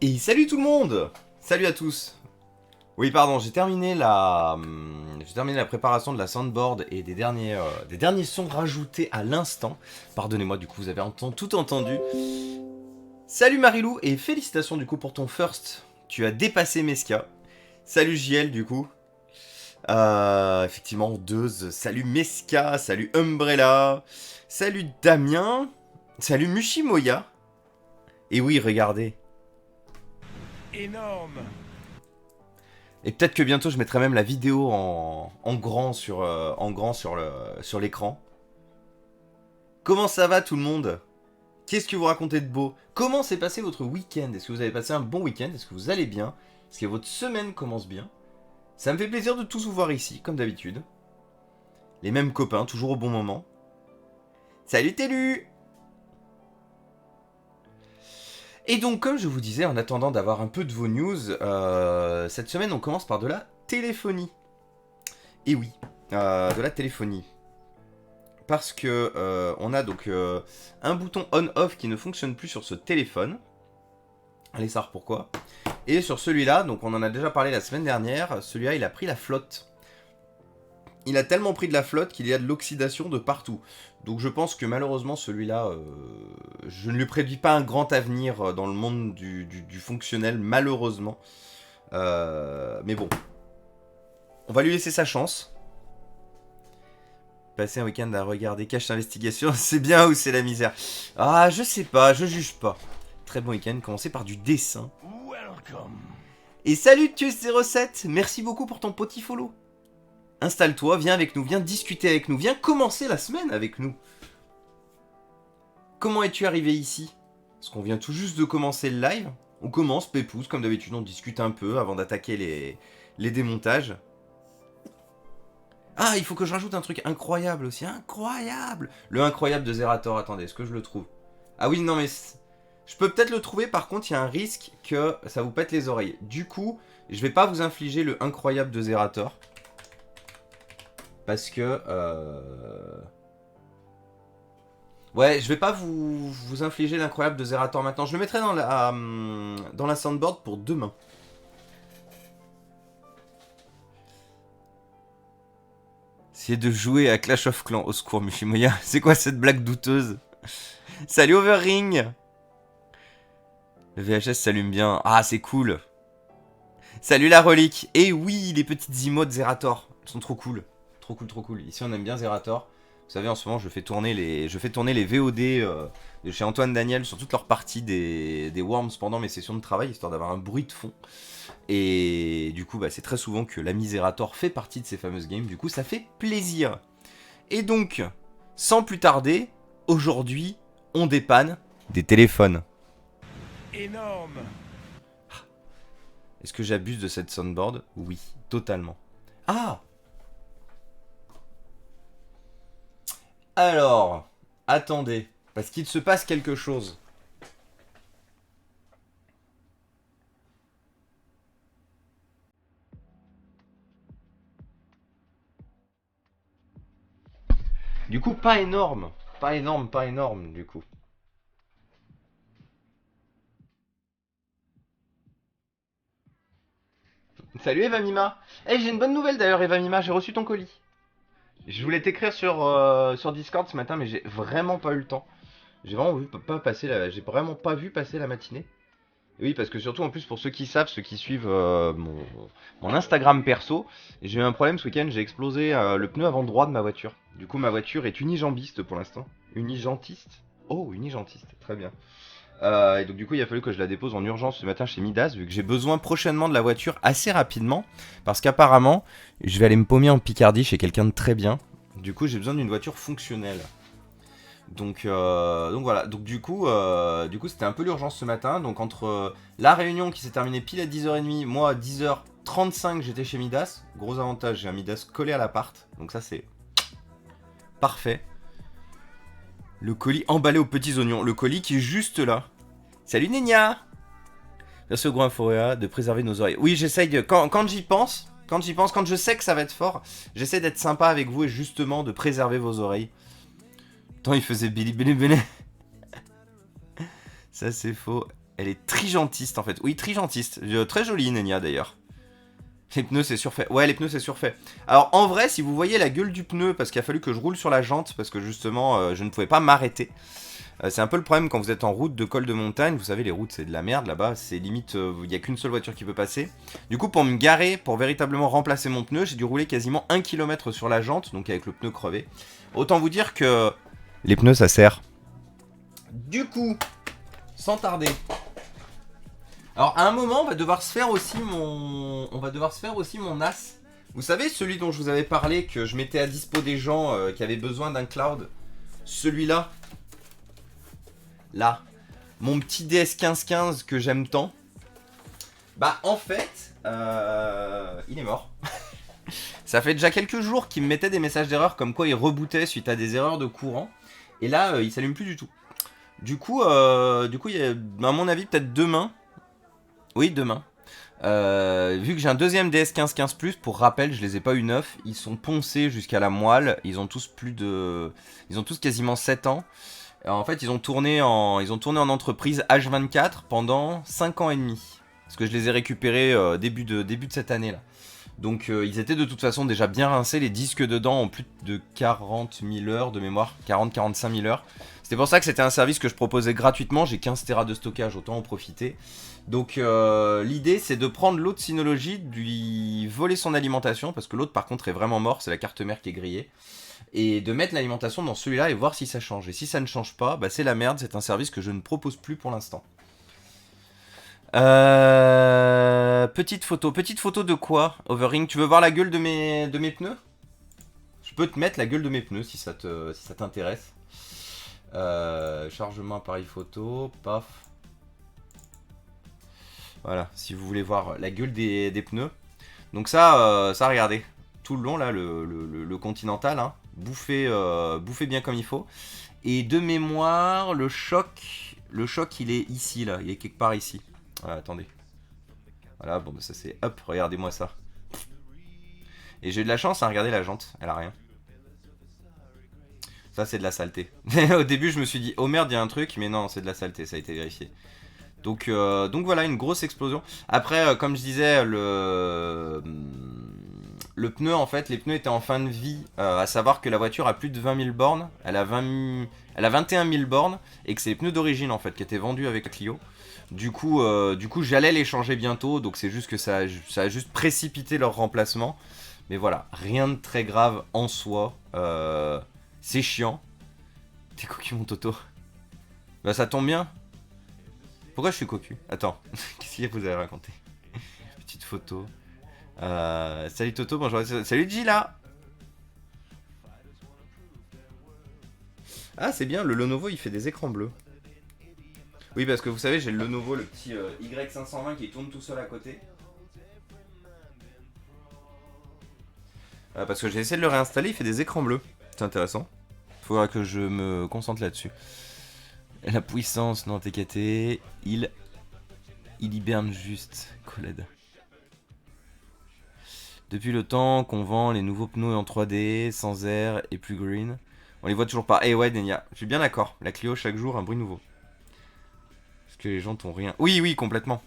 Et salut tout le monde. Salut à tous. Oui, pardon, j'ai terminé la préparation de la soundboard et des derniers sons rajoutés à l'instant. Pardonnez-moi, du coup, vous avez tout entendu. Salut Marilou, et félicitations du coup pour ton first. Tu as dépassé Meska. Salut JL, du coup. Effectivement, Deuse. Salut Meska, salut Umbrella. Salut Damien. Salut Mushimoya. Et oui, regardez. Énorme. Et peut-être que bientôt je mettrai même la vidéo en grand sur l'écran. Comment ça va tout le monde? Qu'est-ce que vous racontez de beau? Comment s'est passé votre week-end? Est-ce que vous avez passé un bon week-end? Est-ce que vous allez bien? Est-ce que votre semaine commence bien? Ça me fait plaisir de tous vous voir ici, comme d'habitude. Les mêmes copains, toujours au bon moment. Salut Télu! Et donc, comme je vous disais, en attendant d'avoir un peu de vos news, cette semaine, on commence par de la téléphonie. Et oui, de la téléphonie. Parce que on a donc un bouton on-off qui ne fonctionne plus sur ce téléphone. Allez savoir pourquoi. Et sur celui-là, donc on en a déjà parlé la semaine dernière, celui-là il a pris la flotte. Il a tellement pris de la flotte qu'il y a de l'oxydation de partout. Donc je pense que malheureusement celui-là, je ne lui prédis pas un grand avenir dans le monde du fonctionnel, malheureusement. Mais bon, on va lui laisser sa chance. Passer un week-end à regarder Cache Investigation, c'est bien ou c'est la misère? Ah, je sais pas, je juge pas. Très bon week-end, commencer par du dessin. Welcome. Et salut Tius07, merci beaucoup pour ton petit follow. Installe-toi, viens avec nous, viens discuter avec nous, viens commencer la semaine avec nous. Comment es-tu arrivé ici? Parce qu'on vient tout juste de commencer le live. On commence, pépouze, comme d'habitude, on discute un peu avant d'attaquer les démontages. Ah, il faut que je rajoute un truc incroyable aussi, incroyable. Le incroyable de Zerator, attendez, est-ce que je le trouve? Ah oui, non mais... Je peux peut-être le trouver, par contre, il y a un risque que ça vous pète les oreilles. Du coup, je vais pas vous infliger le incroyable de Zerator. Parce que... Ouais, je vais pas vous infliger l'incroyable de Zerator maintenant. Je le mettrai dans la soundboard pour demain. Essayez de jouer à Clash of Clans. Au secours, Mushimoya. C'est quoi cette blague douteuse? Salut Overring. Le VHS s'allume bien. Ah, c'est cool. Salut la relique. Et oui, les petites emotes Zerator. Elles sont trop cool. Trop cool, trop cool. Ici, on aime bien Zerator. Vous savez, en ce moment, je fais tourner les VOD de chez Antoine Daniel sur toutes leurs parties des Worms pendant mes sessions de travail, histoire d'avoir un bruit de fond. Et du coup, bah, c'est très souvent que l'ami Zerator fait partie de ces fameuses games. Du coup, ça fait plaisir. Et donc, sans plus tarder, aujourd'hui, on dépanne des téléphones. Énorme. Est-ce que j'abuse de cette soundboard? Oui, totalement. Ah! Alors, attendez, parce qu'il se passe quelque chose. Du coup, pas énorme. Pas énorme, pas énorme, du coup. Salut Eva Mima. Eh, j'ai une bonne nouvelle d'ailleurs, Eva Mima, j'ai reçu ton colis. Je voulais t'écrire sur Discord ce matin, mais j'ai vraiment pas eu le temps. J'ai vraiment pas vu passer la matinée. Et oui, parce que surtout en plus pour ceux qui savent, ceux qui suivent mon Instagram perso, j'ai eu un problème ce week-end, j'ai explosé le pneu avant droit de ma voiture. Du coup ma voiture est unijambiste pour l'instant. Unijantiste? Oh, unijantiste, très bien. Et donc du coup il a fallu que je la dépose en urgence ce matin chez Midas, vu que j'ai besoin prochainement de la voiture assez rapidement, parce qu'apparemment je vais aller me paumer en Picardie chez quelqu'un de très bien. Du coup j'ai besoin d'une voiture fonctionnelle. Donc voilà, donc du coup c'était un peu l'urgence ce matin. Donc entre la réunion qui s'est terminée pile à 10h30, moi à 10h35 j'étais chez Midas. Gros avantage, j'ai un Midas collé à l'appart. Donc ça c'est parfait. Le colis emballé aux petits oignons. Le colis qui est juste là. Salut Nenia. Merci au gros Inforéa de préserver nos oreilles. Oui, j'essaye de... Quand j'y pense, quand je sais que ça va être fort, j'essaie d'être sympa avec vous et justement de préserver vos oreilles. Tant il faisait Billy Billy Billy. Ça c'est faux. Elle est trigentiste en fait. Oui, trigentiste. Très jolie Nenia d'ailleurs. Les pneus c'est surfait. Ouais, les pneus c'est surfait. Alors en vrai, si vous voyez la gueule du pneu, parce qu'il a fallu que je roule sur la jante, parce que justement je ne pouvais pas m'arrêter. C'est un peu le problème quand vous êtes en route de col de montagne. Vous savez, les routes c'est de la merde là-bas. C'est limite, il n'y a qu'une seule voiture qui peut passer. Du coup, pour me garer, pour véritablement remplacer mon pneu, j'ai dû rouler quasiment 1 km sur la jante, donc avec le pneu crevé. Autant vous dire que les pneus ça sert. Du coup, sans tarder. Alors à un moment, on va devoir se faire aussi mon NAS. Vous savez, celui dont je vous avais parlé, que je mettais à dispo des gens qui avaient besoin d'un cloud. Celui-là. Là. Mon petit DS1515 que j'aime tant. Bah en fait, il est mort. Ça fait déjà quelques jours qu'il me mettait des messages d'erreur comme quoi il rebootait suite à des erreurs de courant. Et là, il s'allume plus du tout. Du coup, il y a, à mon avis, peut-être demain. Oui, demain. Vu que j'ai un deuxième DS1515 Plus, pour rappel, je les ai pas eu neufs. Ils sont poncés jusqu'à la moelle. Ils ont tous quasiment 7 ans. En fait, ils ont tourné en entreprise H24 pendant 5 ans et demi. Parce que je les ai récupérés début de cette année là. Donc ils étaient de toute façon déjà bien rincés. Les disques dedans ont plus de 40 000 heures de mémoire. 40-45 000 heures. C'était pour ça que c'était un service que je proposais gratuitement. J'ai 15 Tera de stockage, autant en profiter. Donc l'idée c'est de prendre l'autre Synology, de lui voler son alimentation. Parce que l'autre par contre est vraiment mort. C'est la carte mère qui est grillée. Et de mettre l'alimentation dans celui-là et voir si ça change. Et si ça ne change pas, bah c'est la merde. C'est un service que je ne propose plus pour l'instant. Petite photo de quoi, Overring? Tu veux voir la gueule de mes pneus? Je peux te mettre la gueule de mes pneus si ça t'intéresse. Chargement appareil photo, paf. Voilà, si vous voulez voir la gueule des pneus. Donc ça regardez, tout le long là, le Continental, hein, bouffé bien comme il faut. Et de mémoire, le choc il est ici là, il est quelque part ici. Voilà, attendez. Voilà, bon, bah ça c'est... Hop, regardez-moi ça. Et j'ai eu de la chance, hein, regardez la jante, elle a rien. Ça c'est de la saleté. Au début je me suis dit, oh merde, il y a un truc, mais non, c'est de la saleté, ça a été vérifié. Donc voilà, une grosse explosion. Après, comme je disais, le pneu, en fait, les pneus étaient en fin de vie. À savoir que la voiture a plus de 20 000 bornes. Elle a 21 000 bornes. Et que c'est les pneus d'origine, en fait, qui étaient vendus avec la Clio. Du coup j'allais les changer bientôt. Donc c'est juste que ça a juste précipité leur remplacement. Mais voilà, rien de très grave en soi. C'est chiant. T'es cocu, mon Toto. Bah ça tombe bien. Pourquoi je suis cocu? Attends, qu'est-ce que vous avez raconté? Petite photo. Salut Toto, bonjour. Salut Gila. Ah, c'est bien, le Lenovo il fait des écrans bleus. Oui, parce que vous savez, j'ai le Lenovo, le petit Y520 qui tourne tout seul à côté. Parce que j'ai essayé de le réinstaller, il fait des écrans bleus. C'est intéressant. Faudra que je me concentre là-dessus. La puissance, non, TKT. Il hiberne juste. Collède. Depuis le temps qu'on vend les nouveaux pneus en 3D, sans air et plus green, on les voit toujours pas. Eh ouais, Denia, je suis bien d'accord. La Clio, chaque jour, un bruit nouveau. Parce que les gens t'ont rien. Oui, oui, complètement.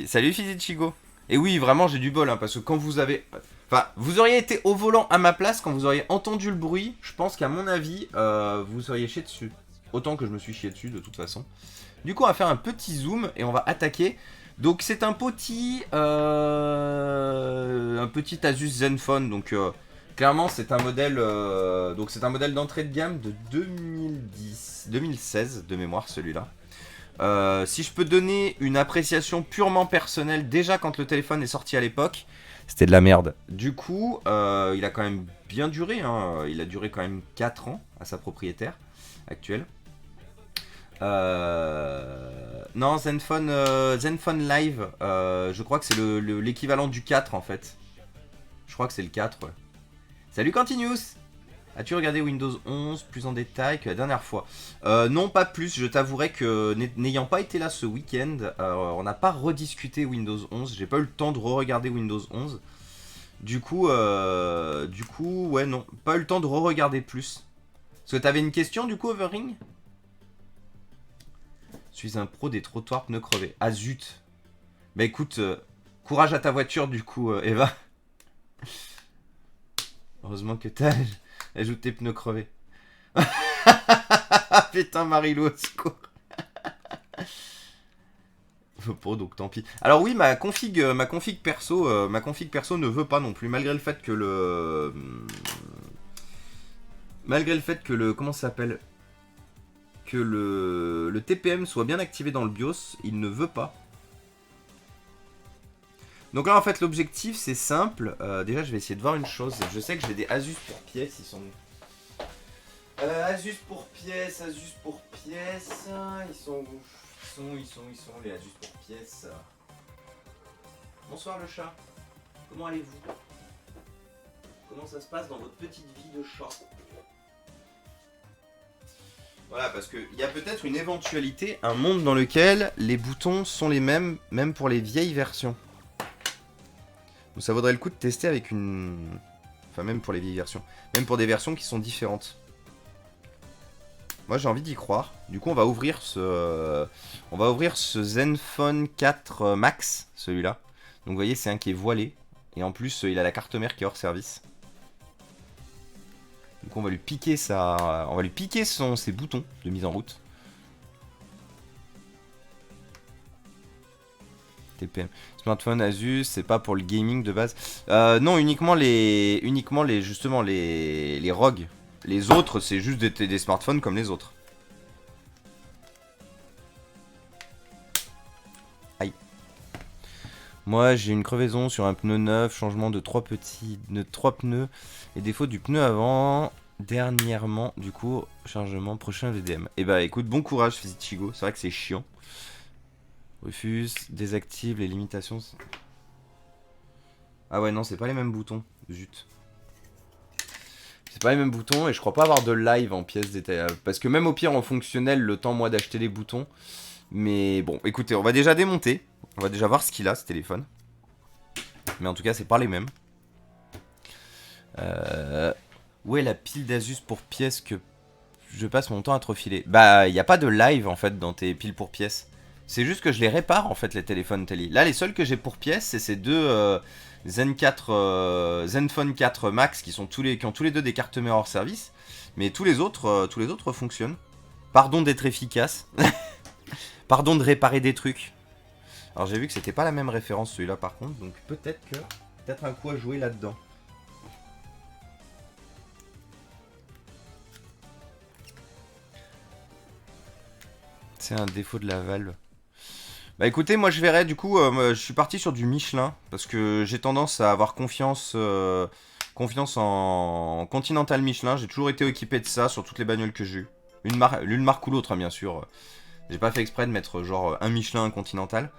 Salut Fizichigo. Et oui, vraiment, j'ai du bol, hein, parce que quand vous avez... Enfin, vous auriez été au volant à ma place, quand vous auriez entendu le bruit, je pense qu'à mon avis, vous seriez chié dessus. Autant que je me suis chié dessus, de toute façon. Du coup, on va faire un petit zoom, et on va attaquer. Donc, c'est un petit Asus Zenfone, donc... clairement, c'est un modèle, d'entrée de gamme de 2016 de mémoire, celui-là. Si je peux donner une appréciation purement personnelle, déjà quand le téléphone est sorti à l'époque, c'était de la merde. Du coup, il a quand même bien duré, hein. Il a duré quand même 4 ans à sa propriétaire actuelle. Non, Zenfone Live, je crois que c'est l'équivalent du 4 en fait. Je crois que c'est le 4, ouais. Salut Continuous. As-tu regardé Windows 11 plus en détail que la dernière fois? Non, pas plus. Je t'avouerai que n'ayant pas été là ce week-end, on n'a pas rediscuté Windows 11. J'ai pas eu le temps de re-regarder Windows 11. Du coup, ouais, non. Pas eu le temps de re-regarder plus. Parce que t'avais une question, du coup, Overing? Je suis un pro des trottoirs pneus crevés. Ah zut. Bah écoute, courage à ta voiture du coup, Eva. Heureusement que t'as ajouté tes pneus crevés. Putain, Marilou, au secours. Pour donc tant pis. Alors oui, ma config perso ne veut pas non plus, malgré le fait que comment ça s'appelle, que le TPM soit bien activé dans le BIOS, il ne veut pas. Donc là en fait l'objectif c'est simple. Déjà je vais essayer de voir une chose. Je sais que j'ai des Asus pour pièces, ils sont Asus pour pièces, ils sont où? Ils sont les Asus pour pièces. Bonsoir le chat, comment allez-vous? Comment ça se passe dans votre petite vie de chat? Voilà, parce qu'il y a peut-être une éventualité, un monde dans lequel les boutons sont les mêmes, même pour les vieilles versions. Donc ça vaudrait le coup de tester avec une... Enfin, même pour les vieilles versions. Même pour des versions qui sont différentes. Moi, j'ai envie d'y croire. Du coup, on va ouvrir ce Zenfone 4 Max, celui-là. Donc, vous voyez, c'est un qui est voilé. Et en plus, il a la carte mère qui est hors service. Donc, on va lui piquer ses boutons de mise en route. TPM. Smartphone Asus, c'est pas pour le gaming de base. Non, uniquement les ROG. Les autres, c'est juste des smartphones comme les autres. Aïe. Moi, j'ai une crevaison sur un pneu neuf, changement de 3 pneus et défaut du pneu avant. Dernièrement, du coup, chargement prochain VDM. Et bah écoute, bon courage Fizichigo, c'est vrai que c'est chiant. Refuse, désactive les limitations. Ah ouais, non, c'est pas les mêmes boutons. Zut. C'est pas les mêmes boutons et je crois pas avoir de live en pièces détaillées. Parce que même au pire en fonctionnel, le temps moi d'acheter les boutons. Mais bon, écoutez, on va déjà démonter. On va déjà voir ce qu'il a ce téléphone. Mais en tout cas, c'est pas les mêmes. Où est la pile d'Asus pour pièces que je passe mon temps à te refiler? Bah, il n'y a pas de live en fait dans tes piles pour pièces. C'est juste que je les répare en fait les téléphones Tele. Là les seuls que j'ai pour pièces c'est ces deux Zenfone 4 Max qui ont tous les deux des cartes mères hors service. Mais tous les autres fonctionnent. Pardon d'être efficace. Pardon de réparer des trucs. Alors j'ai vu que c'était pas la même référence celui-là par contre. Donc peut-être un coup à jouer là-dedans. C'est un défaut de la valve. Bah écoutez, moi je verrai, du coup, je suis parti sur du Michelin, parce que j'ai tendance à avoir confiance en Continental Michelin, j'ai toujours été équipé de ça sur toutes les bagnoles que j'ai eues. L'une marque ou l'autre, hein, bien sûr. J'ai pas fait exprès de mettre genre un Michelin, un Continental.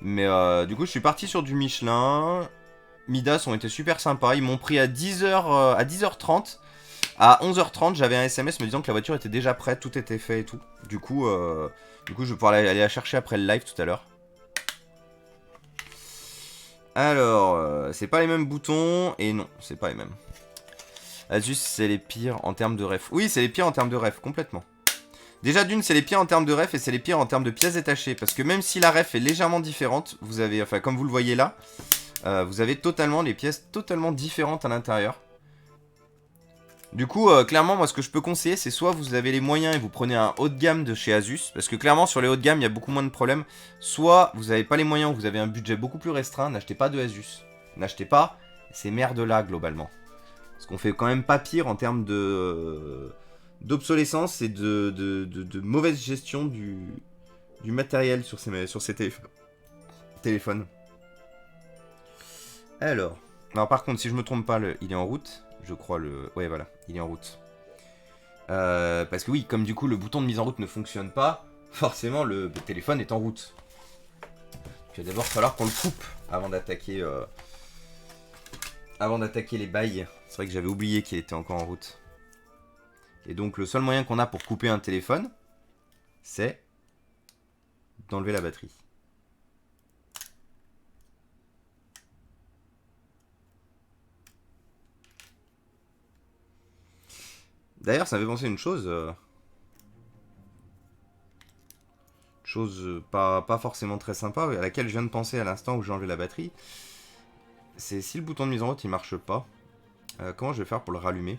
Mais du coup, je suis parti sur du Michelin. Midas ont été super sympas, ils m'ont pris à 10h30. À 11h30, j'avais un SMS me disant que la voiture était déjà prête, tout était fait et tout. Du coup, je vais pouvoir aller la chercher après le live tout à l'heure. Alors, c'est pas les mêmes boutons, et non, c'est pas les mêmes. Asus, c'est les pires en termes de ref. Oui, c'est les pires en termes de ref, complètement. Déjà d'une, c'est les pires en termes de ref, et c'est les pires en termes de pièces détachées. Parce que même si la ref est légèrement différente, vous avez, enfin comme vous le voyez là, vous avez totalement les pièces totalement différentes à l'intérieur. Du coup, clairement, moi, ce que je peux conseiller, c'est soit vous avez les moyens et vous prenez un haut de gamme de chez Asus, parce que clairement, sur les hauts de gamme, il y a beaucoup moins de problèmes. Soit vous n'avez pas les moyens, vous avez un budget beaucoup plus restreint, n'achetez pas de Asus. N'achetez pas ces merdes-là, globalement. Parce qu'on fait quand même pas pire en termes d'obsolescence et de mauvaise gestion du matériel sur ces téléphones. Alors, par contre, si je me trompe pas, il est en route. Je crois ouais, voilà, il est en route. Parce que oui, comme du coup le bouton de mise en route ne fonctionne pas, forcément le téléphone est en route. Il va d'abord falloir qu'on le coupe avant d'attaquer les bails. C'est vrai que j'avais oublié qu'il était encore en route. Et donc le seul moyen qu'on a pour couper un téléphone, c'est d'enlever la batterie. D'ailleurs, ça me fait penser une chose. Chose pas forcément très sympa, à laquelle je viens de penser à l'instant où j'ai enlevé la batterie. C'est si le bouton de mise en route il marche pas, comment je vais faire pour le rallumer?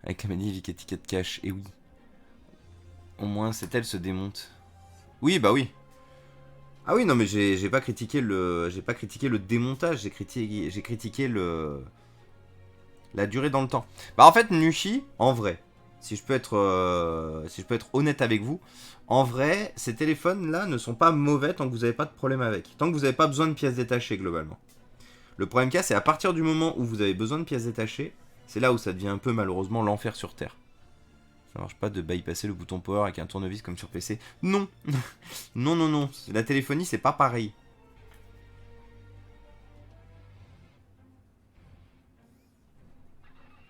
Avec la magnifique étiquette cache, et oui. Au moins cette aile se démonte. Oui, bah oui. Ah oui, non mais j'ai pas critiqué le démontage, j'ai critiqué la durée dans le temps. Bah en fait Nushi, en vrai, si je peux être honnête avec vous, en vrai, ces téléphones là ne sont pas mauvais tant que vous n'avez pas de problème avec, tant que vous n'avez pas besoin de pièces détachées globalement. Le problème qu'il y a, c'est à partir du moment où vous avez besoin de pièces détachées, c'est là où ça devient un peu malheureusement l'enfer sur Terre. Ça marche pas de bypasser le bouton power avec un tournevis comme sur PC. Non. Non, non, non. La téléphonie, c'est pas pareil.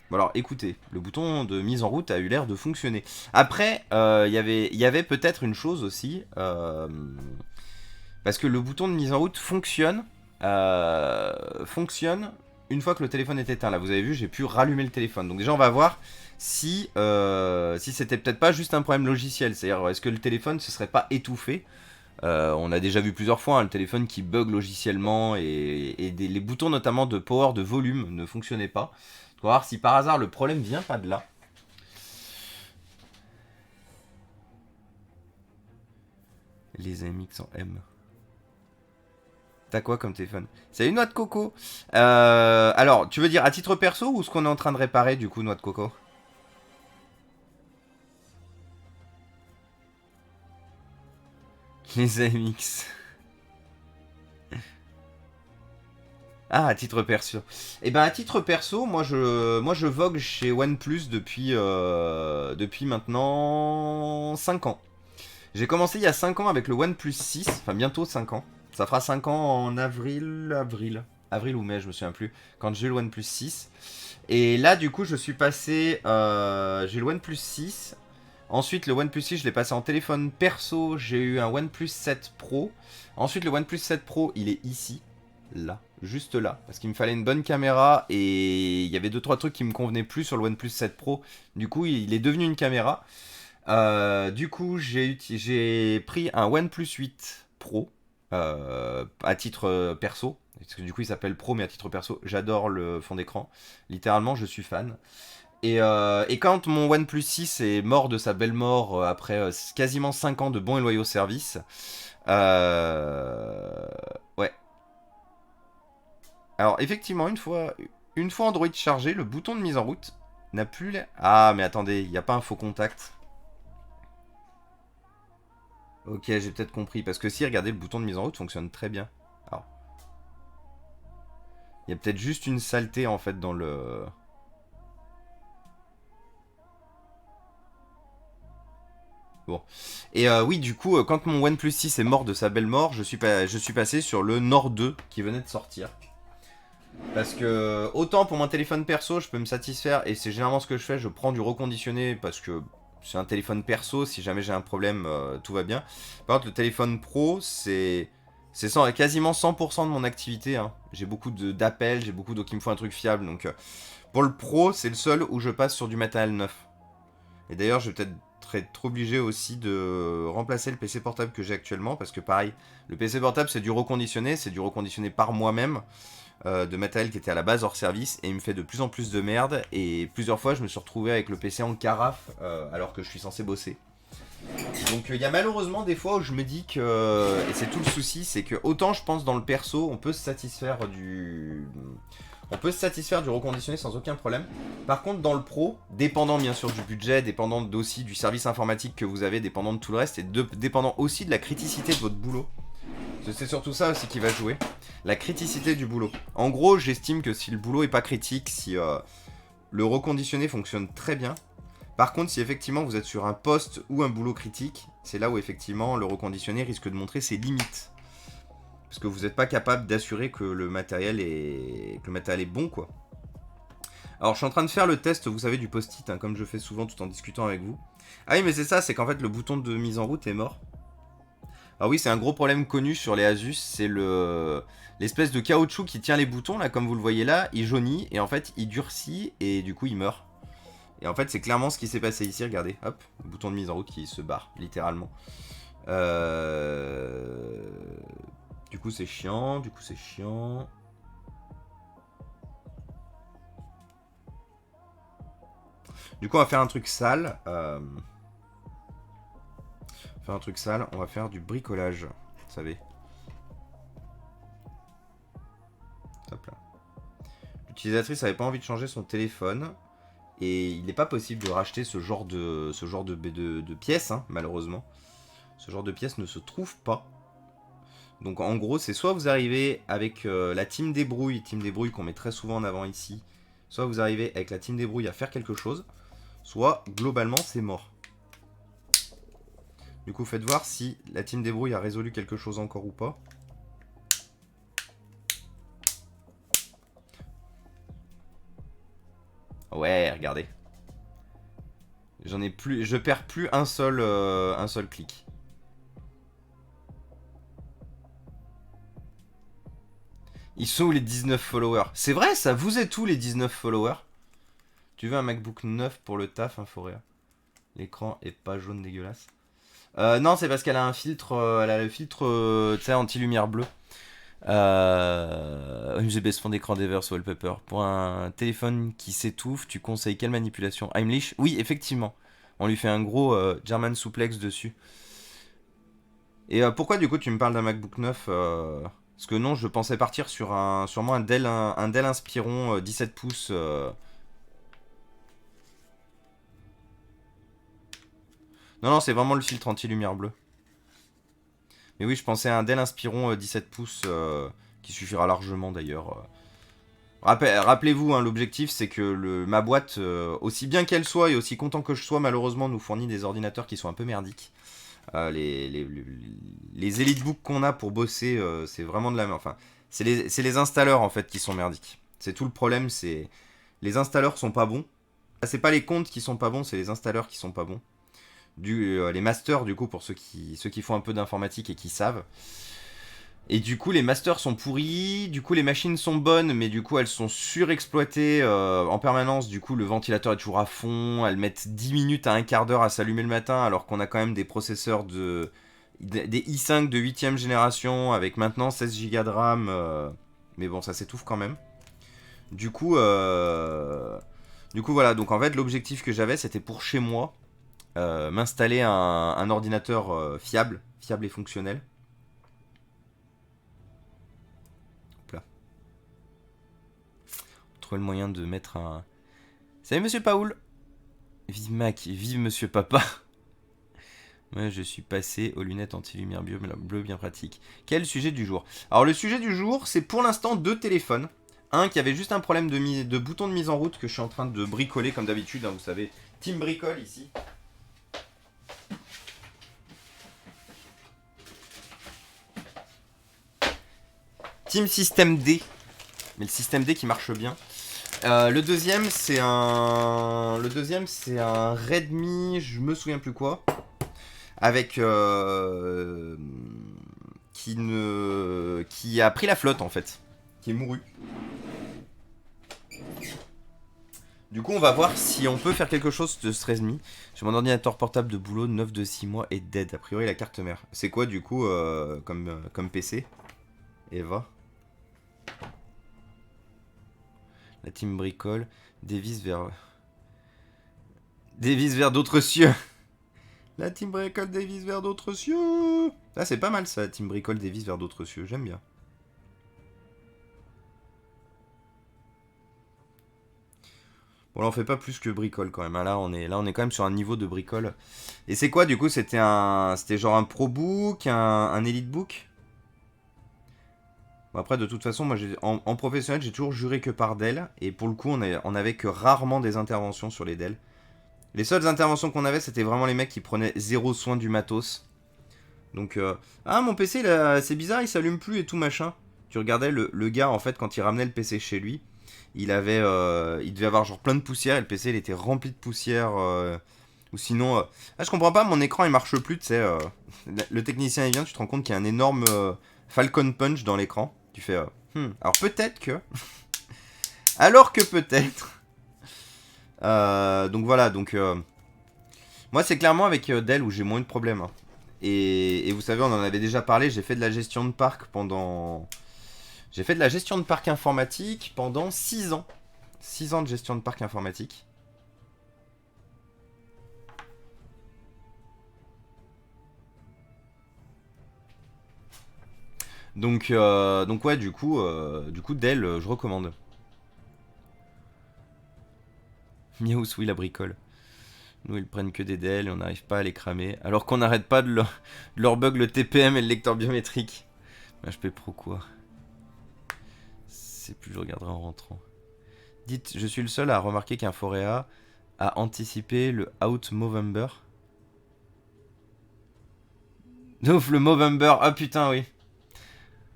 Bon alors, écoutez, le bouton de mise en route a eu l'air de fonctionner. Après, il y avait peut-être une chose aussi. Parce que le bouton de mise en route fonctionne une fois que le téléphone est éteint. Là, vous avez vu, j'ai pu rallumer le téléphone. Donc déjà, on va voir si c'était peut-être pas juste un problème logiciel. C'est-à-dire, est-ce que le téléphone se serait pas étouffé? On a déjà vu plusieurs fois le téléphone qui bug logiciellement et les boutons notamment de power, de volume ne fonctionnaient pas. On va voir si par hasard le problème vient pas de là. Les AMX en M. T'as quoi comme téléphone? C'est une noix de coco. Alors, tu veux dire à titre perso ou ce qu'on est en train de réparer du coup, noix de coco? Les AMX. Ah, à titre perso. Eh ben, à titre perso, moi je vogue chez OnePlus depuis maintenant 5 ans. J'ai commencé il y a 5 ans avec le OnePlus 6, enfin bientôt 5 ans. Ça fera 5 ans en avril ou mai, je me souviens plus, quand j'ai eu le OnePlus 6. Et là, du coup, je suis passé, j'ai eu le OnePlus 6. Ensuite, le OnePlus 6, je l'ai passé en téléphone perso. J'ai eu un OnePlus 7 Pro. Ensuite, le OnePlus 7 Pro, il est ici, là, juste là, parce qu'il me fallait une bonne caméra et il y avait 2-3 trucs qui me convenaient plus sur le OnePlus 7 Pro. Du coup, il est devenu une caméra. Du coup, j'ai pris un OnePlus 8 Pro à titre perso. Parce que du coup, il s'appelle Pro, mais à titre perso, j'adore le fond d'écran. Littéralement, je suis fan. Et quand mon OnePlus 6 est mort de sa belle mort après quasiment 5 ans de bons et loyaux services, ouais. Alors, effectivement, une fois Android chargé, le bouton de mise en route n'a plus l'air. Ah, mais attendez, il n'y a pas un faux contact. Ok, j'ai peut-être compris. Parce que si, regardez, le bouton de mise en route fonctionne très bien. Alors, il y a peut-être juste une saleté en fait dans le. Bon. Et oui, du coup, quand mon OnePlus 6 est mort de sa belle mort, je suis passé sur le Nord 2 qui venait de sortir. Parce que autant pour mon téléphone perso, je peux me satisfaire, et c'est généralement ce que je fais, je prends du reconditionné parce que c'est un téléphone perso, si jamais j'ai un problème, tout va bien. Par contre, le téléphone pro, c'est quasiment 100% de mon activité. Hein. J'ai beaucoup d'appels, j'ai beaucoup qui me font un truc fiable. Donc pour le pro, c'est le seul où je passe sur du matériel neuf. Et d'ailleurs, je vais peut-être être obligé aussi de remplacer le PC portable que j'ai actuellement, parce que pareil, le PC portable c'est du reconditionné par moi-même. De matériel qui était à la base hors service et il me fait de plus en plus de merde et plusieurs fois je me suis retrouvé avec le PC en carafe alors que je suis censé bosser. Donc il y a malheureusement des fois où je me dis que, et c'est tout le souci, c'est que autant je pense dans le perso on peut se satisfaire du reconditionné sans aucun problème. Par contre dans le pro, dépendant bien sûr du budget, dépendant aussi du service informatique que vous avez, dépendant de tout le reste et dépendant aussi de la criticité de votre boulot. C'est surtout ça aussi qui va jouer. La criticité du boulot. En gros, j'estime que si le boulot est pas critique, si le reconditionné fonctionne très bien. Par contre, si effectivement vous êtes sur un poste ou un boulot critique, c'est là où effectivement le reconditionné risque de montrer ses limites. Parce que vous n'êtes pas capable d'assurer que le matériel est bon, quoi. Alors, je suis en train de faire le test, vous savez, du post-it, hein, comme je fais souvent tout en discutant avec vous. Ah oui, mais c'est ça, c'est qu'en fait, le bouton de mise en route est mort. Ah oui, c'est un gros problème connu sur les Asus, c'est l'espèce de caoutchouc qui tient les boutons, là, comme vous le voyez là, il jaunit, et en fait, il durcit, et du coup, il meurt. Et en fait, c'est clairement ce qui s'est passé ici, regardez, hop, le bouton de mise en route qui se barre, littéralement. Du coup, c'est chiant, Du coup, on va faire un truc sale. On va faire du bricolage, vous savez. Hop là. L'utilisatrice n'avait pas envie de changer son téléphone. Et il n'est pas possible de racheter ce genre de pièces, hein, malheureusement. Ce genre de pièces ne se trouve pas. Donc en gros, c'est soit vous arrivez avec la team débrouille qu'on met très souvent en avant ici, soit vous arrivez avec la team débrouille à faire quelque chose, soit globalement c'est mort. Du coup, faites voir si la team débrouille a résolu quelque chose encore ou pas. Ouais, regardez. Je perds plus un seul clic. Ils sont où les 19 followers? C'est vrai, ça, vous êtes où les 19 followers? Tu veux un MacBook 9 pour le taf, Inforea? L'écran est pas jaune dégueulasse. Non, c'est parce qu'elle a un filtre, elle a le filtre, tu sais, anti-lumière bleue. OMG baisse fond d'écran Devers Wallpaper. Pour un téléphone qui s'étouffe, tu conseilles quelle manipulation? Heimlich? Oui, effectivement. On lui fait un gros German suplex dessus. Et pourquoi du coup tu me parles d'un MacBook 9 Parce que non, je pensais partir sur sûrement un Dell Inspiron 17 pouces. Non, c'est vraiment le filtre anti-lumière bleue. Mais oui, je pensais à un Dell Inspiron 17 pouces qui suffira largement d'ailleurs. Rappelez-vous, hein, l'objectif c'est que ma boîte, aussi bien qu'elle soit et aussi content que je sois, malheureusement nous fournit des ordinateurs qui sont un peu merdiques. Les EliteBook qu'on a pour bosser, c'est vraiment de la merde. Enfin, c'est les installeurs en fait qui sont merdiques. C'est tout le problème, c'est les installeurs sont pas bons. C'est pas les comptes qui sont pas bons, c'est les installeurs qui sont pas bons. Les masters du coup pour ceux qui font un peu d'informatique et qui savent. Et du coup les masters sont pourris, du coup les machines sont bonnes, mais du coup elles sont surexploitées en permanence, du coup le ventilateur est toujours à fond, elles mettent 10 minutes à un quart d'heure à s'allumer le matin, alors qu'on a quand même des processeurs des i5 de 8ème génération, avec maintenant 16 Go de RAM, mais bon ça s'étouffe quand même. Du coup voilà, donc en fait l'objectif que j'avais c'était pour chez moi, m'installer un ordinateur fiable et fonctionnel. Trouver le moyen de mettre un... Salut monsieur Paoul. Vive Mac, vive monsieur Papa. Moi je suis passé aux lunettes anti-lumière bleu bien pratique. Quel sujet du jour? Alors le sujet du jour c'est pour l'instant 2 téléphones. Un qui avait juste un problème de bouton de mise en route que je suis en train de bricoler comme d'habitude, hein, vous savez, team bricole ici. Team Système D. Mais le système D qui marche bien. Le deuxième c'est un Redmi, je me souviens plus quoi, avec qui a pris la flotte en fait, qui est mouru. Du coup on va voir si on peut faire quelque chose de ce Redmi. J'ai mon ordinateur portable de boulot, 9 de 6 mois et dead, a priori la carte mère. C'est quoi du coup comme PC? Eva. La team bricole, dévisse vers d'autres cieux. La team bricole dévisse vers d'autres cieux. Ah, c'est pas mal ça, la team bricole dévisse vers d'autres cieux, j'aime bien. Bon là on fait pas plus que bricole quand même, hein. Là on est quand même sur un niveau de bricole. Et c'est quoi du coup? C'était genre un ProBook, un EliteBook? Bon, après de toute façon moi en professionnel j'ai toujours juré que par Dell. Et pour le coup on avait que rarement des interventions sur les Dell. Les seules interventions qu'on avait c'était vraiment les mecs qui prenaient zéro soin du matos. Donc ah mon PC c'est bizarre il s'allume plus et tout machin. Tu regardais le gars en fait quand il ramenait le PC chez lui. Il devait avoir genre plein de poussière et le PC il était rempli de poussière Ou sinon... Ah, je comprends pas, mon écran il marche plus, tu sais. Le technicien il vient, tu te rends compte qu'il y a un énorme Falcon Punch dans l'écran. Tu fais... Alors peut-être que... Alors que peut-être... donc voilà, donc... Moi c'est clairement avec Dell où j'ai moins de problèmes. Hein. Et vous savez, on en avait déjà parlé, j'ai fait de la gestion de parc pendant... J'ai fait de la gestion de parc informatique pendant 6 ans. 6 ans de gestion de parc informatique. Donc ouais, du coup Dell, je recommande. Miaous, oui, la bricole. Nous, ils prennent que des Dell et on n'arrive pas à les cramer. Alors qu'on n'arrête pas de leur bug le TPM et le lecteur biométrique. HP Pro quoi. C'est plus, je regarderai en rentrant. Dites, je suis le seul à remarquer qu'un Forea a anticipé le Out Movember. Ouf, le Movember. Ah putain, oui.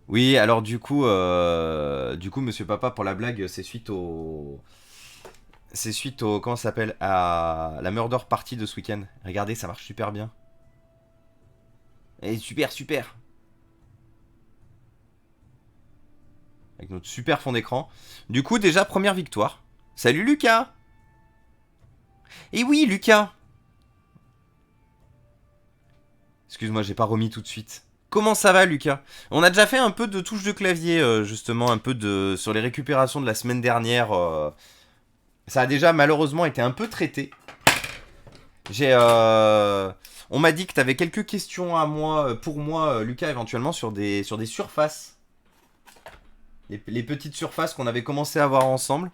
Oui, alors du coup, Monsieur Papa, pour la blague, c'est suite au... C'est suite au... Comment ça s'appelle? À la Murder Party de ce week-end. Regardez, ça marche super bien. Et super, super. Avec notre super fond d'écran. Du coup, déjà, première victoire. Salut Lucas. Et oui, Lucas. Excuse-moi, j'ai pas remis tout de suite. Comment ça va, Lucas? On a déjà fait un peu de touche de clavier, justement, un peu de sur les récupérations de la semaine dernière. Ça a déjà malheureusement été un peu traité. On m'a dit que tu avais quelques questions à moi, pour moi, Lucas, éventuellement, sur des surfaces. Les petites surfaces qu'on avait commencé à voir ensemble.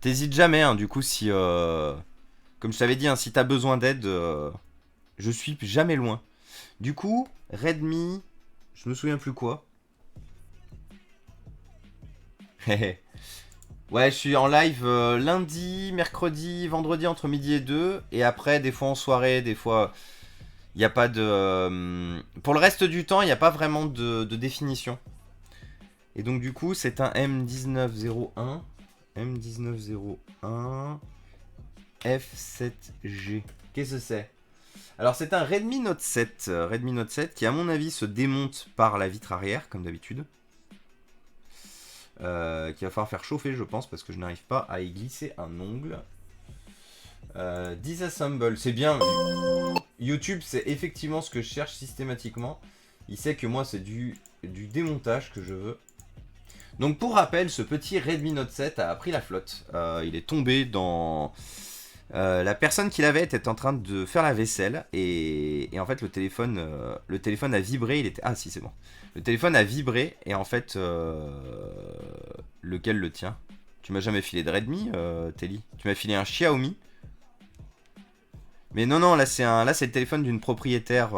T'hésites jamais, hein, du coup, si... comme je t'avais dit, hein, si t'as besoin d'aide, je suis jamais loin. Du coup, Redmi... Je me souviens plus quoi. Ouais, je suis en live lundi, mercredi, vendredi entre midi et 2. Et après, des fois en soirée, des fois... Il n'y a pas de... Pour le reste du temps, il n'y a pas vraiment de définition. Et donc du coup, c'est un M1901. M1901 F7G. Qu'est-ce que c'est? Alors c'est un Redmi Note 7. Redmi Note 7 qui à mon avis se démonte par la vitre arrière, comme d'habitude. Qu'il va falloir faire chauffer, je pense, parce que je n'arrive pas à y glisser un ongle. Disassemble, c'est bien. YouTube, c'est effectivement ce que je cherche systématiquement. Il sait que moi, c'est du démontage que je veux. Donc pour rappel, ce petit Redmi Note 7 a pris la flotte. Il est tombé dans... la personne qui l'avait était en train de faire la vaisselle et en fait le téléphone a vibré. Il était... Ah si, c'est bon. Le téléphone a vibré et en fait... Lequel le tien? Tu m'as jamais filé de Redmi, Telly? Tu m'as filé un Xiaomi? Mais non, là c'est le téléphone d'une propriétaire...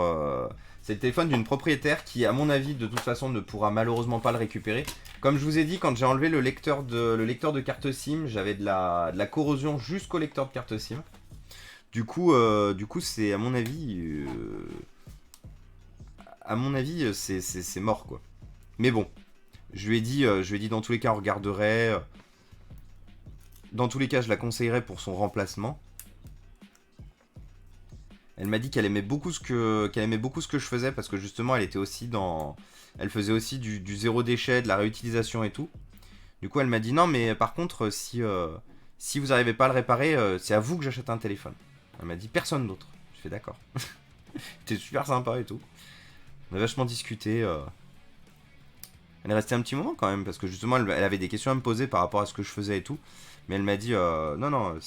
C'est le téléphone d'une propriétaire qui, à mon avis, de toute façon, ne pourra malheureusement pas le récupérer. Comme je vous ai dit, quand j'ai enlevé le lecteur de carte SIM, j'avais de la corrosion jusqu'au lecteur de carte SIM. Du coup, c'est à mon avis, c'est mort quoi. Mais bon, je lui ai dit dans tous les cas, on regarderait. Dans tous les cas, je la conseillerais pour son remplacement. Elle m'a dit qu'elle aimait beaucoup ce que je faisais parce que justement elle était aussi elle faisait aussi du zéro déchet, de la réutilisation et tout. Du coup elle m'a dit non mais par contre si vous n'arrivez pas à le réparer, c'est à vous que j'achète un téléphone. Elle m'a dit personne d'autre. Je fais d'accord. C'était super sympa et tout. On a vachement discuté. Elle est restée un petit moment quand même parce que justement elle avait des questions à me poser par rapport à ce que je faisais et tout. Mais elle m'a dit non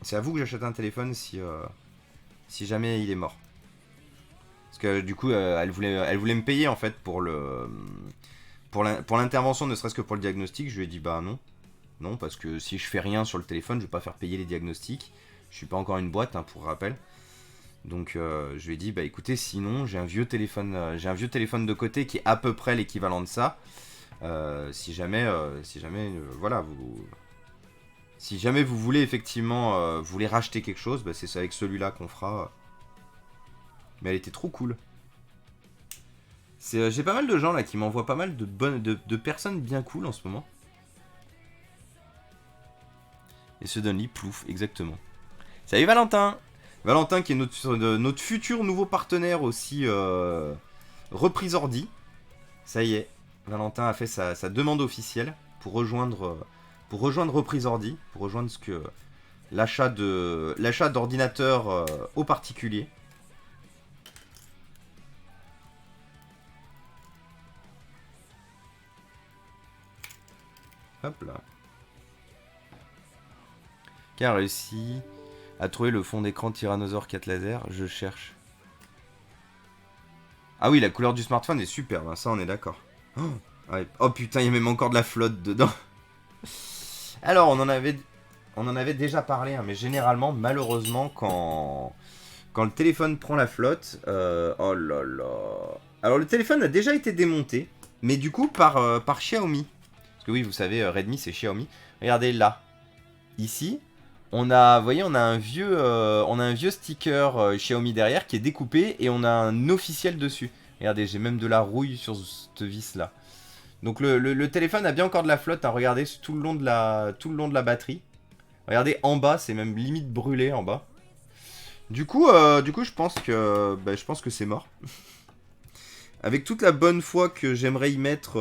c'est à vous que j'achète un téléphone si jamais il est mort. Parce que du coup, elle voulait me payer en fait pour l'intervention, ne serait-ce que pour le diagnostic. Je lui ai dit bah non. Non, parce que si je fais rien sur le téléphone, je vais pas faire payer les diagnostics. Je suis pas encore une boîte, hein, pour rappel. Donc je lui ai dit bah écoutez, sinon j'ai un vieux téléphone de côté qui est à peu près l'équivalent de ça. Si jamais voilà vous... Si jamais vous voulez effectivement vous voulez racheter quelque chose, bah c'est avec celui-là qu'on fera. Mais elle était trop cool. J'ai pas mal de gens là qui m'envoient pas mal de personnes bien cool en ce moment. Et Suddenly, plouf, exactement. Salut Valentin. Valentin qui est notre futur nouveau partenaire aussi reprise ordi. Ça y est, Valentin a fait sa demande officielle pour rejoindre reprise ordi, pour rejoindre l'achat d'ordinateurs aux particuliers. Hop là. Qui a réussi à trouver le fond d'écran Tyrannosaure 4 laser? Je cherche. Ah oui, la couleur du smartphone est superbe, hein, ça on est d'accord. Oh, ouais. Oh putain, il y a même encore de la flotte dedans. Alors, on en avait déjà parlé, hein, mais généralement, malheureusement, quand le téléphone prend la flotte... oh là là... Alors, le téléphone a déjà été démonté, mais du coup, par Xiaomi. Parce que oui, vous savez, Redmi, c'est Xiaomi. Regardez là. Ici, vous voyez, on a un vieux sticker Xiaomi derrière qui est découpé et on a un officiel dessus. Regardez, j'ai même de la rouille sur cette vis là. Donc le téléphone a bien encore de la flotte, hein. Regardez tout le long de la batterie. Regardez en bas, c'est même limite brûlé en bas. Du coup, je pense que c'est mort. Avec toute la bonne foi que j'aimerais y mettre.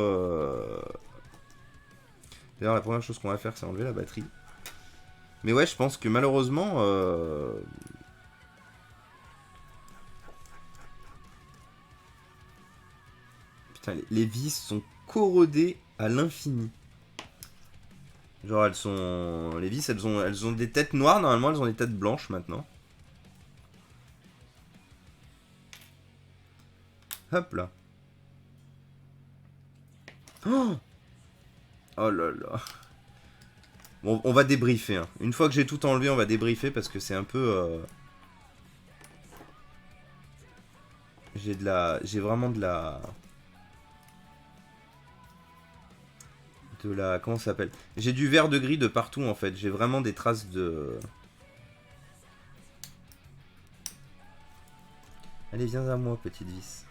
D'ailleurs, la première chose qu'on va faire, c'est enlever la batterie. Mais ouais, je pense que malheureusement... Putain, les vis sont corrodées à l'infini. Genre, elles sont... Les vis, elles ont des têtes noires. Normalement, elles ont des têtes blanches maintenant. Hop là. Oh, oh là là. Bon, on va débriefer. Hein. Une fois que j'ai tout enlevé, on va débriefer parce que c'est un peu... J'ai vraiment de la... Comment ça s'appelle? J'ai du vert de gris de partout en fait. J'ai vraiment des traces de... Allez, viens à moi, petite vis.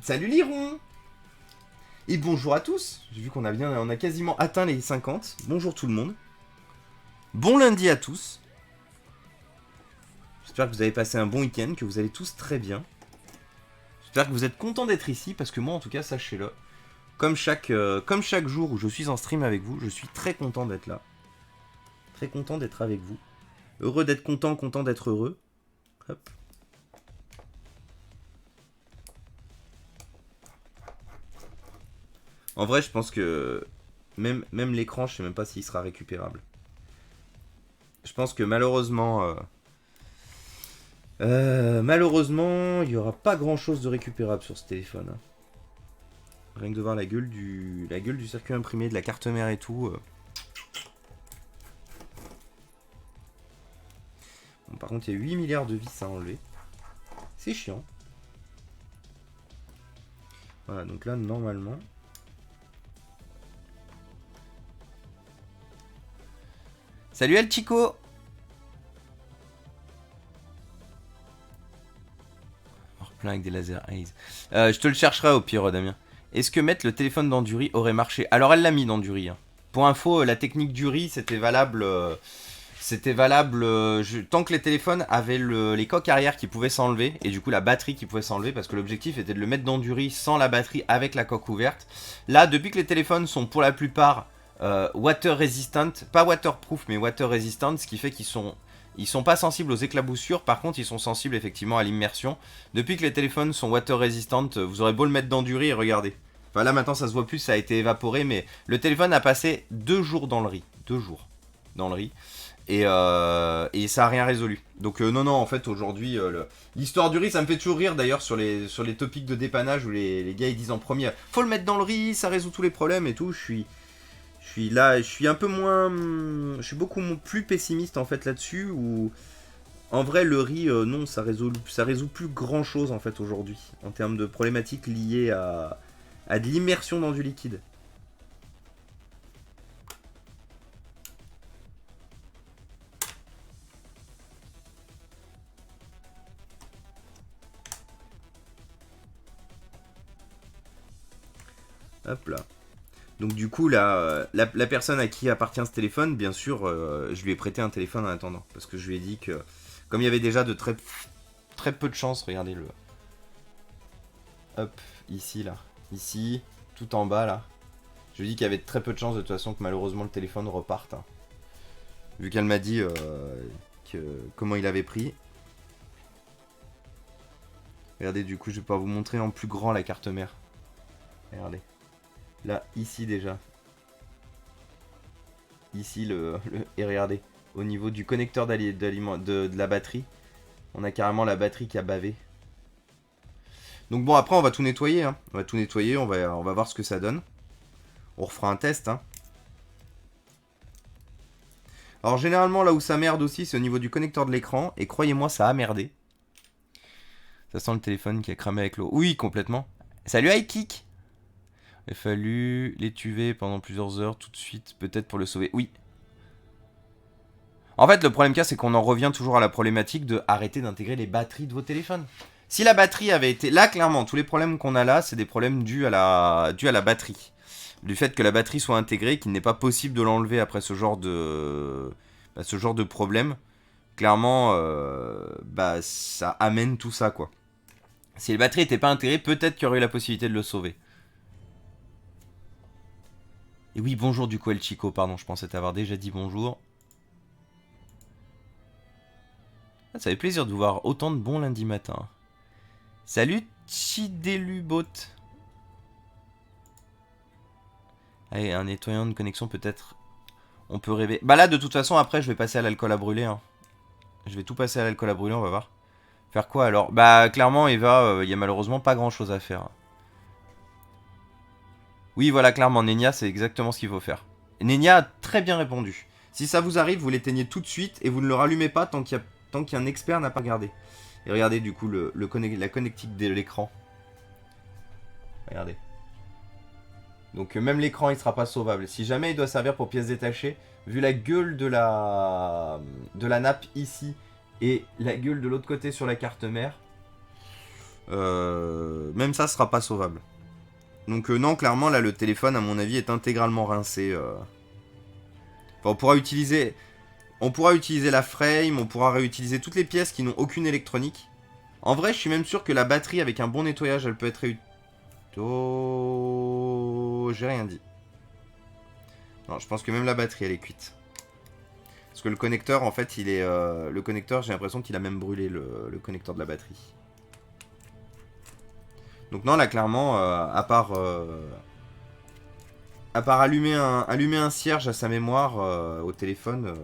Salut Liron! Et bonjour à tous. J'ai vu qu'on a quasiment atteint les 50. Bonjour tout le monde. Bon lundi à tous. J'espère que vous avez passé un bon week-end, que vous allez tous très bien. J'espère que vous êtes contents d'être ici, parce que moi en tout cas, sachez-le. Comme chaque jour où je suis en stream avec vous, je suis très content d'être là. Très content d'être avec vous. Heureux d'être content, content d'être heureux. Hop. En vrai, je pense que même l'écran, je sais même pas s'il sera récupérable. Je pense que malheureusement, il n'y aura pas grand chose de récupérable sur ce téléphone. Hein. Rien que de voir la gueule du circuit imprimé, de la carte mère et tout. Bon, par contre, il y a 8 milliards de vis à enlever. C'est chiant. Voilà, donc là, normalement... Salut El Chico! Plein avec des lasers haze. Je te le chercherai au pire, Damien. Est-ce que mettre le téléphone dans du riz aurait marché? Alors, elle l'a mis dans du riz. Hein. Pour info, la technique du riz, c'était valable... tant que les téléphones avaient les coques arrière qui pouvaient s'enlever, et du coup la batterie qui pouvait s'enlever, parce que l'objectif était de le mettre dans du riz sans la batterie avec la coque ouverte. Là, depuis que les téléphones sont pour la plupart water resistant, pas waterproof mais water resistant, ce qui fait qu'ils sont pas sensibles aux éclaboussures, par contre ils sont sensibles effectivement à l'immersion. Depuis que les téléphones sont water resistant, vous aurez beau le mettre dans du riz et regardez. Enfin là maintenant ça se voit plus, ça a été évaporé, mais le téléphone a passé 2 jours dans le riz. 2 jours dans le riz. Et ça a rien résolu. Donc non, en fait aujourd'hui, l'histoire du riz, ça me fait toujours rire d'ailleurs sur les topics de dépannage où les gars ils disent en premier, faut le mettre dans le riz, ça résout tous les problèmes et tout. Je suis un peu moins, je suis beaucoup plus pessimiste en fait là-dessus. Où en vrai le riz, non, ça résout plus grand chose en fait aujourd'hui en termes de problématiques liées à de l'immersion dans du liquide. Hop là. Donc du coup, la personne à qui appartient ce téléphone, bien sûr, je lui ai prêté un téléphone en attendant. Parce que je lui ai dit que, comme il y avait déjà de très peu de chances, regardez le... Hop, ici, là. Ici, tout en bas, là. Je lui ai dit qu'il y avait très peu de chances de toute façon que malheureusement le téléphone reparte. Hein. Vu qu'elle m'a dit comment il avait pris. Regardez, du coup, je vais pouvoir vous montrer en plus grand la carte mère. Regardez. Là, ici déjà. Ici, et regardez. Au niveau du connecteur de la batterie, on a carrément la batterie qui a bavé. Donc bon, après, on va tout nettoyer. Hein. On va tout nettoyer, on va voir ce que ça donne. On refera un test. Hein. Alors, généralement, là où ça merde aussi, c'est au niveau du connecteur de l'écran. Et croyez-moi, ça a merdé. Ça sent le téléphone qui a cramé avec l'eau. Oui, complètement. Salut, iKick. Il a fallu l'étuver pendant plusieurs heures tout de suite, peut-être pour le sauver. Oui. En fait, le problème c'est qu'on en revient toujours à la problématique de arrêter d'intégrer les batteries de vos téléphones. Si la batterie avait été... Là, clairement, tous les problèmes qu'on a là, c'est des problèmes dus à la batterie. Du fait que la batterie soit intégrée, qu'il n'est pas possible de l'enlever après ce genre de problème. Clairement, ça amène tout ça, quoi. Si les batteries n'étaient pas intégrées, peut-être qu'il y aurait eu la possibilité de le sauver. Et oui, bonjour du coup El Chico, pardon, je pensais t'avoir déjà dit bonjour. Ah, ça fait plaisir de vous voir autant de bons lundi matin. Salut Chidelubot. Allez, un nettoyant de connexion peut-être. On peut rêver. Bah là, de toute façon, après, je vais passer à l'alcool à brûler. Hein. Je vais tout passer à l'alcool à brûler, on va voir. Faire quoi alors? Bah clairement, Eva, il y a malheureusement pas grand-chose à faire. Oui, voilà, clairement, Nenia, c'est exactement ce qu'il faut faire. Nenia a très bien répondu. Si ça vous arrive, vous l'éteignez tout de suite et vous ne le rallumez pas tant qu'un expert n'a pas regardé. Et regardez du coup la connectique de l'écran. Regardez. Donc même l'écran il sera pas sauvable. Si jamais il doit servir pour pièces détachées, vu la gueule de la nappe ici et la gueule de l'autre côté sur la carte mère, même ça sera pas sauvable. Donc non, clairement là le téléphone à mon avis est intégralement rincé. Enfin, on pourra utiliser la frame, on pourra réutiliser toutes les pièces qui n'ont aucune électronique. En vrai, je suis même sûr que la batterie avec un bon nettoyage, elle peut être réutilisée. Oh, j'ai rien dit. Non, je pense que même la batterie, elle est cuite. Parce que le connecteur, en fait, il est... le connecteur, j'ai l'impression qu'il a même brûlé le connecteur de la batterie. Donc non, là, clairement, à part allumer un cierge à sa mémoire au téléphone...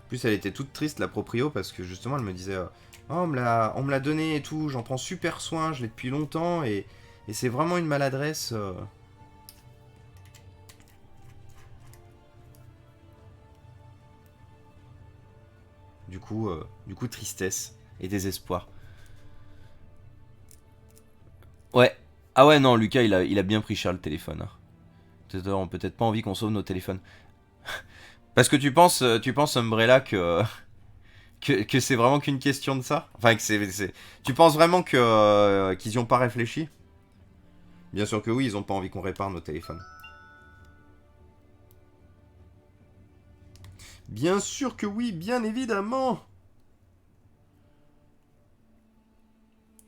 En plus, elle était toute triste, la proprio, parce que justement, elle me disait... oh, on me l'a donné et tout, j'en prends super soin, je l'ai depuis longtemps, et c'est vraiment une maladresse... Du coup, tristesse et désespoir. Ouais. Ah ouais, non, Lucas, il a bien pris cher le téléphone. Hein. On peut peut-être pas envie qu'on sauve nos téléphones. Parce que tu penses Umbrella, que c'est vraiment qu'une question de ça. Enfin, tu penses vraiment qu'ils y ont pas réfléchi? Bien sûr que oui, ils ont pas envie qu'on répare nos téléphones. Bien sûr que oui, bien évidemment.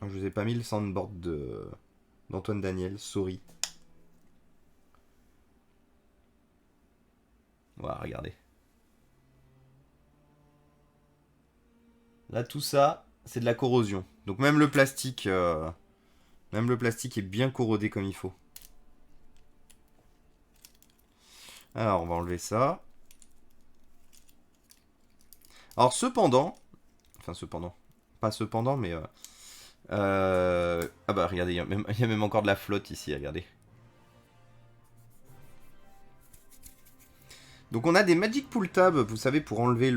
Je vous ai pas mis le soundboard d'Antoine Daniel, sorry. Voilà, regardez. Là, tout ça, c'est de la corrosion. Donc même le plastique est bien corrodé comme il faut. Alors, on va enlever ça. Alors, pas cependant, mais... ah bah, regardez, il y a même encore de la flotte ici, regardez. Donc on a des Magic Pull Tab, vous savez, pour enlever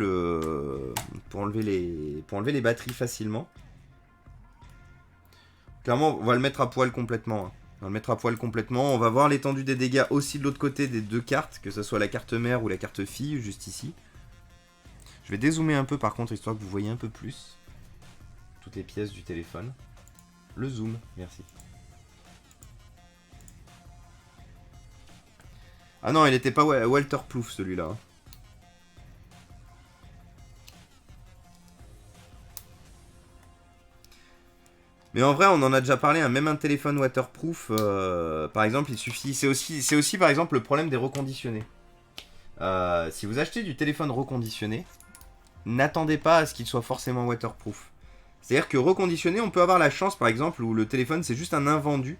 les batteries facilement. Clairement, on va le mettre à poil complètement. Hein. On va le mettre à poil complètement. On va voir l'étendue des dégâts aussi de l'autre côté des deux cartes, que ce soit la carte mère ou la carte fille, juste ici. Je vais dézoomer un peu par contre, histoire que vous voyez un peu plus toutes les pièces du téléphone. Le zoom, merci. Ah non, il était pas waterproof celui-là. Hein. Mais en vrai, on en a déjà parlé, hein, même un téléphone waterproof, par exemple, il suffit... C'est aussi, par exemple, le problème des reconditionnés. Si vous achetez du téléphone reconditionné, n'attendez pas à ce qu'il soit forcément waterproof. C'est-à-dire que reconditionné, on peut avoir la chance, par exemple, où le téléphone, c'est juste un invendu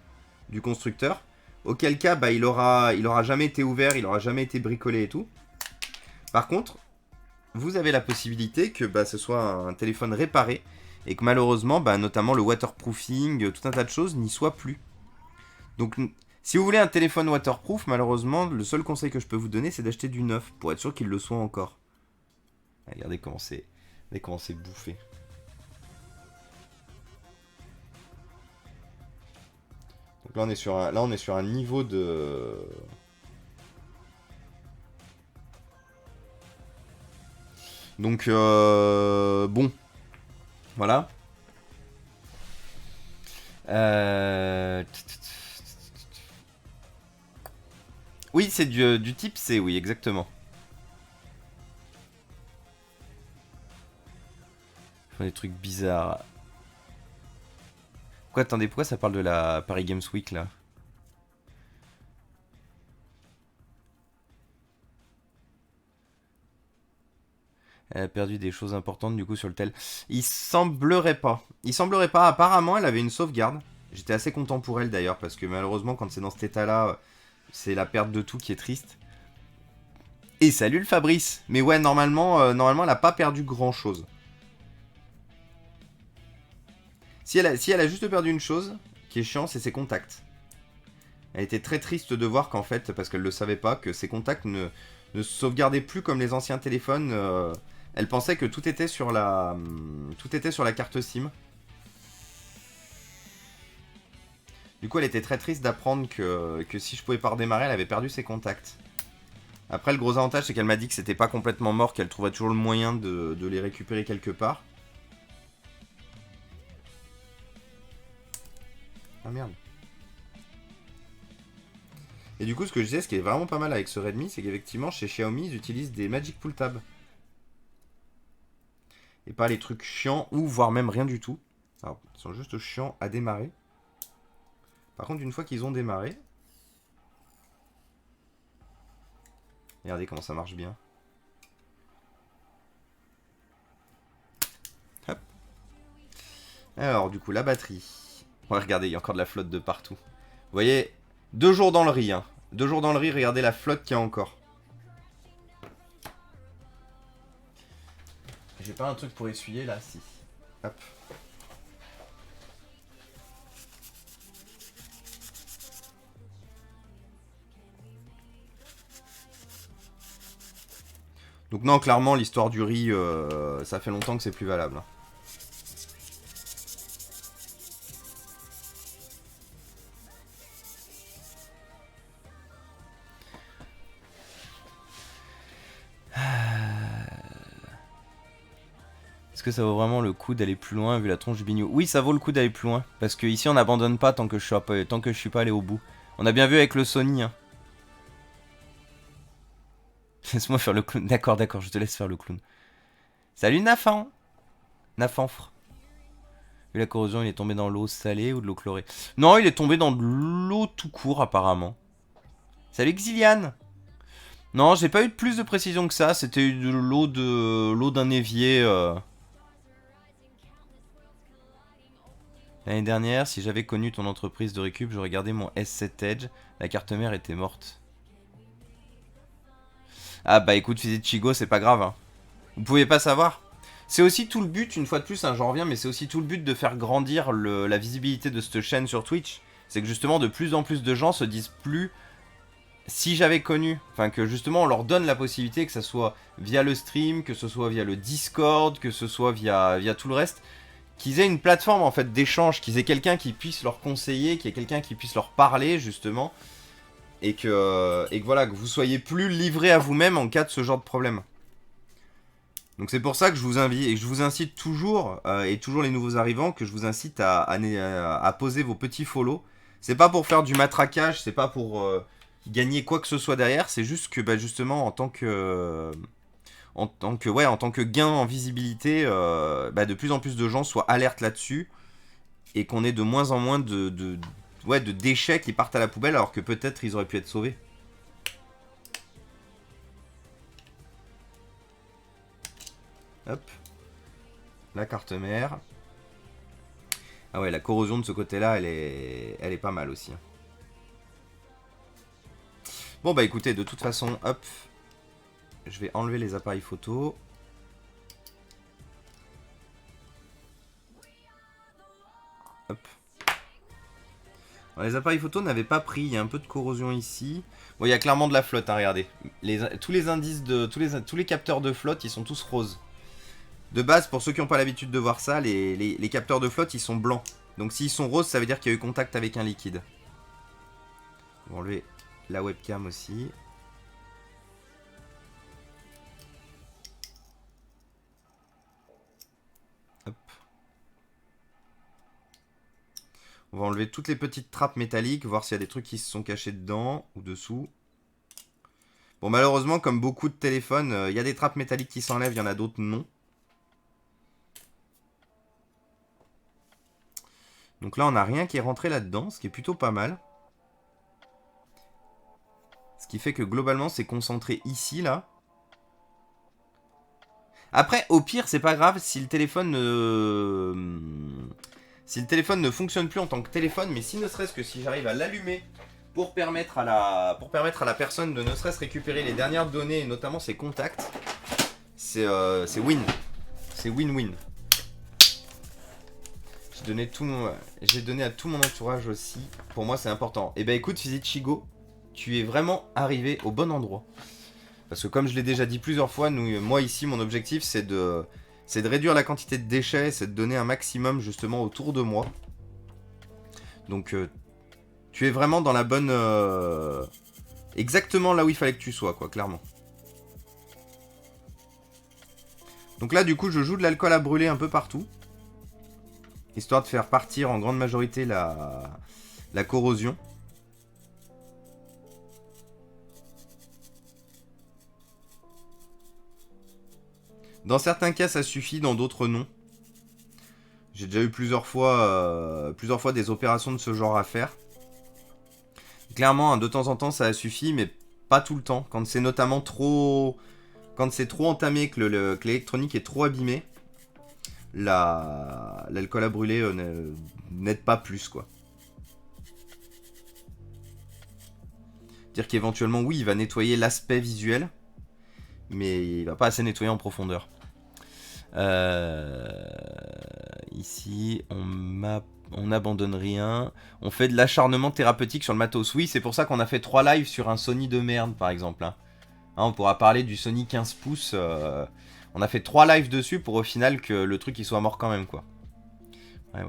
du constructeur, auquel cas, bah, il aura jamais été ouvert, il aura jamais été bricolé et tout. Par contre, vous avez la possibilité que bah, ce soit un téléphone réparé, et que malheureusement, bah, notamment le waterproofing, tout un tas de choses n'y soient plus. Donc, si vous voulez un téléphone waterproof, malheureusement, le seul conseil que je peux vous donner, c'est d'acheter du neuf, pour être sûr qu'il le soit encore. Regardez comment c'est bouffé. Donc là, on est sur un niveau de... Donc, bon. Voilà. Oui, c'est du type C, oui, exactement. Ils font des trucs bizarres. Attendez, pourquoi ça parle de la Paris Games Week, là? Elle a perdu des choses importantes du coup sur le tel. Il semblerait pas. Il semblerait pas. Apparemment, elle avait une sauvegarde. J'étais assez content pour elle d'ailleurs, parce que malheureusement, quand c'est dans cet état-là, c'est la perte de tout qui est triste. Et salut le Fabrice. Mais ouais, normalement, elle a pas perdu grand-chose. Si elle a juste perdu une chose, qui est chiant, c'est ses contacts. Elle était très triste de voir qu'en fait, parce qu'elle le savait pas, que ses contacts ne se sauvegardaient plus comme les anciens téléphones. Elle pensait que tout était sur la carte SIM. Du coup, elle était très triste d'apprendre que si je pouvais pas redémarrer, elle avait perdu ses contacts. Après, le gros avantage, c'est qu'elle m'a dit que c'était pas complètement mort, qu'elle trouverait toujours le moyen de les récupérer quelque part. Ah merde. Et du coup, ce que je disais, ce qui est vraiment pas mal avec ce Redmi, c'est qu'effectivement, chez Xiaomi, ils utilisent des Magic Pull Tab. Et pas les trucs chiants, ou voire même rien du tout. Alors, ils sont juste chiants à démarrer. Par contre, une fois qu'ils ont démarré... Regardez comment ça marche bien. Hop. Alors, du coup, la batterie. Ouais, regardez, il y a encore de la flotte de partout. Vous voyez, 2 jours dans le riz. Hein. 2 jours dans le riz, regardez la flotte qu'il y a encore. J'ai pas un truc pour essuyer là, si. Hop. Donc non, clairement, l'histoire du riz, ça fait longtemps que c'est plus valable. Hein. Est-ce que ça vaut vraiment le coup d'aller plus loin vu la tronche du bignou? Oui, ça vaut le coup d'aller plus loin. Parce que ici on n'abandonne pas tant que je suis pas allé au bout. On a bien vu avec le Sony. Hein. Laisse-moi faire le clown. D'accord, je te laisse faire le clown. Salut Nafan. Nafanfre. Vu la corrosion, il est tombé dans l'eau salée ou de l'eau chlorée? Non, il est tombé dans de l'eau tout court apparemment. Salut Xiliane. Non, j'ai pas eu plus de précision que ça. C'était de l'eau d'un évier. L'année dernière, si j'avais connu ton entreprise de récup, j'aurais gardé mon S7 Edge. La carte mère était morte. Ah bah écoute, Chigo, c'est pas grave. Hein. Vous pouvez pas savoir. C'est aussi tout le but, une fois de plus, hein, j'en reviens, mais c'est aussi tout le but de faire grandir la visibilité de cette chaîne sur Twitch. C'est que justement, de plus en plus de gens se disent plus... Si j'avais connu, enfin que justement on leur donne la possibilité, que ce soit via le stream, que ce soit via le Discord, que ce soit via tout le reste, qu'ils aient une plateforme en fait d'échange, qu'ils aient quelqu'un qui puisse leur conseiller, qu'il y ait quelqu'un qui puisse leur parler justement, et que voilà, que vous soyez plus livrés à vous-même en cas de ce genre de problème. Donc c'est pour ça que je vous invite, et que je vous incite toujours, et toujours les nouveaux arrivants, que je vous incite à poser vos petits follow. C'est pas pour faire du matraquage, c'est pas pour gagner quoi que ce soit derrière. C'est juste que bah, justement en tant que en tant que gain en visibilité, bah, de plus en plus de gens soient alertes là-dessus et qu'on ait de moins en moins de déchets qui partent à la poubelle alors que peut-être ils auraient pu être sauvés. Hop. La carte mère. Ah ouais, la corrosion de ce côté-là, elle est pas mal aussi. Bon bah écoutez, de toute façon, hop. Je vais enlever les appareils photo. Hop. Alors, les appareils photo n'avaient pas pris, il y a un peu de corrosion ici. Bon, il y a clairement de la flotte, hein, regardez. Tous les indices de. Tous les capteurs de flotte, ils sont tous roses. De base, pour ceux qui n'ont pas l'habitude de voir ça, les capteurs de flotte, ils sont blancs. Donc s'ils sont roses, ça veut dire qu'il y a eu contact avec un liquide. On va enlever la webcam aussi. Hop. On va enlever toutes les petites trappes métalliques, voir s'il y a des trucs qui se sont cachés dedans ou dessous. Bon, malheureusement, comme beaucoup de téléphones, il y a des trappes métalliques qui s'enlèvent, il y en a d'autres non. Donc là, on n'a rien qui est rentré là-dedans, ce qui est plutôt pas mal. Ce qui fait que globalement, c'est concentré ici, là. Après, au pire, c'est pas grave si le téléphone ne fonctionne plus en tant que téléphone, mais si ne serait-ce que si j'arrive à l'allumer pour permettre à la personne de ne serait-ce récupérer les dernières données, et notamment ses contacts, c'est win. C'est win-win. J'ai donné à tout mon entourage aussi. Pour moi, c'est important. Et ben écoute, Fizichigo, tu es vraiment arrivé au bon endroit. Parce que comme je l'ai déjà dit plusieurs fois, moi ici, mon objectif, c'est de réduire la quantité de déchets, c'est de donner un maximum justement autour de moi. Donc, tu es vraiment dans la bonne... exactement là où il fallait que tu sois, quoi, clairement. Donc là, du coup, je joue de l'alcool à brûler un peu partout. Histoire de faire partir en grande majorité la corrosion. Dans certains cas, ça suffit, dans d'autres, non. J'ai déjà eu plusieurs fois des opérations de ce genre à faire. Clairement, de temps en temps, ça a suffi, mais pas tout le temps. Quand c'est notamment trop... Quand c'est trop entamé, que l'électronique est trop abîmée, l'alcool à brûler n'aide pas plus, quoi. Dire qu'éventuellement, oui, il va nettoyer l'aspect visuel, mais il va pas assez nettoyer en profondeur. Ici, on n'abandonne rien. On fait de l'acharnement thérapeutique sur le matos. Oui, c'est pour ça qu'on a fait 3 lives sur un Sony de merde, par exemple. Hein, on pourra parler du Sony 15 pouces. On a fait 3 lives dessus pour au final que le truc il soit mort quand même, quoi. Ouais.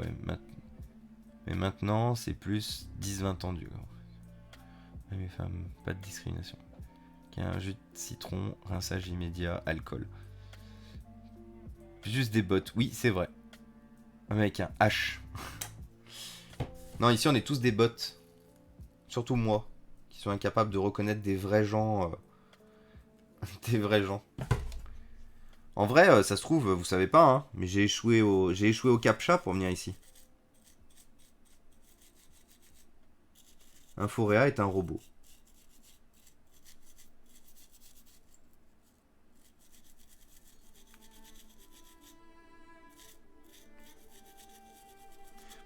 Mais maintenant, c'est plus 10-20 ans du coup. Les femmes, pas de discrimination. Un jus de citron, rinçage immédiat, alcool. Juste des bots, oui, c'est vrai. Avec un H. Non, ici on est tous des bots. Surtout moi, qui sont incapables de reconnaître des vrais gens. Des vrais gens. En vrai, ça se trouve, vous savez pas, hein, mais j'ai échoué au CAPTCHA pour venir ici. Inforéa est un robot.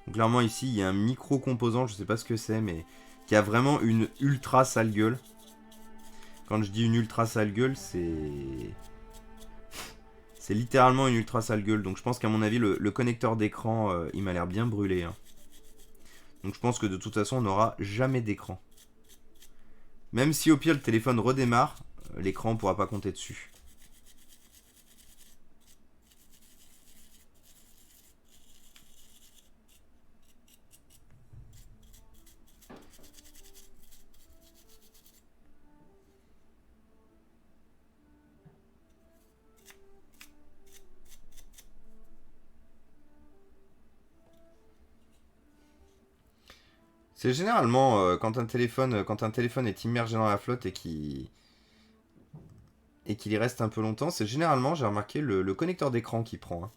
Donc, clairement ici, il y a un micro-composant, je sais pas ce que c'est, mais qui a vraiment une ultra sale gueule. Quand je dis une ultra sale gueule, c'est littéralement une ultra sale gueule. Donc je pense qu'à mon avis, le connecteur d'écran, il m'a l'air bien brûlé. Hein. Donc je pense que de toute façon, on n'aura jamais d'écran. Même si au pire, le téléphone redémarre, l'écran ne pourra pas compter dessus. C'est généralement quand un téléphone est immergé dans la flotte et qu'il y reste un peu longtemps, c'est généralement, j'ai remarqué, le connecteur d'écran qui prend. Hein.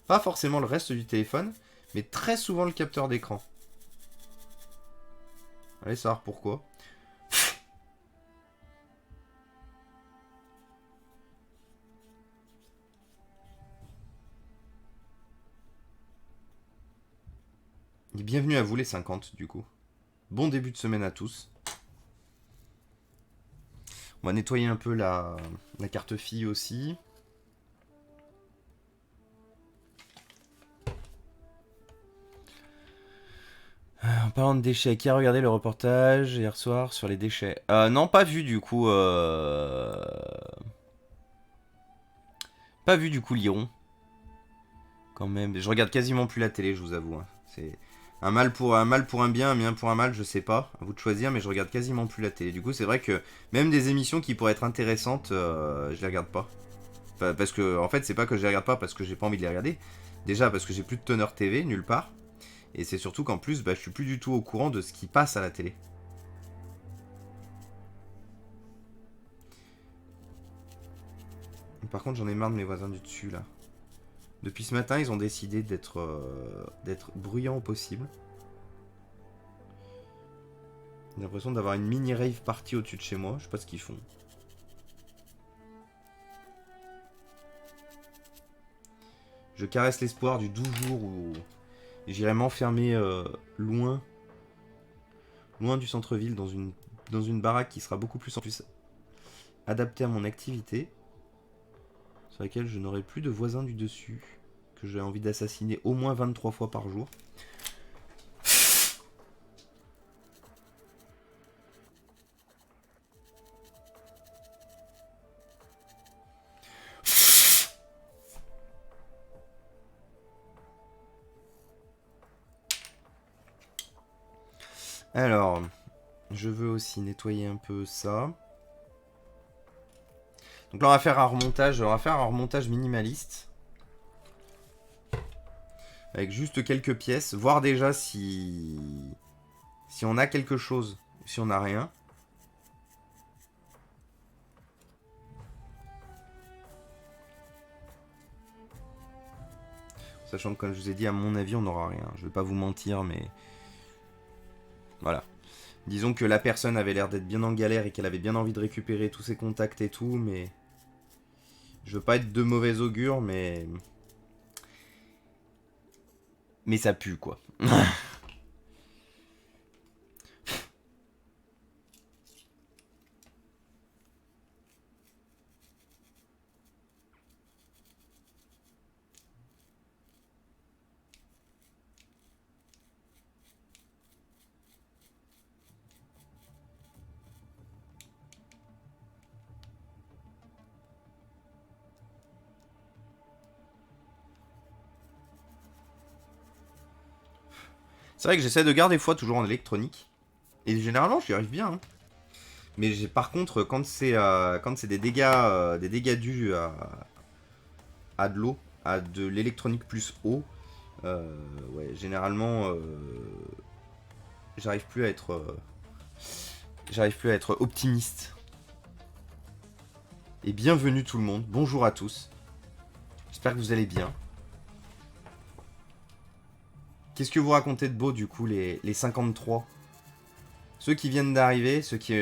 Pas forcément le reste du téléphone, mais très souvent le capteur d'écran. Allez savoir pourquoi. Et bienvenue à vous les 50 du coup. Bon début de semaine à tous. On va nettoyer un peu la carte fille aussi. En parlant de déchets, qui a regardé le reportage hier soir sur les déchets? Non, pas vu du coup. Pas vu du coup Liron. Quand même. Je regarde quasiment plus la télé, je vous avoue. Hein. C'est un mal pour un bien, un bien pour un mal, je sais pas. À vous de choisir, mais je regarde quasiment plus la télé. Du coup, c'est vrai que même des émissions qui pourraient être intéressantes, je les regarde pas. Enfin, parce que, en fait, c'est pas que je les regarde pas parce que j'ai pas envie de les regarder. Déjà parce que j'ai plus de teneur TV nulle part. Et c'est surtout qu'en plus, je suis plus du tout au courant de ce qui passe à la télé. Par contre, j'en ai marre de mes voisins du dessus là. Depuis ce matin, ils ont décidé d'être bruyants au possible. J'ai l'impression d'avoir une mini rave party au-dessus de chez moi. Je sais pas ce qu'ils font. Je caresse l'espoir du doux jour où j'irai m'enfermer loin du centre-ville dans une baraque qui sera beaucoup plus adaptée à mon activité, sur laquelle je n'aurai plus de voisins du dessus que j'ai envie d'assassiner au moins 23 fois par jour. Alors, je veux aussi nettoyer un peu ça. Donc là, on va faire un remontage minimaliste. Avec juste quelques pièces. Voir déjà si on a quelque chose ou si on n'a rien. Sachant que, comme je vous ai dit, à mon avis, on n'aura rien. Je vais pas vous mentir, mais... Voilà. Disons que la personne avait l'air d'être bien en galère et qu'elle avait bien envie de récupérer tous ses contacts et tout, mais... Je veux pas être de mauvais augure, mais... Mais ça pue, quoi. C'est vrai que j'essaie de garder foi toujours en électronique. Et généralement, j'y arrive bien. Hein. Mais par contre, quand c'est des dégâts dus à de l'eau, à de l'électronique plus eau, ouais, généralement, j'arrive plus à être optimiste. Et bienvenue tout le monde, bonjour à tous. J'espère que vous allez bien. Qu'est-ce que vous racontez de beau du coup les 53? Ceux qui viennent d'arriver, ceux qui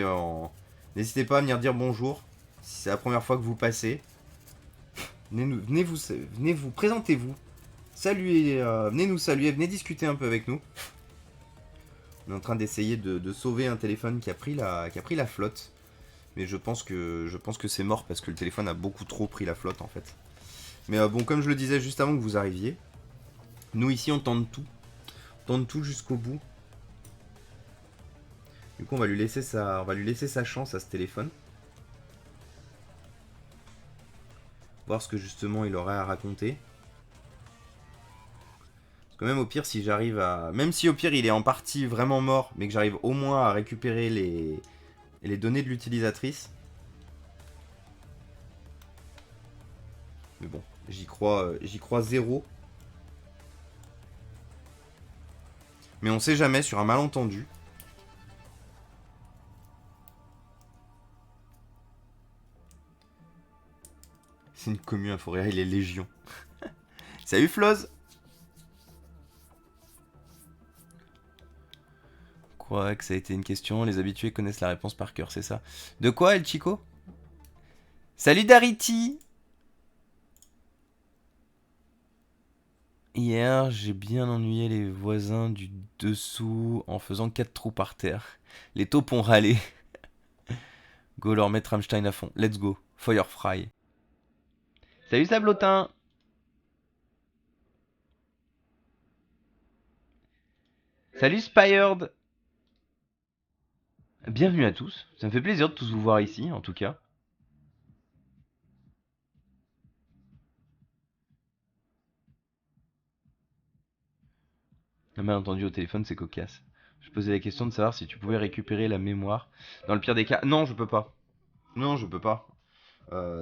n'hésitez pas à venir dire bonjour si c'est la première fois que vous passez. Venez vous présentez-vous. Saluez, venez nous saluer, venez discuter un peu avec nous. On est en train d'essayer de sauver un téléphone qui a pris la flotte. Mais je pense que c'est mort parce que le téléphone a beaucoup trop pris la flotte en fait. Mais bon, comme je le disais juste avant que vous arriviez, nous ici on tente tout. On tente tout jusqu'au bout. Du coup on va lui laisser sa chance à ce téléphone. Voir ce que justement il aurait à raconter. Parce que même au pire si j'arrive à... Même si au pire il est en partie vraiment mort, mais que j'arrive au moins à récupérer les données de l'utilisatrice. Mais bon, j'y crois zéro. Mais on sait jamais sur un malentendu. C'est une commu Inforia, il est légion. Salut Floz. Quoi que ça a été une question, les habitués connaissent la réponse par cœur, c'est ça. De quoi, El Chico? Salut Darity. Hier, j'ai bien ennuyé les voisins du dessous en faisant 4 trous par terre. Les taupes ont râlé. Go leur mettre Rammstein à fond. Let's go. Firefly. Salut Sablotin. Salut Spired. Bienvenue à tous. Ça me fait plaisir de tous vous voir ici, en tout cas. La main entendue au téléphone, c'est cocasse. Je posais la question de savoir si tu pouvais récupérer la mémoire. Dans le pire des cas, non, je peux pas. Non, je peux pas.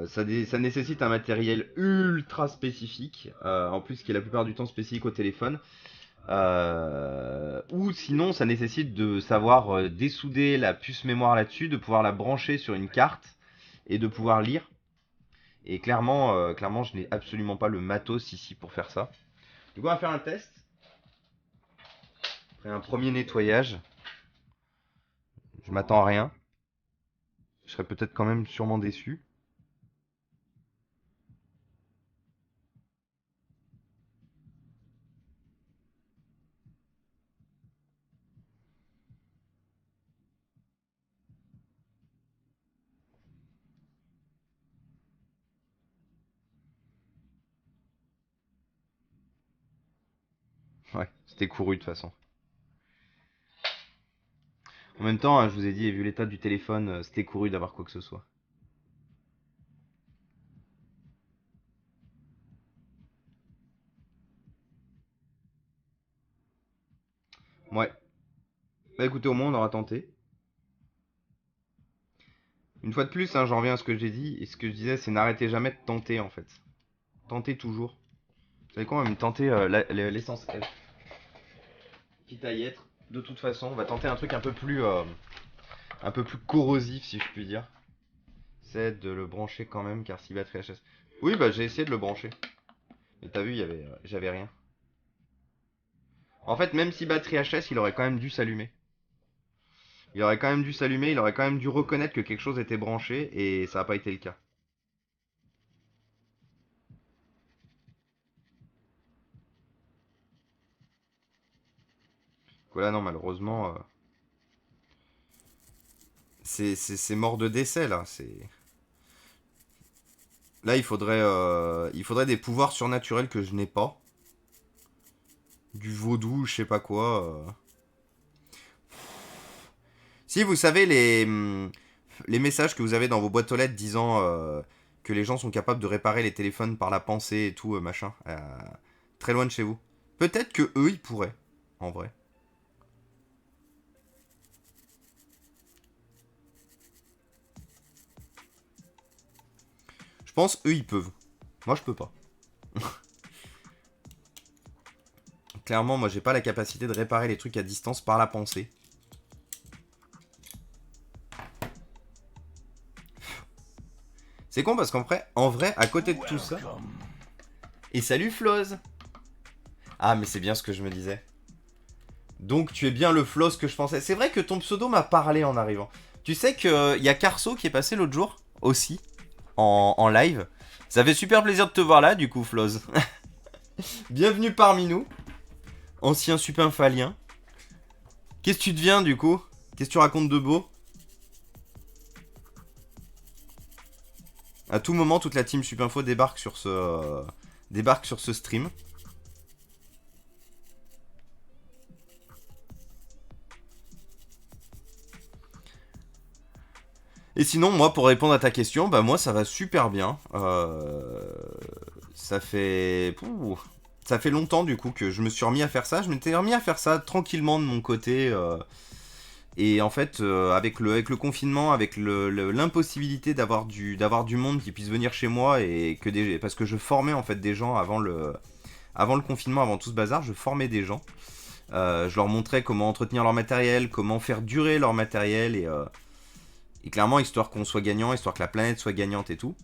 Ça nécessite un matériel ultra spécifique, en plus qui est la plupart du temps spécifique au téléphone. Ou sinon, ça nécessite de savoir dessouder la puce mémoire là-dessus, de pouvoir la brancher sur une carte et de pouvoir lire. Et clairement, je n'ai absolument pas le matos ici pour faire ça. Du coup, on va faire un test. Après un premier nettoyage. Je m'attends à rien. Je serais peut-être quand même sûrement déçu. Ouais, c'était couru de toute façon. En même temps, je vous ai dit, et vu l'état du téléphone, c'était couru d'avoir quoi que ce soit. Ouais. Bah écoutez, au moins on aura tenté. Une fois de plus, hein, j'en reviens à ce que j'ai dit. Et ce que je disais, c'est n'arrêtez jamais de tenter en fait. Tentez toujours. Vous savez quoi, on va même tenter l'essence F. Quitte à y être. De toute façon, on va tenter un truc un peu plus corrosif, si je puis dire. C'est de le brancher quand même, car si batterie HS. Oui, bah j'ai essayé de le brancher. Mais t'as vu, j'avais rien. En fait, même si batterie HS, il aurait quand même dû s'allumer. Il aurait quand même dû s'allumer, il aurait quand même dû reconnaître que quelque chose était branché, et ça n'a pas été le cas. Voilà, non, malheureusement, c'est mort de décès, là. Là, il faudrait des pouvoirs surnaturels que je n'ai pas. Du vaudou, je sais pas quoi. Si, vous savez, les messages que vous avez dans vos boîtes aux lettres disant que les gens sont capables de réparer les téléphones par la pensée et tout, machin. Très loin de chez vous. Peut-être que eux, ils pourraient, en vrai. Je pense, eux, ils peuvent. Moi, je peux pas. Clairement, moi, j'ai pas la capacité de réparer les trucs à distance par la pensée. C'est con parce qu'en vrai, à côté de tout ça... Et salut Floz. Ah, mais c'est bien ce que je me disais. Donc, tu es bien le Floz que je pensais. C'est vrai que ton pseudo m'a parlé en arrivant. Tu sais qu'il y a Carso qui est passé l'autre jour, aussi, en live. Ça fait super plaisir de te voir là, du coup, Floz. Bienvenue parmi nous. Ancien supinfalien. Qu'est-ce que tu deviens, du coup? Qu'est-ce que tu racontes de beau? À tout moment, toute la team Supinfo débarque sur ce stream. Et sinon, moi, pour répondre à ta question, bah moi, ça va super bien. Ça fait longtemps, du coup, que je me suis remis à faire ça. Je m'étais remis à faire ça tranquillement de mon côté. Et en fait, avec le confinement, avec l'impossibilité d'avoir du monde qui puisse venir chez moi, et parce que je formais en fait des gens avant le confinement, avant tout ce bazar, je formais des gens. Je leur montrais comment entretenir leur matériel, comment faire durer leur matériel, et clairement, histoire qu'on soit gagnant, histoire que la planète soit gagnante et tout.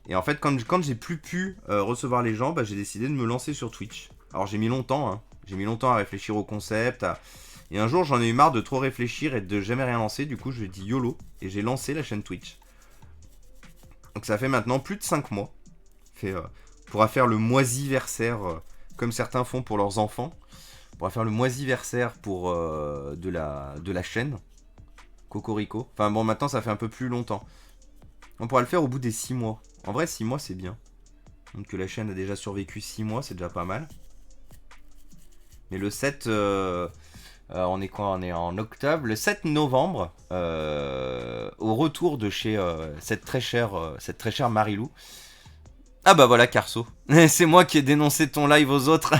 Et en fait, quand j'ai plus pu recevoir les gens, bah, j'ai décidé de me lancer sur Twitch. Alors j'ai mis longtemps, hein. J'ai mis longtemps à réfléchir au concept. Et un jour, j'en ai eu marre de trop réfléchir et de jamais rien lancer. Du coup, je dis YOLO et j'ai lancé la chaîne Twitch. Donc ça fait maintenant plus de 5 mois. On pourra faire le moisiversaire comme certains font pour leurs enfants. On pourra faire le moisiversaire pour de la chaîne. Cocorico. Enfin bon, maintenant ça fait un peu plus longtemps. On pourra le faire au bout des 6 mois. En vrai, 6 mois c'est bien. Donc que la chaîne a déjà survécu 6 mois, c'est déjà pas mal. Mais le 7... on est quoi? On est en octobre. Le 7 novembre, au retour de chez cette très chère Marilou. Ah bah voilà, Carso. C'est moi qui ai dénoncé ton live aux autres.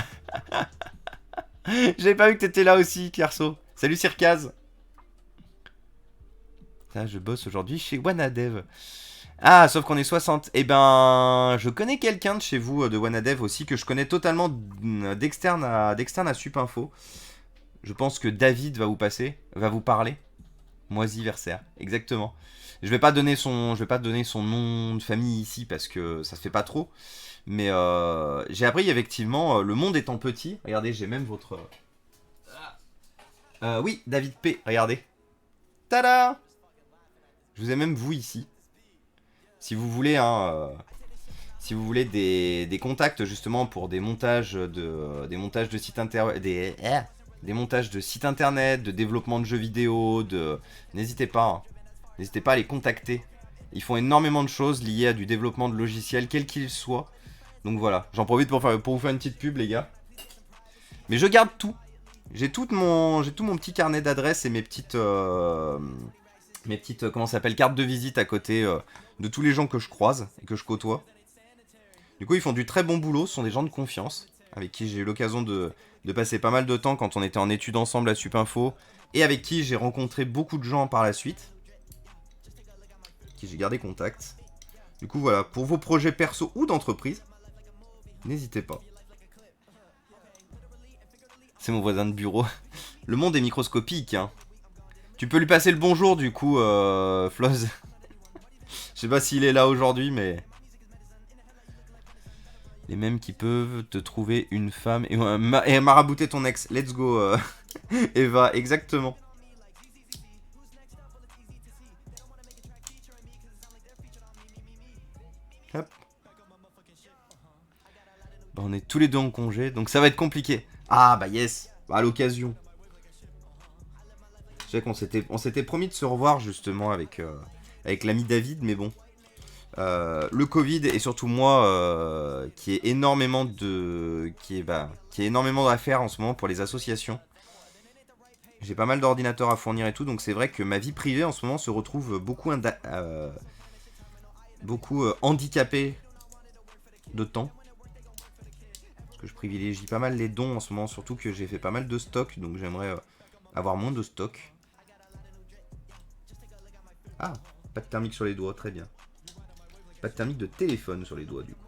J'avais pas vu que t'étais là aussi, Carso. Salut Circaz. Ça, je bosse aujourd'hui chez Wanadev. Ah, sauf qu'on est 60. Eh ben, je connais quelqu'un de chez vous, de Wanadev aussi, que je connais totalement d'externe à Supinfo. Je pense que David va vous parler. Moisiversaire, exactement. Je vais pas donner son nom de famille ici parce que ça se fait pas trop. Mais j'ai appris effectivement, le monde étant petit. Regardez, j'ai même votre. Oui, David P. Regardez. Tada! Je vous ai même vous ici. Si vous voulez, hein, si vous voulez des contacts justement pour des montages de sites internet, des montages de sites internet, de développement de jeux vidéo, n'hésitez pas, hein. N'hésitez pas à les contacter. Ils font énormément de choses liées à du développement de logiciels, quel qu'il soit. Donc voilà, j'en profite pour vous faire une petite pub, les gars. Mais je garde tout. J'ai tout mon petit carnet d'adresses et mes petites comment ça s'appelle, cartes de visite à côté de tous les gens que je croise et que je côtoie. Du coup, ils font du très bon boulot, ce sont des gens de confiance, avec qui j'ai eu l'occasion de passer pas mal de temps quand on était en études ensemble à Supinfo, et avec qui j'ai rencontré beaucoup de gens par la suite, avec qui j'ai gardé contact. Du coup, voilà, pour vos projets perso ou d'entreprise, n'hésitez pas. C'est mon voisin de bureau. Le monde est microscopique, hein. Tu peux lui passer le bonjour, du coup, Floz. Je sais pas s'il est là aujourd'hui, mais... Les mêmes qui peuvent te trouver une femme et marabouter ton ex. Let's go, Eva, exactement. Hop. Bah, on est tous les deux en congé, donc ça va être compliqué. Ah bah yes, bah, à l'occasion. Je sais qu'on s'était promis de se revoir justement avec l'ami David, mais bon. Le Covid et surtout moi qui est énormément d'affaires en ce moment pour les associations. J'ai pas mal d'ordinateurs à fournir et tout, donc c'est vrai que ma vie privée en ce moment se retrouve beaucoup handicapée de temps. Parce que je privilégie pas mal les dons en ce moment, surtout que j'ai fait pas mal de stock, donc j'aimerais avoir moins de stock. Ah, pas de thermique sur les doigts, très bien. Pas de thermique de téléphone sur les doigts du coup.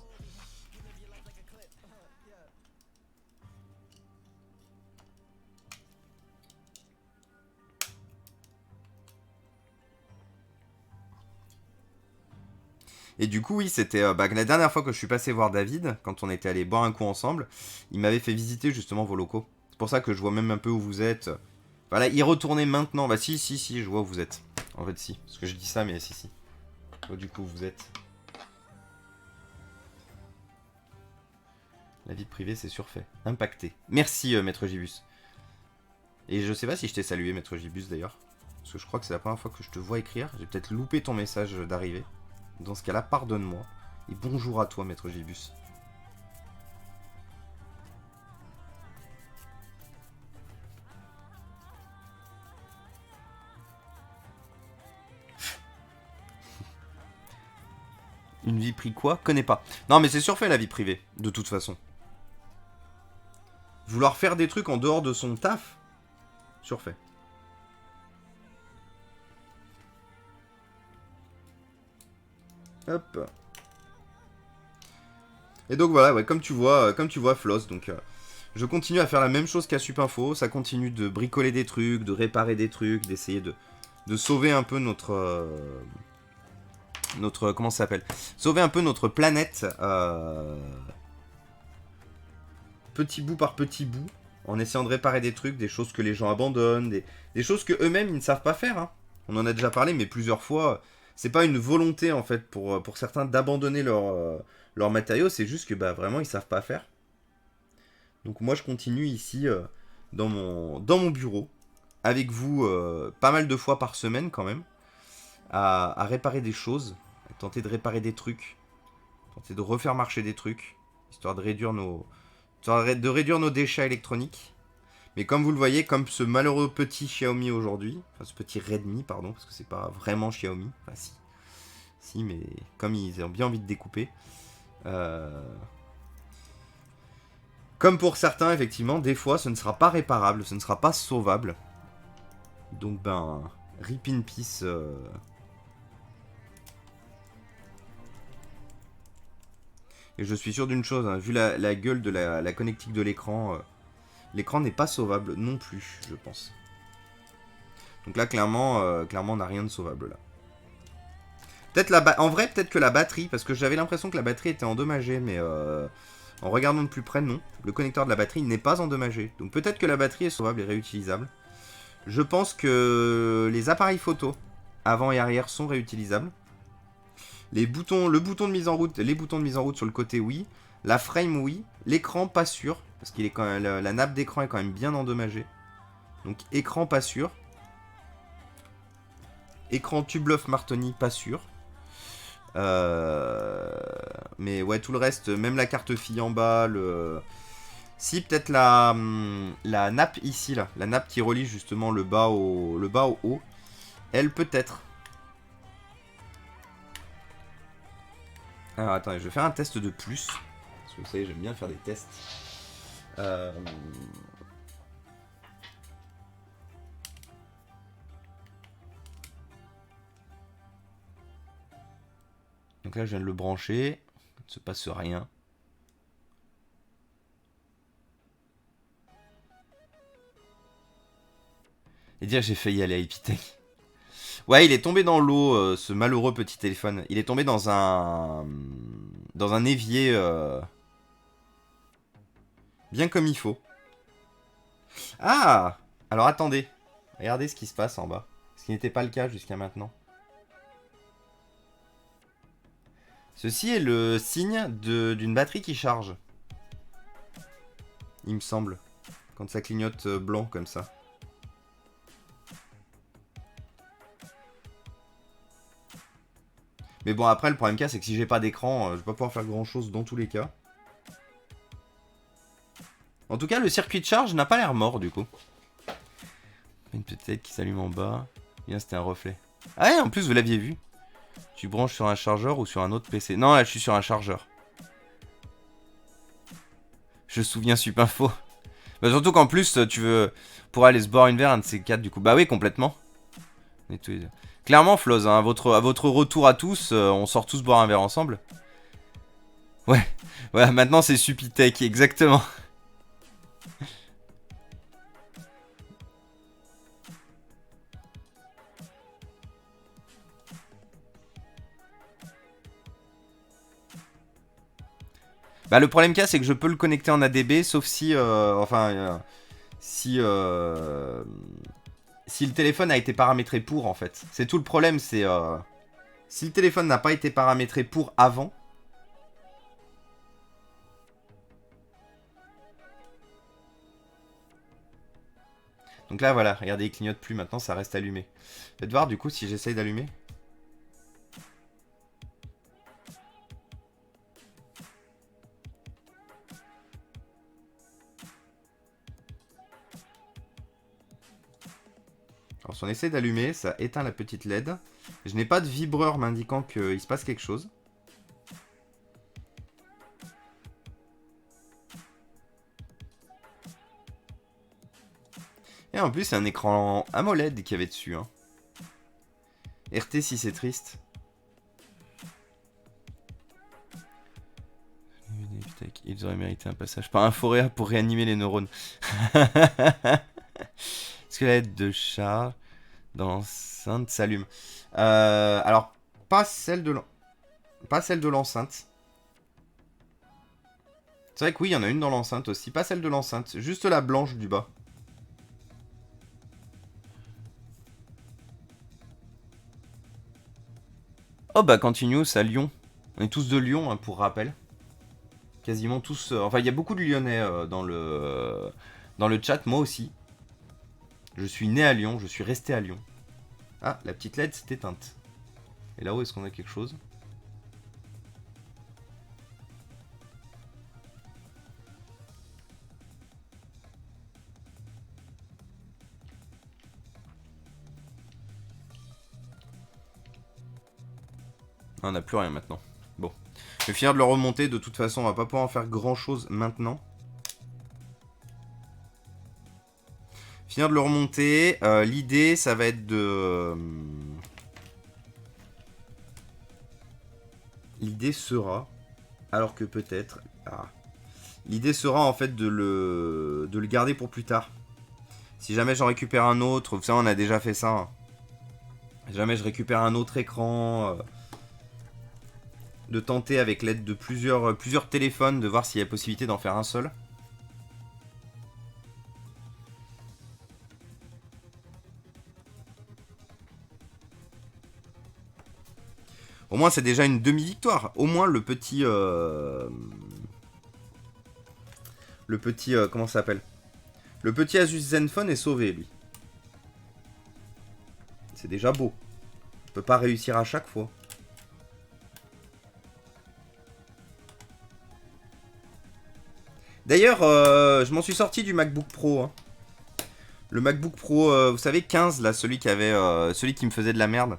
Et du coup, oui, c'était la dernière fois que je suis passé voir David, quand on était allé boire un coup ensemble, il m'avait fait visiter justement vos locaux. C'est pour ça que je vois même un peu où vous êtes. Voilà, y retourner maintenant. Bah si, je vois où vous êtes. En fait, si. Parce que je dis ça, mais si. Oh, du coup, vous êtes. La vie privée, c'est surfait. Impacté. Merci, Maître Gibus. Et je sais pas si je t'ai salué, Maître Gibus, d'ailleurs. Parce que je crois que c'est la première fois que je te vois écrire. J'ai peut-être loupé ton message d'arrivée. Dans ce cas-là, pardonne-moi. Et bonjour à toi, Maître Gibus. Une vie privée quoi? Connais pas. Non, mais c'est surfait la vie privée, de toute façon. Vouloir faire des trucs en dehors de son taf, surfait. Hop. Et donc voilà, ouais, comme tu vois, Floss, donc je continue à faire la même chose qu'à Supinfo. Ça continue de bricoler des trucs, de réparer des trucs, d'essayer de sauver un peu notre comment ça s'appelle, sauver un peu notre planète petit bout par petit bout, en essayant de réparer des trucs, des choses que les gens abandonnent, des choses que eux-mêmes ils ne savent pas faire. Hein. On en a déjà parlé, mais plusieurs fois. C'est pas une volonté en fait pour certains d'abandonner leur matériaux, c'est juste que bah, vraiment ils savent pas faire. Donc moi je continue ici dans mon bureau, avec vous pas mal de fois par semaine quand même, à réparer des choses, à tenter de réparer des trucs, tenter de refaire marcher des trucs, histoire de réduire nos déchets électroniques. Mais comme vous le voyez, comme ce malheureux petit Xiaomi aujourd'hui, enfin ce petit Redmi pardon, parce que c'est pas vraiment Xiaomi, enfin si mais comme ils ont bien envie de découper. Comme pour certains, effectivement, des fois, ce ne sera pas réparable, ce ne sera pas sauvable. Donc, ben, rip in peace. Et je suis sûr d'une chose, hein, vu la gueule de la connectique de l'écran, l'écran n'est pas sauvable non plus, je pense. Donc là, clairement, on n'a rien de sauvable, là. En vrai, peut-être que la batterie, parce que j'avais l'impression que la batterie était endommagée, mais... en regardant de plus près, non. Le connecteur de la batterie n'est pas endommagé. Donc peut-être que la batterie est sauvable et réutilisable. Je pense que les appareils photo, avant et arrière, sont réutilisables. Le bouton de mise en route, les boutons de mise en route sur le côté, oui. La frame, oui. L'écran, pas sûr. Parce qu'il est quand même, la nappe d'écran est quand même bien endommagée. Donc écran, pas sûr. Écran Tubloff Martoni, pas sûr. Mais ouais, tout le reste, même la carte fille en bas, si, peut-être la nappe ici, là, la nappe qui relie justement le bas au haut, elle peut-être. Alors attendez, je vais faire un test de plus, parce que vous savez, j'aime bien faire des tests. Donc là, je viens de le brancher. Il ne se passe rien. Et dire j'ai failli aller à Epitech. Ouais, il est tombé dans l'eau, ce malheureux petit téléphone. Il est tombé dans un évier bien comme il faut. Ah! Alors attendez. Regardez ce qui se passe en bas. Ce qui n'était pas le cas jusqu'à maintenant. Ceci est le signe d'une batterie qui charge. Il me semble. Quand ça clignote blanc comme ça. Mais bon, après, le problème qu'il y a, c'est que si j'ai pas d'écran, je vais pas pouvoir faire grand chose dans tous les cas. En tout cas, le circuit de charge n'a pas l'air mort du coup. Une petite LED qui s'allume en bas. Bien, c'était un reflet. Ah ouais, en plus, vous l'aviez vu. Tu branches sur un chargeur ou sur un autre PC? Non, là, je suis sur un chargeur. Je me souviens, super info. Bah, surtout qu'en plus, tu veux... pour aller se boire une verre, un de ces quatre, du coup. Bah oui, complètement. Et tous les deux. Clairement, Floz, hein, à votre retour à tous, on sort tous boire un verre ensemble. Ouais, voilà, maintenant c'est Supitech, exactement. Bah le problème qu'il y a, c'est que je peux le connecter en ADB, sauf si, si le téléphone a été paramétré pour, en fait. C'est tout le problème, c'est si le téléphone n'a pas été paramétré pour avant. Donc là, voilà, regardez, il clignote plus maintenant, ça reste allumé. Faites voir du coup si j'essaye d'allumer. Alors si on essaie d'allumer, ça éteint la petite LED. Je n'ai pas de vibreur m'indiquant qu'il se passe quelque chose. Et en plus, c'est un écran AMOLED qu'il y avait dessus. Hein. RT si c'est triste. Ils auraient mérité un passage par un forêt pour réanimer les neurones. Est-ce que la LED de charge dans l'enceinte s'allume? Alors, pas celle de l'enceinte. C'est vrai que oui, il y en a une dans l'enceinte aussi. Pas celle de l'enceinte, juste la blanche du bas. Oh bah Continuous à Lyon. On est tous de Lyon, hein, pour rappel. Quasiment tous... enfin, il y a beaucoup de Lyonnais dans le chat, moi aussi. Je suis né à Lyon, je suis resté à Lyon. Ah, la petite LED s'est éteinte. Et là-haut, est-ce qu'on a quelque chose ? Ah, on n'a plus rien maintenant. Bon. Je vais finir de le remonter. De toute façon, on va pas pouvoir en faire grand-chose maintenant. Finir de le remonter. L'idée, ça va être de... L'idée sera... Alors que peut-être... Ah. L'idée sera en fait de le garder pour plus tard. Si jamais j'en récupère un autre... Vous savez, on a déjà fait ça. Hein. Si jamais je récupère un autre écran... de tenter avec l'aide de plusieurs téléphones, de voir s'il y a possibilité d'en faire un seul. Au moins, c'est déjà une demi-victoire. Au moins, le petit... comment ça s'appelle ? Le petit Asus Zenfone est sauvé, lui. C'est déjà beau. On peut pas réussir à chaque fois. D'ailleurs, je m'en suis sorti du MacBook Pro. Hein. Le MacBook Pro, vous savez, 15, là, celui qui me faisait de la merde.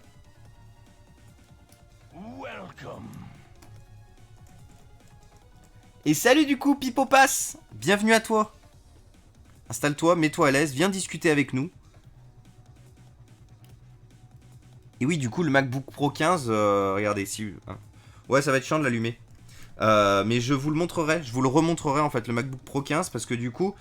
Et salut du coup, Pipopass. Bienvenue à toi. Installe-toi, mets-toi à l'aise, viens discuter avec nous. Et oui, du coup, le MacBook Pro 15, regardez, si... Hein. Ouais, ça va être chiant de l'allumer. Mais je vous le montrerai, je vous le remontrerai en fait, le MacBook Pro 15, parce que du coup,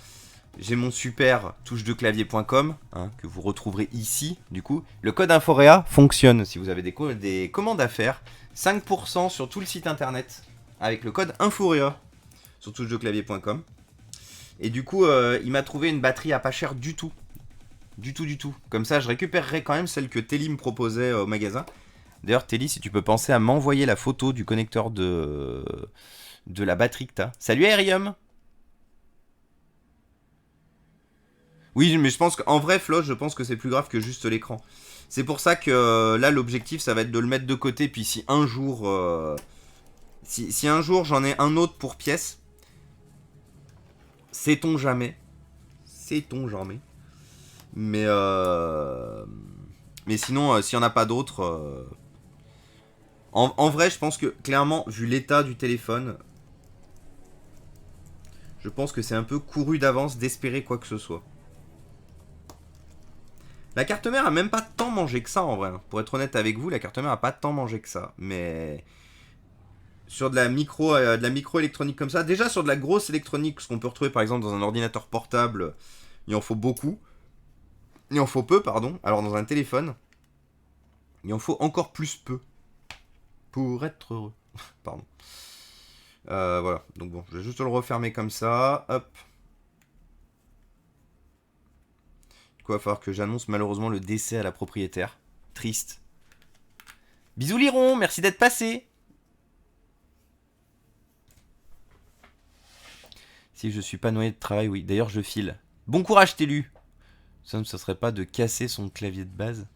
j'ai mon super touchedeclavier.com, hein, que vous retrouverez ici, du coup. Le code Inforea fonctionne si vous avez des commandes à faire. 5% sur tout le site internet, avec le code Inforea, sur touchedeclavier.com. Et du coup, il m'a trouvé une batterie à pas cher du tout. Du tout. Comme ça, je récupérerai quand même celle que Telly me proposait au magasin. D'ailleurs, Telly, si tu peux penser à m'envoyer la photo du connecteur de la batterie que t'as. Salut Aerium. Oui, mais je pense qu'en vrai, Flo, je pense que c'est plus grave que juste l'écran. C'est pour ça que là, l'objectif, ça va être de le mettre de côté. Puis si un jour... si un jour, j'en ai un autre pour pièce... Sait-on jamais. Mais sinon, s'il n'y en a pas d'autres... En vrai, je pense que, clairement, vu l'état du téléphone, je pense que c'est un peu couru d'avance d'espérer quoi que ce soit. La carte mère a même pas tant mangé que ça, en vrai. Pour être honnête avec vous, la carte mère a pas tant mangé que ça. Mais sur de la micro-électronique comme ça, déjà sur de la grosse électronique, ce qu'on peut retrouver par exemple dans un ordinateur portable, il en faut beaucoup. Il en faut peu, pardon. Alors dans un téléphone, il en faut encore plus peu. Pour être heureux. Pardon. Voilà. Donc bon, je vais juste le refermer comme ça. Hop. Du coup, il va falloir que j'annonce malheureusement le décès à la propriétaire. Triste. Bisous Liron, merci d'être passé. Si je suis pas noyé de travail, oui. D'ailleurs, je file. Bon courage, Télu. Ça ne serait pas de casser son clavier de base.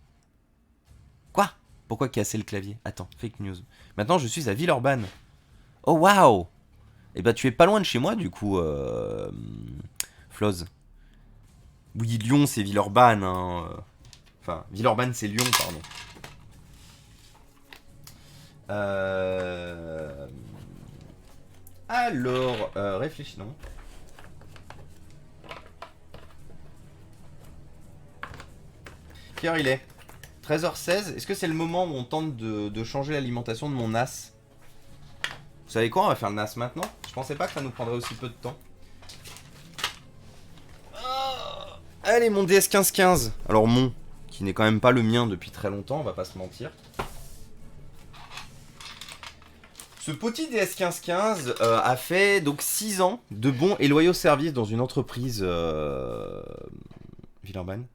Quoi ? Pourquoi casser le clavier ? Attends, fake news. Maintenant, je suis à Villeurbanne. Oh, waouh ! Eh ben, tu es pas loin de chez moi, du coup, Floz. Oui, Lyon, c'est Villeurbanne. Hein. Enfin, Villeurbanne, c'est Lyon, pardon. Alors, réfléchissons. Quelle heure il est ? 13h16. Est-ce que c'est le moment où on tente de changer l'alimentation de mon NAS ? Vous savez quoi ? On va faire le NAS maintenant. Je pensais pas que ça nous prendrait aussi peu de temps. Allez, mon DS1515. Alors qui n'est quand même pas le mien depuis très longtemps, on va pas se mentir. Ce petit DS1515 a fait donc 6 ans de bons et loyaux services dans une entreprise Villeurbanne.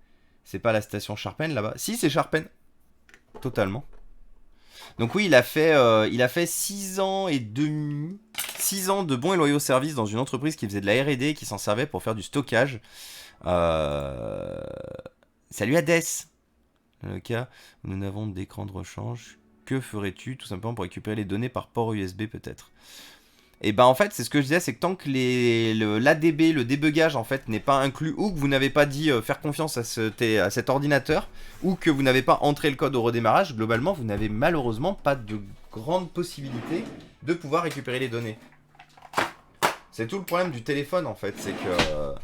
C'est pas la station Charpennes là-bas. Si, c'est Charpennes. Totalement. Donc oui, il a fait 6 ans et demi. 6 ans de bons et loyaux services dans une entreprise qui faisait de la R&D et qui s'en servait pour faire du stockage. Salut Hades. Dans le cas où nous n'avons d'écran de rechange, que ferais-tu tout simplement pour récupérer les données par port USB peut-être? Et ben en fait c'est ce que je disais, c'est que tant que l'ADB, le débugage en fait n'est pas inclus, ou que vous n'avez pas dit faire confiance à cet ordinateur, ou que vous n'avez pas entré le code au redémarrage, globalement vous n'avez malheureusement pas de grande possibilité de pouvoir récupérer les données. C'est tout le problème du téléphone en fait, c'est que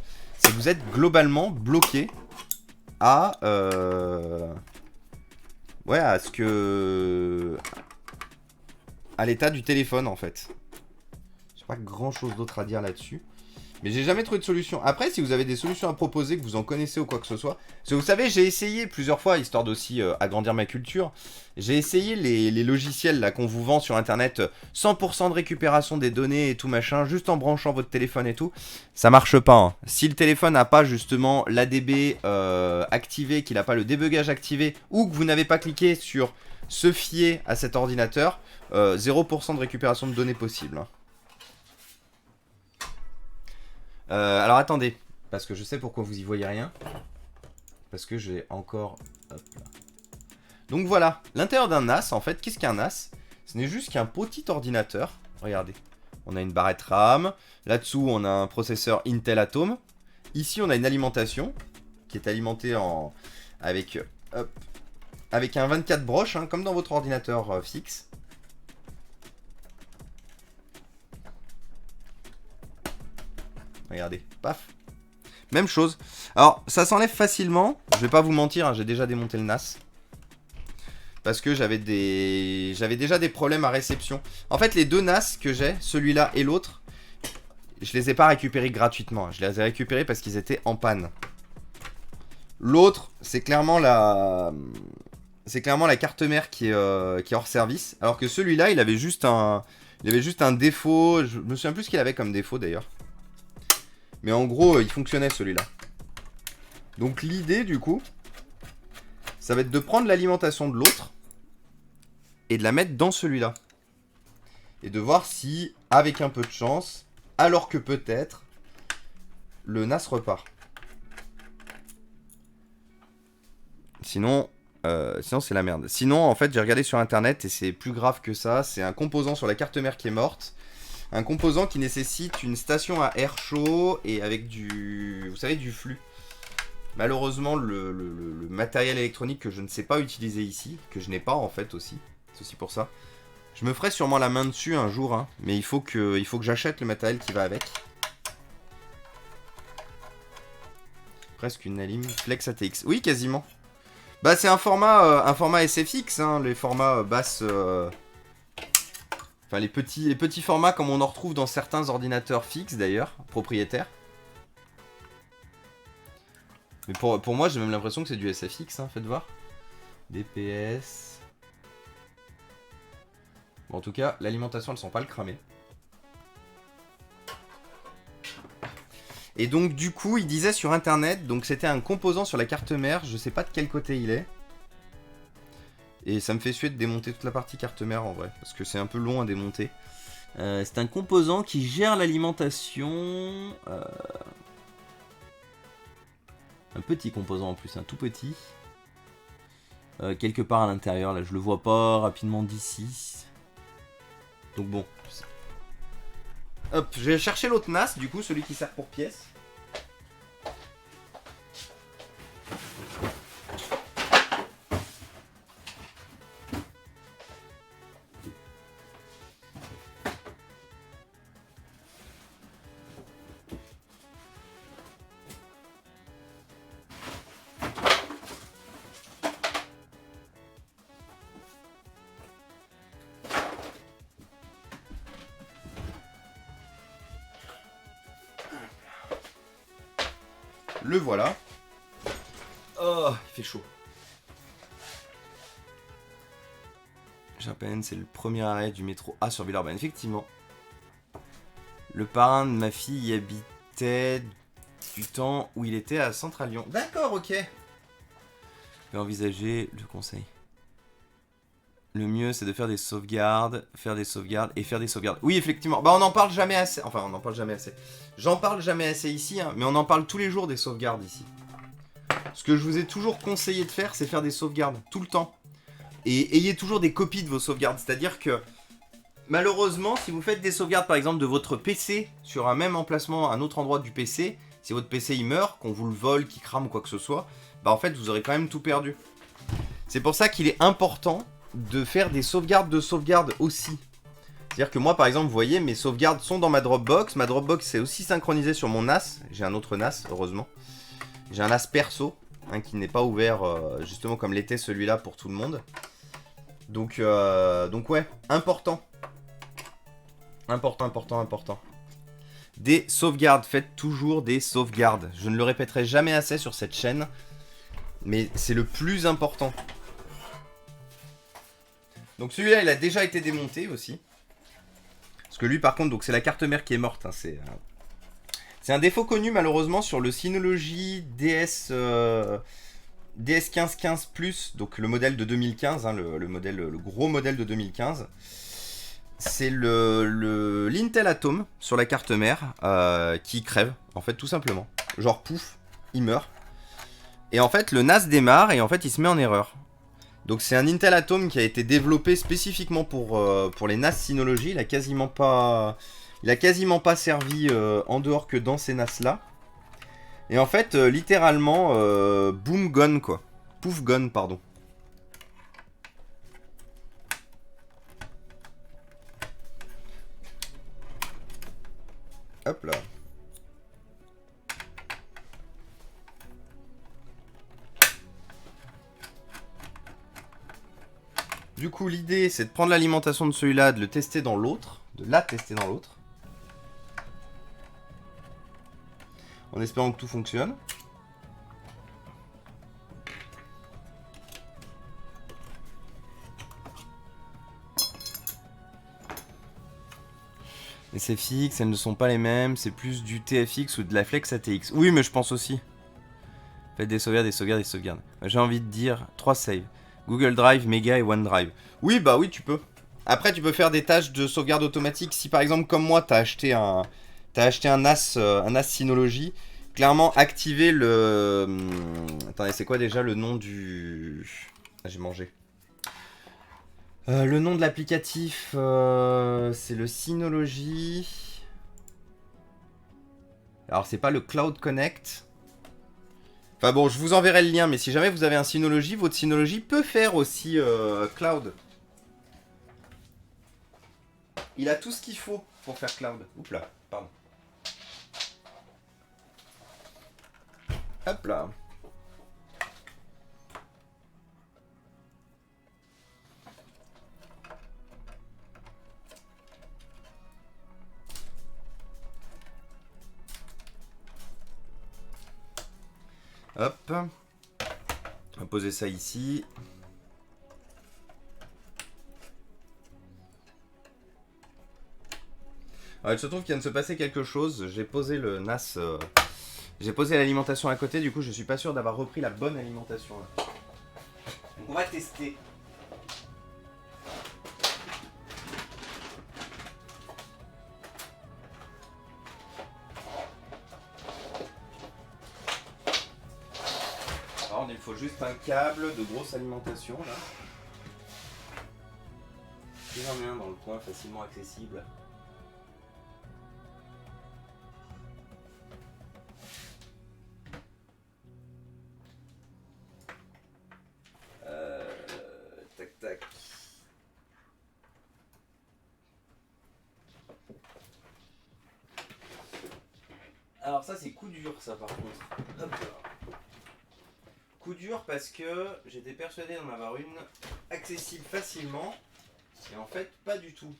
vous êtes globalement bloqué à à l'état du téléphone en fait. J'ai pas grand chose d'autre à dire là-dessus. Mais j'ai jamais trouvé de solution. Après, si vous avez des solutions à proposer, que vous en connaissez ou quoi que ce soit. Parce que vous savez, j'ai essayé plusieurs fois, histoire d'aussi agrandir ma culture. J'ai essayé les logiciels là qu'on vous vend sur internet, 100% de récupération des données et tout machin, juste en branchant votre téléphone et tout. Ça marche pas. Hein. Si le téléphone n'a pas justement l'ADB activé, qu'il n'a pas le débugage activé, ou que vous n'avez pas cliqué sur se fier à cet ordinateur, 0% de récupération de données possible. Hein. Alors attendez, parce que je sais pourquoi vous y voyez rien. Parce que j'ai encore... Hop là. Donc voilà, l'intérieur d'un NAS, en fait, qu'est-ce qu'un NAS? Ce n'est juste qu'un petit ordinateur. Regardez, on a une barrette RAM. Là-dessous, on a un processeur Intel Atom. Ici, on a une alimentation qui est alimentée avec un 24 broches, hein, comme dans votre ordinateur fixe. Regardez, paf. Même chose. Alors, ça s'enlève facilement. Je vais pas vous mentir, hein, j'ai déjà démonté le NAS. Parce que j'avais déjà des problèmes à réception. En fait, les deux NAS que j'ai, celui-là et l'autre, je les ai pas récupérés gratuitement. Je les ai récupérés parce qu'ils étaient en panne. L'autre, c'est clairement la carte mère qui est hors service. Alors que celui-là, il avait juste un défaut. Je me souviens plus ce qu'il avait comme défaut d'ailleurs. Mais en gros, il fonctionnait celui-là. Donc l'idée, du coup, ça va être de prendre l'alimentation de l'autre et de la mettre dans celui-là. Et de voir si, avec un peu de chance, alors que peut-être, le NAS repart. Sinon c'est la merde. Sinon, en fait, j'ai regardé sur internet et c'est plus grave que ça. C'est un composant sur la carte mère qui est morte. Un composant qui nécessite une station à air chaud et avec vous savez, du flux. Malheureusement, le matériel électronique que je ne sais pas utiliser ici, que je n'ai pas en fait aussi, c'est aussi pour ça. Je me ferai sûrement la main dessus un jour, hein, mais il faut que j'achète le matériel qui va avec. Presque une Alim Flex ATX. Oui, quasiment. Bah, c'est un format SFX, hein, les formats basses... Enfin, les petits formats comme on en retrouve dans certains ordinateurs fixes d'ailleurs, propriétaires. Mais pour moi, j'ai même l'impression que c'est du SFX, hein, faites voir. DPS. Bon, en tout cas, l'alimentation, elles sont pas le cramer. Et donc, du coup, il disait sur internet, donc c'était un composant sur la carte mère, je sais pas de quel côté il est. Et ça me fait suer de démonter toute la partie carte mère en vrai, parce que c'est un peu long à démonter. C'est un composant qui gère l'alimentation. Un petit composant en plus, un tout petit. Quelque part à l'intérieur, là je le vois pas rapidement d'ici. Donc bon. Hop, je vais chercher l'autre NAS, du coup, celui qui sert pour pièce. Le voilà. Oh, il fait chaud. Japan, c'est le premier arrêt du métro A sur Villeurbanne. Effectivement. Le parrain de ma fille y habitait du temps où il était à Centralion. D'accord, ok. Je vais envisager le conseil. Le mieux, c'est de faire des sauvegardes, et faire des sauvegardes. Oui, effectivement. Bah, on n'en parle jamais assez. Enfin, on n'en parle jamais assez. J'en parle jamais assez ici, hein, mais on en parle tous les jours des sauvegardes ici. Ce que je vous ai toujours conseillé de faire, c'est faire des sauvegardes, tout le temps. Et ayez toujours des copies de vos sauvegardes. C'est-à-dire que, malheureusement, si vous faites des sauvegardes, par exemple, de votre PC, sur un même emplacement, un autre endroit du PC, si votre PC il meurt, qu'on vous le vole, qu'il crame ou quoi que ce soit, bah en fait, vous aurez quand même tout perdu. C'est pour ça qu'il est important de faire des sauvegardes de sauvegarde aussi. C'est-à-dire que moi, par exemple, vous voyez, mes sauvegardes sont dans ma Dropbox. Ma Dropbox, c'est aussi synchronisé sur mon NAS. J'ai un autre NAS, heureusement. J'ai un NAS perso, hein, qui n'est pas ouvert, justement, comme l'était celui-là pour tout le monde. Donc ouais, important. Important. Des sauvegardes, faites toujours des sauvegardes. Je ne le répéterai jamais assez sur cette chaîne, mais c'est le plus important. Donc celui-là, il a déjà été démonté aussi. Parce que lui, par contre, donc c'est la carte mère qui est morte. Hein, c'est un défaut connu, malheureusement, sur le Synology DS, DS1515 Plus, donc le modèle de 2015, hein, le gros modèle de 2015. C'est l'Intel Atom sur la carte mère qui crève, en fait, tout simplement. Genre, pouf, il meurt. Et en fait, le NAS démarre et en fait, il se met en erreur. Donc c'est un Intel Atom qui a été développé spécifiquement pour les NAS Synology. Il a quasiment pas servi en dehors que dans ces NAS là. Et en fait, littéralement, boom gone quoi. Pouf gone, pardon. Hop là. Du coup, l'idée, c'est de prendre l'alimentation de celui-là, de le tester dans l'autre, de la tester dans l'autre, en espérant que tout fonctionne. Les CFX, elles ne sont pas les mêmes, c'est plus du TFX ou de la Flex ATX. Oui, mais je pense aussi. Faites des sauvegardes. J'ai envie de dire 3 saves. Google Drive, Mega et OneDrive. Oui, bah oui, tu peux. Après, tu peux faire des tâches de sauvegarde automatique. Si par exemple, comme moi, t'as acheté un NAS Synology, clairement, activer le... Attendez, c'est quoi déjà le nom du... Ah, j'ai mangé. Le nom de l'applicatif, c'est le Synology. Alors, c'est pas le Cloud Connect. Enfin bon, je vous enverrai le lien, mais si jamais vous avez un Synology, votre Synology peut faire aussi Cloud. Il a tout ce qu'il faut pour faire Cloud. Oups là, pardon. Hop là. Hop. On va poser ça ici. Alors, il se trouve qu'il vient de se passer quelque chose. J'ai posé le NAS... J'ai posé l'alimentation à côté, du coup je suis pas sûr d'avoir repris la bonne alimentation là. Donc on va tester. Alors il faut juste un câble de grosse alimentation là. J'en ai un dans le coin facilement accessible. Tac. Alors ça c'est coup dur ça par contre. Hop là. Coup dur parce que j'étais persuadé d'en avoir une accessible facilement et en fait pas du tout.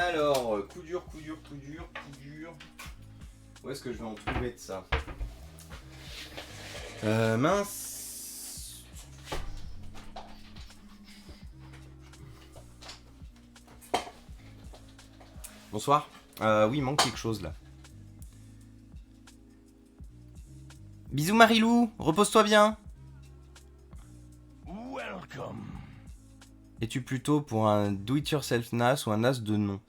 Alors, coup dur, coup dur, coup dur, coup dur. Où est-ce que je vais en trouver de ça? Mince. Bonsoir. Oui, il manque quelque chose là. Bisous Marilou, repose-toi bien. Welcome. Es-tu plutôt pour un do-it-yourself NAS ou un NAS de nom?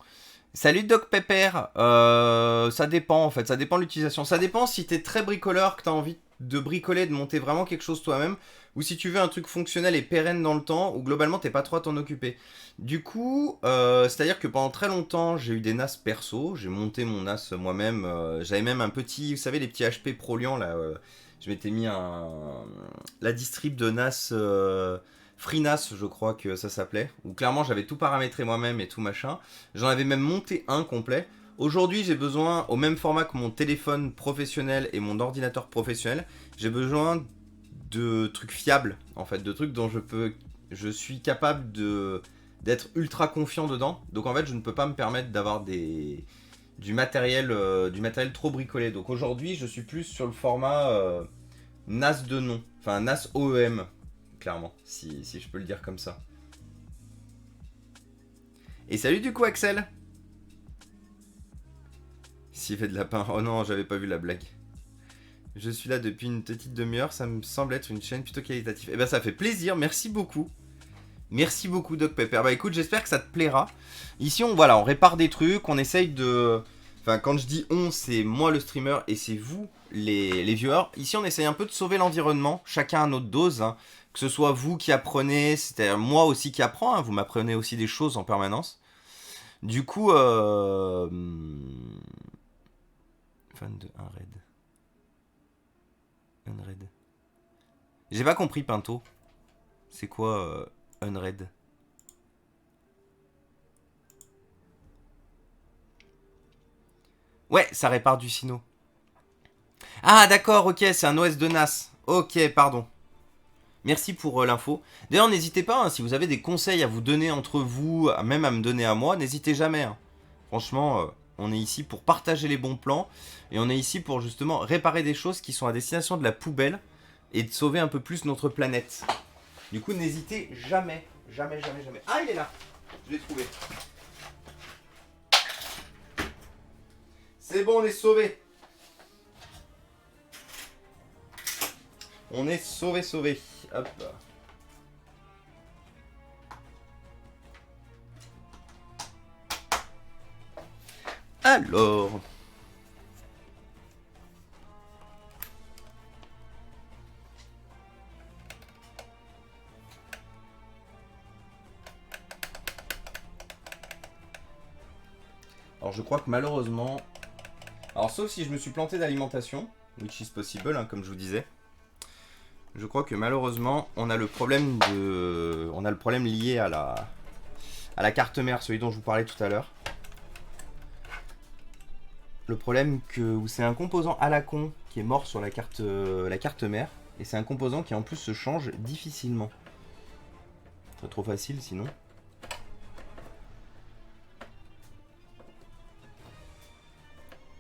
Salut Doc Pepper. Ça dépend en fait, ça dépend de l'utilisation. Ça dépend si t'es très bricoleur, que t'as envie de bricoler, de monter vraiment quelque chose toi-même, ou si tu veux un truc fonctionnel et pérenne dans le temps, ou globalement t'es pas trop à t'en occuper. Du coup, c'est-à-dire que pendant très longtemps, j'ai eu des NAS perso, j'ai monté mon NAS moi-même, j'avais même un petit, vous savez les petits HP Proliant là, je m'étais mis la distrib de NAS FreeNAS, je crois que ça s'appelait, où clairement j'avais tout paramétré moi-même et tout machin. J'en avais même monté un complet. Aujourd'hui, j'ai besoin, au même format que mon téléphone professionnel et mon ordinateur professionnel, j'ai besoin de trucs fiables, en fait, de trucs dont je suis capable d'être ultra confiant dedans. Donc en fait, je ne peux pas me permettre d'avoir du matériel trop bricolé. Donc aujourd'hui, je suis plus sur le format NAS de nom, enfin NAS OEM, clairement, si je peux le dire comme ça. Et salut du coup Axel. S'il fait de la pain. Oh non, j'avais pas vu la blague. Je suis là depuis une petite demi-heure, ça me semble être une chaîne plutôt qualitative. Eh ben ça fait plaisir, merci beaucoup. Merci beaucoup Doc Pepper. Bah écoute, j'espère que ça te plaira. Ici on répare des trucs, on essaye de... Enfin quand je dis on, c'est moi le streamer et c'est vous les viewers. Ici on essaye un peu de sauver l'environnement, chacun à notre dose. Hein. Que ce soit vous qui apprenez, c'est-à-dire moi aussi qui apprends, hein. Vous m'apprenez aussi des choses en permanence. Du coup, fan de Unraid. J'ai pas compris Pinto. C'est quoi Unraid? Ouais, ça répare du sino. Ah d'accord, ok, c'est un OS de NAS. Ok, pardon. Merci pour l'info. D'ailleurs, n'hésitez pas, hein, si vous avez des conseils à vous donner entre vous, même à me donner à moi, n'hésitez jamais. Hein. Franchement, on est ici pour partager les bons plans, et on est ici pour justement réparer des choses qui sont à destination de la poubelle, et de sauver un peu plus notre planète. Du coup, n'hésitez jamais, jamais, jamais, jamais. Ah, il est là. Je l'ai trouvé. C'est bon, on est sauvé. On est sauvé, sauvé. Hop. Alors. Alors je crois que malheureusement... Alors sauf si je me suis planté d'alimentation, which is possible, hein, comme je vous disais. Je crois que malheureusement, on a le problème lié à la carte mère, celui dont je vous parlais tout à l'heure. Le problème que c'est un composant à la con qui est mort sur la carte mère, et c'est un composant qui en plus se change difficilement. C'est trop facile sinon.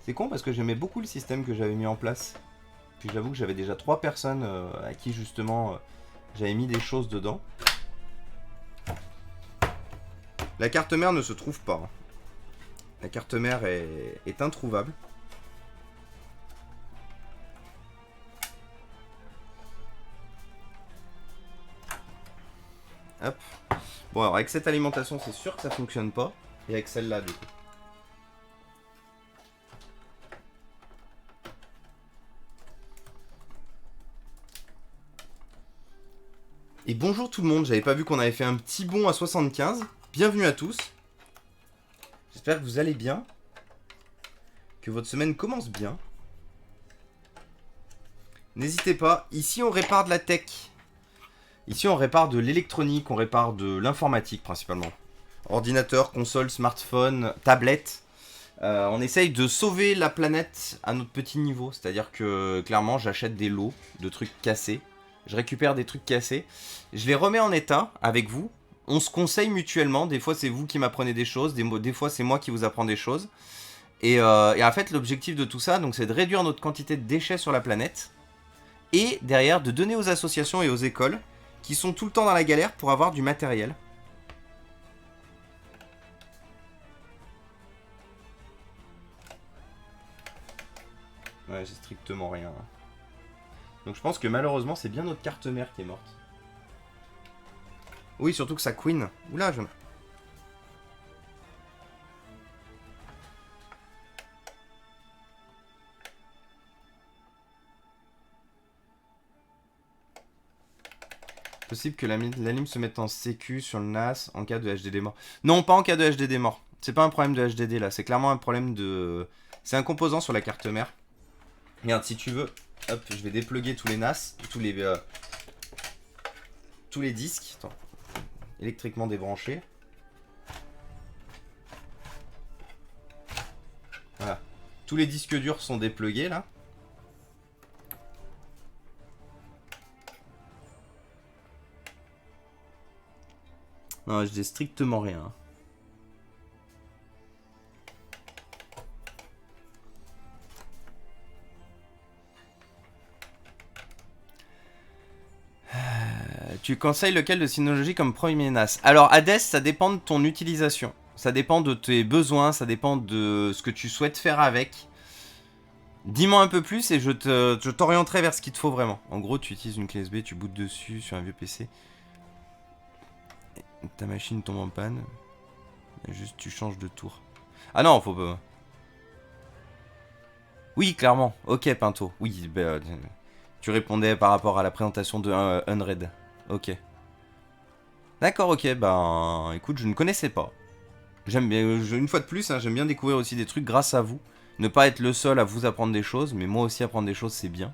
C'est con parce que j'aimais beaucoup le système que j'avais mis en place. Puis j'avoue que j'avais déjà 3 personnes à qui justement j'avais mis des choses dedans. La carte mère ne se trouve pas. Hein. La carte mère est introuvable. Hop. Bon alors avec cette alimentation c'est sûr que ça fonctionne pas. Et avec celle-là du coup. Et bonjour tout le monde, j'avais pas vu qu'on avait fait un petit bond à 75. Bienvenue à tous. J'espère que vous allez bien. Que votre semaine commence bien. N'hésitez pas, ici on répare de la tech. Ici on répare de l'électronique, on répare de l'informatique principalement. Ordinateur, console, smartphone, tablette. On essaye de sauver la planète à notre petit niveau. C'est-à-dire que clairement j'achète des lots de trucs cassés. Je récupère des trucs cassés. Je les remets en état avec vous. On se conseille mutuellement. Des fois, c'est vous qui m'apprenez des choses. Des fois, c'est moi qui vous apprends des choses. Et en fait, l'objectif de tout ça, donc, c'est de réduire notre quantité de déchets sur la planète. Et derrière, de donner aux associations et aux écoles qui sont tout le temps dans la galère pour avoir du matériel. Ouais, j'ai strictement rien. Donc je pense que malheureusement, c'est bien notre carte mère qui est morte. Oui, surtout que sa queen. Oula, je... Possible que l'anime se mette en sécu sur le NAS en cas de HDD mort. Non, pas en cas de HDD mort. C'est pas un problème de HDD là, c'est clairement un problème de... C'est un composant sur la carte mère. Regarde, si tu veux, hop, je vais dépluguer tous les NAS, tous les disques. Attends, électriquement débranchés. Voilà. Tous les disques durs sont déplugués là. Non, je dis strictement rien. Tu conseilles lequel de Synology comme premier NAS? Alors, Hades, ça dépend de ton utilisation. Ça dépend de tes besoins, ça dépend de ce que tu souhaites faire avec. Dis-moi un peu plus et je t'orienterai vers ce qu'il te faut vraiment. En gros, tu utilises une clé USB, tu bootes dessus sur un vieux PC. Ta machine tombe en panne. Juste, tu changes de tour. Ah non, faut pas... Oui, clairement. Ok, Pinto. Oui, bah, tu répondais par rapport à la présentation de Unread. Ok. D'accord, ok, ben... Écoute, je ne connaissais pas. J'aime bien... Une fois de plus, hein, j'aime bien découvrir aussi des trucs grâce à vous. Ne pas être le seul à vous apprendre des choses, mais moi aussi apprendre des choses, c'est bien.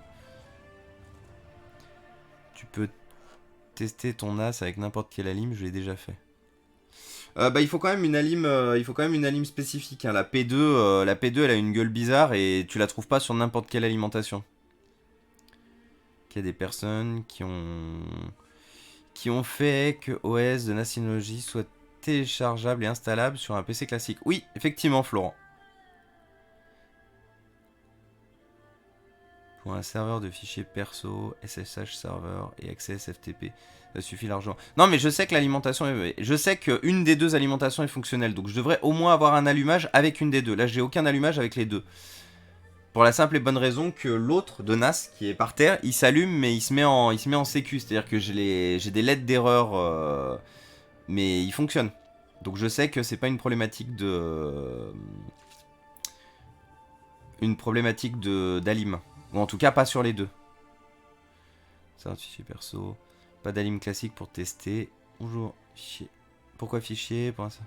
Tu peux tester ton NAS avec n'importe quelle alim, je l'ai déjà fait. Bah, il faut quand même une alim, spécifique. Hein. La P2, elle a une gueule bizarre et tu la trouves pas sur n'importe quelle alimentation. Il y a des personnes qui ont fait que OS de NAS Synology soit téléchargeable et installable sur un PC classique. Oui, effectivement, Florent. Pour un serveur de fichiers perso, SSH serveur et Access FTP, ça suffit largement. Non, mais je sais que l'alimentation je sais qu'une des deux alimentations est fonctionnelle, donc je devrais au moins avoir un allumage avec une des deux. Là, j'ai aucun allumage avec les deux. Pour la simple et bonne raison que l'autre de NAS qui est par terre, il s'allume mais il se met en sécu, c'est-à-dire que j'ai des lettres d'erreur, mais il fonctionne. Donc je sais que c'est pas une problématique d'alim. Ou en tout cas pas sur les deux. Ça, fichier perso. Pas d'alim classique pour tester. Bonjour. Fichier. Pourquoi fichier pour ça?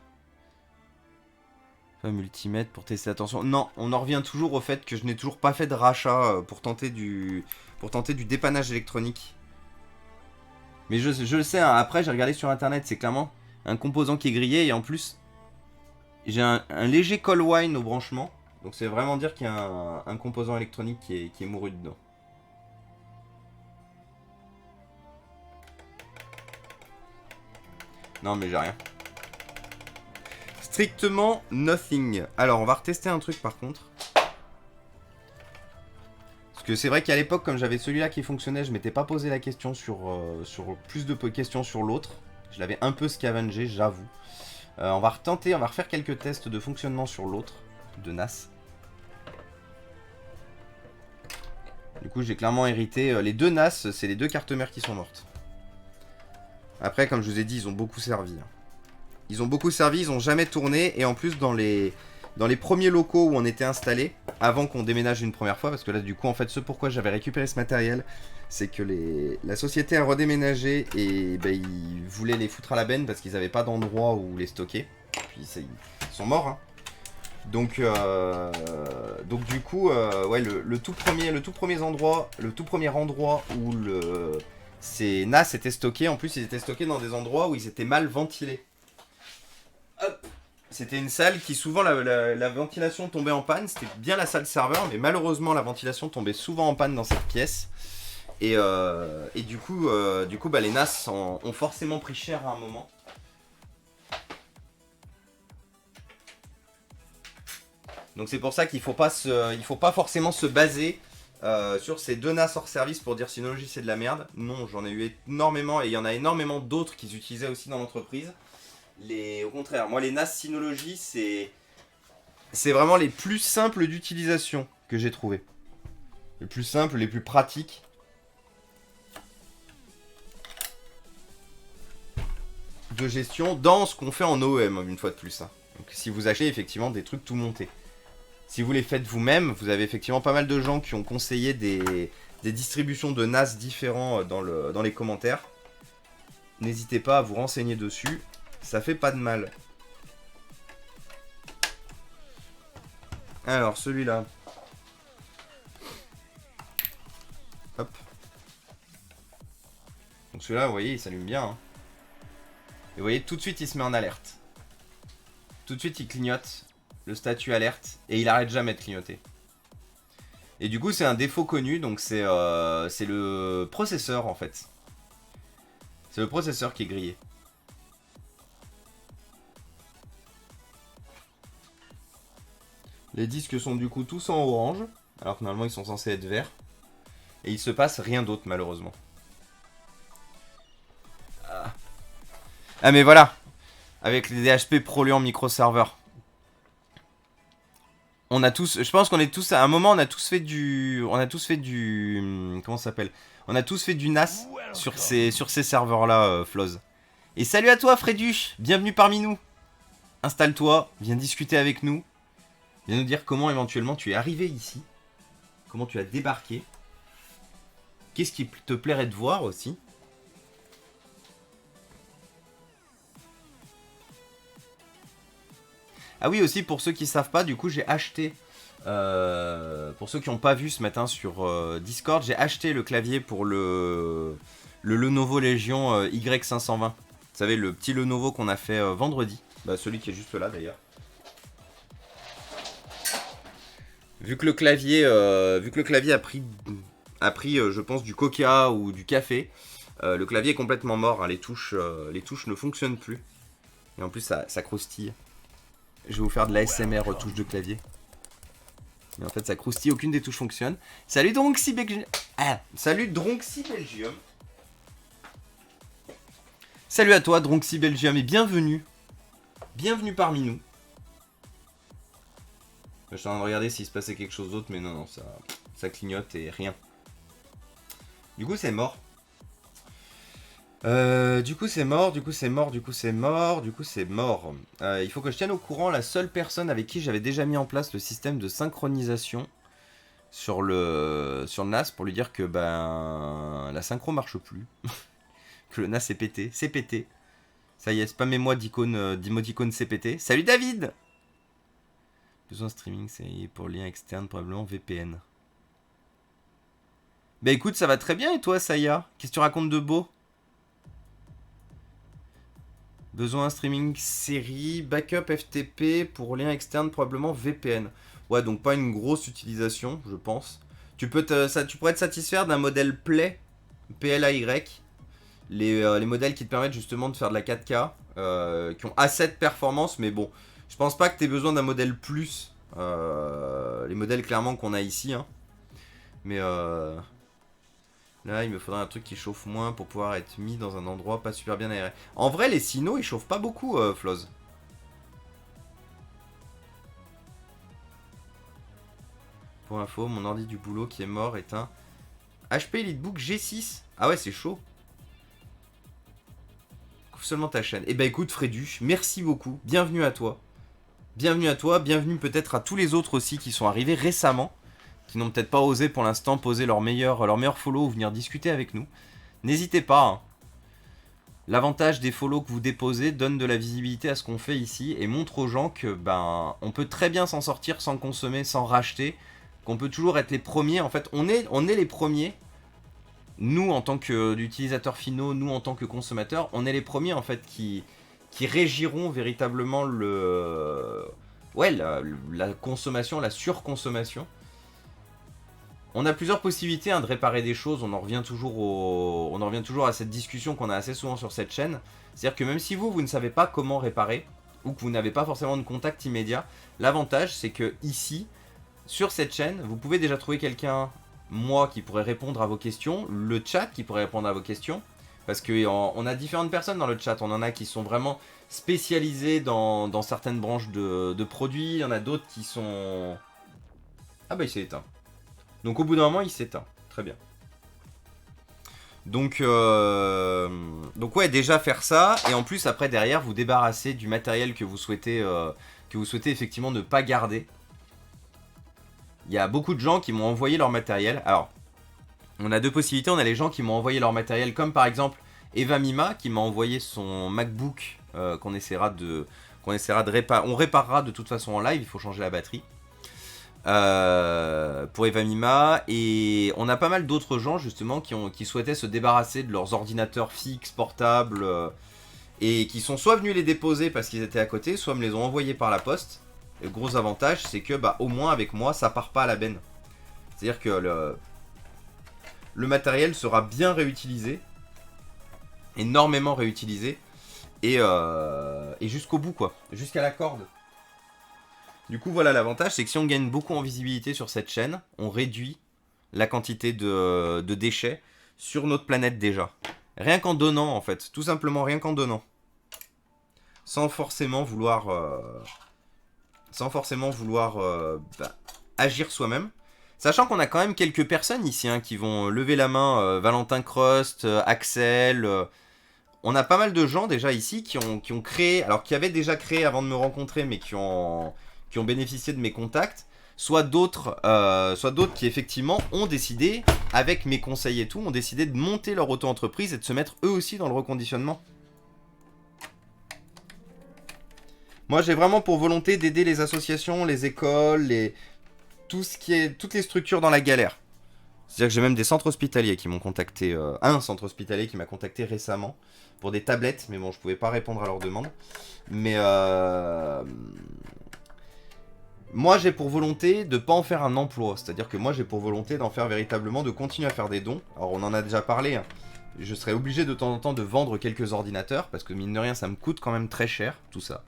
Pas multimètre pour tester. Attention. Non, on en revient toujours au fait que je n'ai toujours pas fait de rachat pour tenter du dépannage électronique. Mais je le sais, hein, après j'ai regardé sur internet, c'est clairement un composant qui est grillé et en plus j'ai un léger call wine au branchement. Donc c'est vraiment dire qu'il y a un composant électronique qui est mouru dedans. Non mais j'ai rien. Strictement nothing. Alors on va retester un truc par contre. Parce que c'est vrai qu'à l'époque comme j'avais celui-là qui fonctionnait, je m'étais pas posé la question sur plus de questions sur l'autre. Je l'avais un peu scavengé, j'avoue. On va refaire quelques tests de fonctionnement sur l'autre, de NAS. Du coup, j'ai clairement hérité. Les deux NAS, c'est les deux cartes mères qui sont mortes. Après, comme je vous ai dit, ils ont beaucoup servi. Ils ont beaucoup servi, ils ont jamais tourné. Et en plus, dans les premiers locaux où on était installé, avant qu'on déménage une première fois, parce que là, du coup, en fait, ce pourquoi j'avais récupéré ce matériel, c'est que la société a redéménagé et ben, ils voulaient les foutre à la benne parce qu'ils n'avaient pas d'endroit où les stocker. Puis ils sont morts, hein. Donc du coup, ouais, le tout premier endroit où ces NAS étaient stockés, en plus ils étaient stockés dans des endroits où ils étaient mal ventilés. Hop. C'était une salle qui souvent la ventilation tombait en panne, c'était bien la salle serveur, mais malheureusement la ventilation tombait souvent en panne dans cette pièce. Et du coup bah, les NAS ont forcément pris cher à un moment. Donc c'est pour ça qu'il faut pas forcément se baser sur ces 2 NAS hors service pour dire Synology c'est de la merde. Non, j'en ai eu énormément et il y en a énormément d'autres qu'ils utilisaient aussi dans l'entreprise. Au contraire, moi les NAS Synology c'est vraiment les plus simples d'utilisation que j'ai trouvé. Les plus simples, les plus pratiques. De gestion dans ce qu'on fait en OEM, une fois de plus. Hein. Donc si vous achetez effectivement des trucs tout montés. Si vous les faites vous-même, vous avez effectivement pas mal de gens qui ont conseillé des distributions de NAS différents dans les commentaires. N'hésitez pas à vous renseigner dessus, ça fait pas de mal. Alors celui-là. Hop. Donc celui-là, vous voyez, il s'allume bien. Hein. Et vous voyez, tout de suite, il se met en alerte. Tout de suite, il clignote le statut alerte et il arrête jamais de clignoter. Et du coup, c'est un défaut connu, donc c'est le processeur en fait. C'est le processeur qui est grillé. Les disques sont du coup tous en orange, alors que normalement ils sont censés être verts. Et il se passe rien d'autre malheureusement. Ah mais voilà, avec les DHP ProLiant microserveurs. On a tous, je pense qu'on est tous, à un moment on a tous fait du, comment ça s'appelle? On a tous fait du NAS sur ces serveurs là, Floz. Et salut à toi Fréduche, bienvenue parmi nous. Installe-toi, viens discuter avec nous. Viens nous dire comment éventuellement tu es arrivé ici. Comment tu as débarqué. Qu'est-ce qui te plairait de voir aussi. Ah oui aussi pour ceux qui savent pas, du coup j'ai acheté, pour ceux qui n'ont pas vu ce matin sur Discord, j'ai acheté le clavier pour le Lenovo Legion Y520. Vous savez le petit Lenovo qu'on a fait vendredi, bah, celui qui est juste là d'ailleurs. Vu que le clavier a pris je pense du coca ou du café, le clavier est complètement mort, hein, les touches ne fonctionnent plus. Et en plus ça croustille. Je vais vous faire de l'ASMR touche de clavier. Mais en fait ça croustille, aucune des touches fonctionne. Salut Dronxy Belgium. Ah, salut Dronxy Belgium. Salut à toi Dronxy Belgium et bienvenue. Bienvenue parmi nous. Je suis en train de regarder s'il se passait quelque chose d'autre, mais non, ça clignote et rien. Du coup c'est mort. Du coup c'est mort. Il faut que je tienne au courant la seule personne avec qui j'avais déjà mis en place le système de synchronisation sur le NAS pour lui dire que ben la synchro marche plus. Que le NAS est pété. C'est pété. Ça y est, spammez-moi d'emoticône c'est pété. Salut David. Besoin de streaming, c'est pour lien externe, probablement VPN. Bah écoute, ça va très bien et toi Saya? Qu'est-ce que tu racontes de beau? Besoin streaming série, backup FTP, pour lien externe, probablement VPN. Ouais, donc pas une grosse utilisation, je pense. Tu pourrais te satisfaire d'un modèle Play, PLAY. Les modèles qui te permettent justement de faire de la 4K, qui ont assez de performance, mais bon, je pense pas que tu aies besoin d'un modèle plus. Les modèles clairement qu'on a ici, hein. Mais là, il me faudrait un truc qui chauffe moins pour pouvoir être mis dans un endroit pas super bien aéré. En vrai, les Sino, ils chauffent pas beaucoup, Floz. Pour info, mon ordi du boulot qui est mort est un HP EliteBook G6. Ah ouais, c'est chaud. Couvre seulement ta chaîne. Eh ben écoute, Fréduche, merci beaucoup. Bienvenue à toi. Bienvenue à toi. Bienvenue peut-être à tous les autres aussi qui sont arrivés récemment, qui n'ont peut-être pas osé pour l'instant poser leur meilleur follow ou venir discuter avec nous. N'hésitez pas. Hein. L'avantage des follow que vous déposez donne de la visibilité à ce qu'on fait ici et montre aux gens que ben on peut très bien s'en sortir sans consommer, sans racheter, qu'on peut toujours être les premiers. En fait, on est les premiers. Nous, en tant qu'utilisateurs finaux, nous en tant que consommateurs, on est les premiers en fait qui régiront véritablement la consommation, la surconsommation. On a plusieurs possibilités hein, de réparer des choses, on en revient toujours à cette discussion qu'on a assez souvent sur cette chaîne. C'est-à-dire que même si vous ne savez pas comment réparer, ou que vous n'avez pas forcément de contact immédiat, l'avantage c'est que ici, sur cette chaîne, vous pouvez déjà trouver quelqu'un, moi, qui pourrait répondre à vos questions, le chat qui pourrait répondre à vos questions, parce qu'on a différentes personnes dans le chat, on en a qui sont vraiment spécialisés dans certaines branches de produits, il y en a d'autres qui sont... Ah bah il s'est éteint. Donc au bout d'un moment il s'éteint, très bien. Donc ouais, déjà faire ça, et en plus après derrière vous débarrasser du matériel que vous souhaitez effectivement ne pas garder. Il y a beaucoup de gens qui m'ont envoyé leur matériel. Alors, on a deux possibilités. On a les gens qui m'ont envoyé leur matériel, comme par exemple Eva Mima qui m'a envoyé son MacBook qu'on essaiera de réparer. On réparera de toute façon en live, il faut changer la batterie. Pour Eva Mima. Et on a pas mal d'autres gens justement qui souhaitaient se débarrasser de leurs ordinateurs fixes, portables, et qui sont soit venus les déposer parce qu'ils étaient à côté, soit me les ont envoyés par la poste. Le gros avantage, c'est que bah, au moins avec moi, ça part pas à la benne. C'est-à-dire que le matériel sera bien réutilisé, énormément réutilisé, et jusqu'au bout, quoi, jusqu'à la corde. Du coup, voilà, l'avantage, c'est que si on gagne beaucoup en visibilité sur cette chaîne, on réduit la quantité de déchets sur notre planète déjà. Rien qu'en donnant, en fait, tout simplement rien qu'en donnant. Sans forcément vouloir... agir soi-même. Sachant qu'on a quand même quelques personnes ici hein, qui vont lever la main, Valentin Crost, Axel, on a pas mal de gens déjà ici qui ont créé, alors qui avaient déjà créé avant de me rencontrer, mais qui ont bénéficié de mes contacts, soit d'autres qui effectivement ont décidé, avec mes conseils et tout, ont décidé de monter leur auto-entreprise et de se mettre eux aussi dans le reconditionnement. Moi, j'ai vraiment pour volonté d'aider les associations, les écoles, toutes les structures dans la galère. C'est-à-dire que j'ai même des centres hospitaliers qui m'ont contacté, un centre hospitalier qui m'a contacté récemment pour des tablettes, mais bon, je pouvais pas répondre à leur demande. Mais moi, j'ai pour volonté de pas en faire un emploi. C'est-à-dire que moi, j'ai pour volonté d'en faire véritablement, de continuer à faire des dons. Alors, on en a déjà parlé, hein. Je serais obligé de temps en temps de vendre quelques ordinateurs, parce que mine de rien, ça me coûte quand même très cher, tout ça.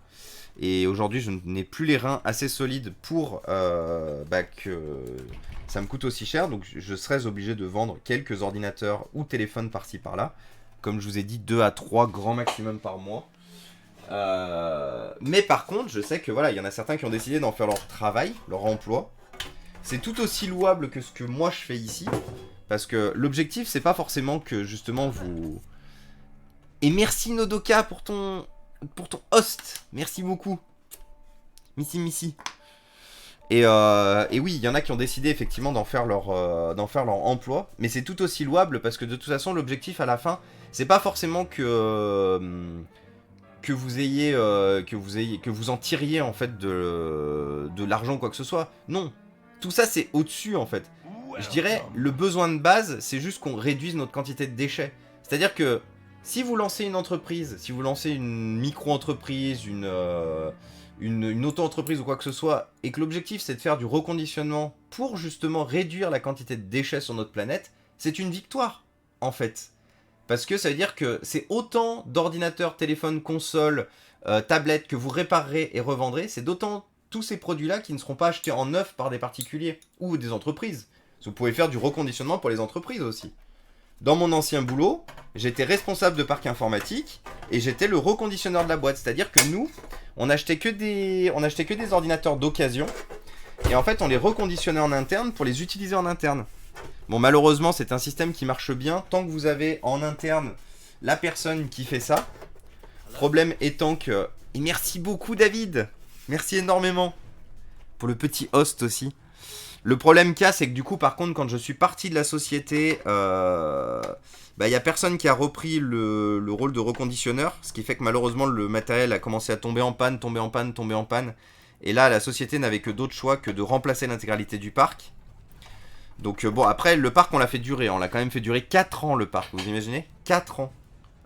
Et aujourd'hui, je n'ai plus les reins assez solides pour que ça me coûte aussi cher. Donc, je serais obligé de vendre quelques ordinateurs ou téléphones par-ci par-là. Comme je vous ai dit, 2 à 3 grands maximum par mois. Mais par contre, je sais que voilà, il y en a certains qui ont décidé d'en faire leur travail, leur emploi. C'est tout aussi louable que ce que moi je fais ici. Parce que l'objectif, c'est pas forcément que justement vous... Et merci Nodoka pour ton host, merci beaucoup. Missy. Et oui, il y en a qui ont décidé effectivement d'en faire leur emploi, mais c'est tout aussi louable parce que de toute façon, l'objectif à la fin, c'est pas forcément que vous en tiriez en fait de l'argent ou quoi que ce soit. Non, tout ça c'est au-dessus en fait. Je dirais le besoin de base, c'est juste qu'on réduise notre quantité de déchets. C'est-à-dire que si vous lancez une entreprise, si vous lancez une micro-entreprise, une auto-entreprise ou quoi que ce soit, et que l'objectif c'est de faire du reconditionnement pour justement réduire la quantité de déchets sur notre planète, c'est une victoire, en fait. Parce que ça veut dire que c'est autant d'ordinateurs, téléphones, consoles, tablettes que vous réparerez et revendrez, c'est d'autant tous ces produits-là qui ne seront pas achetés en neuf par des particuliers ou des entreprises. Parce que vous pouvez faire du reconditionnement pour les entreprises aussi. Dans mon ancien boulot, j'étais responsable de parc informatique et j'étais le reconditionneur de la boîte. C'est-à-dire que nous, on achetait que des ordinateurs d'occasion et en fait on les reconditionnait en interne pour les utiliser en interne. Bon, malheureusement, c'est un système qui marche bien tant que vous avez en interne la personne qui fait ça. Problème étant que... Et merci beaucoup David, merci énormément pour le petit host aussi. Le problème qu'il y a, c'est que du coup, par contre, quand je suis parti de la société, y a personne qui a repris le rôle de reconditionneur, ce qui fait que malheureusement, le matériel a commencé à tomber en panne. Et là, la société n'avait que d'autres choix que de remplacer l'intégralité du parc. Donc bon, après, le parc, on l'a fait durer. On l'a quand même fait durer 4 ans, le parc, vous imaginez ? 4 ans.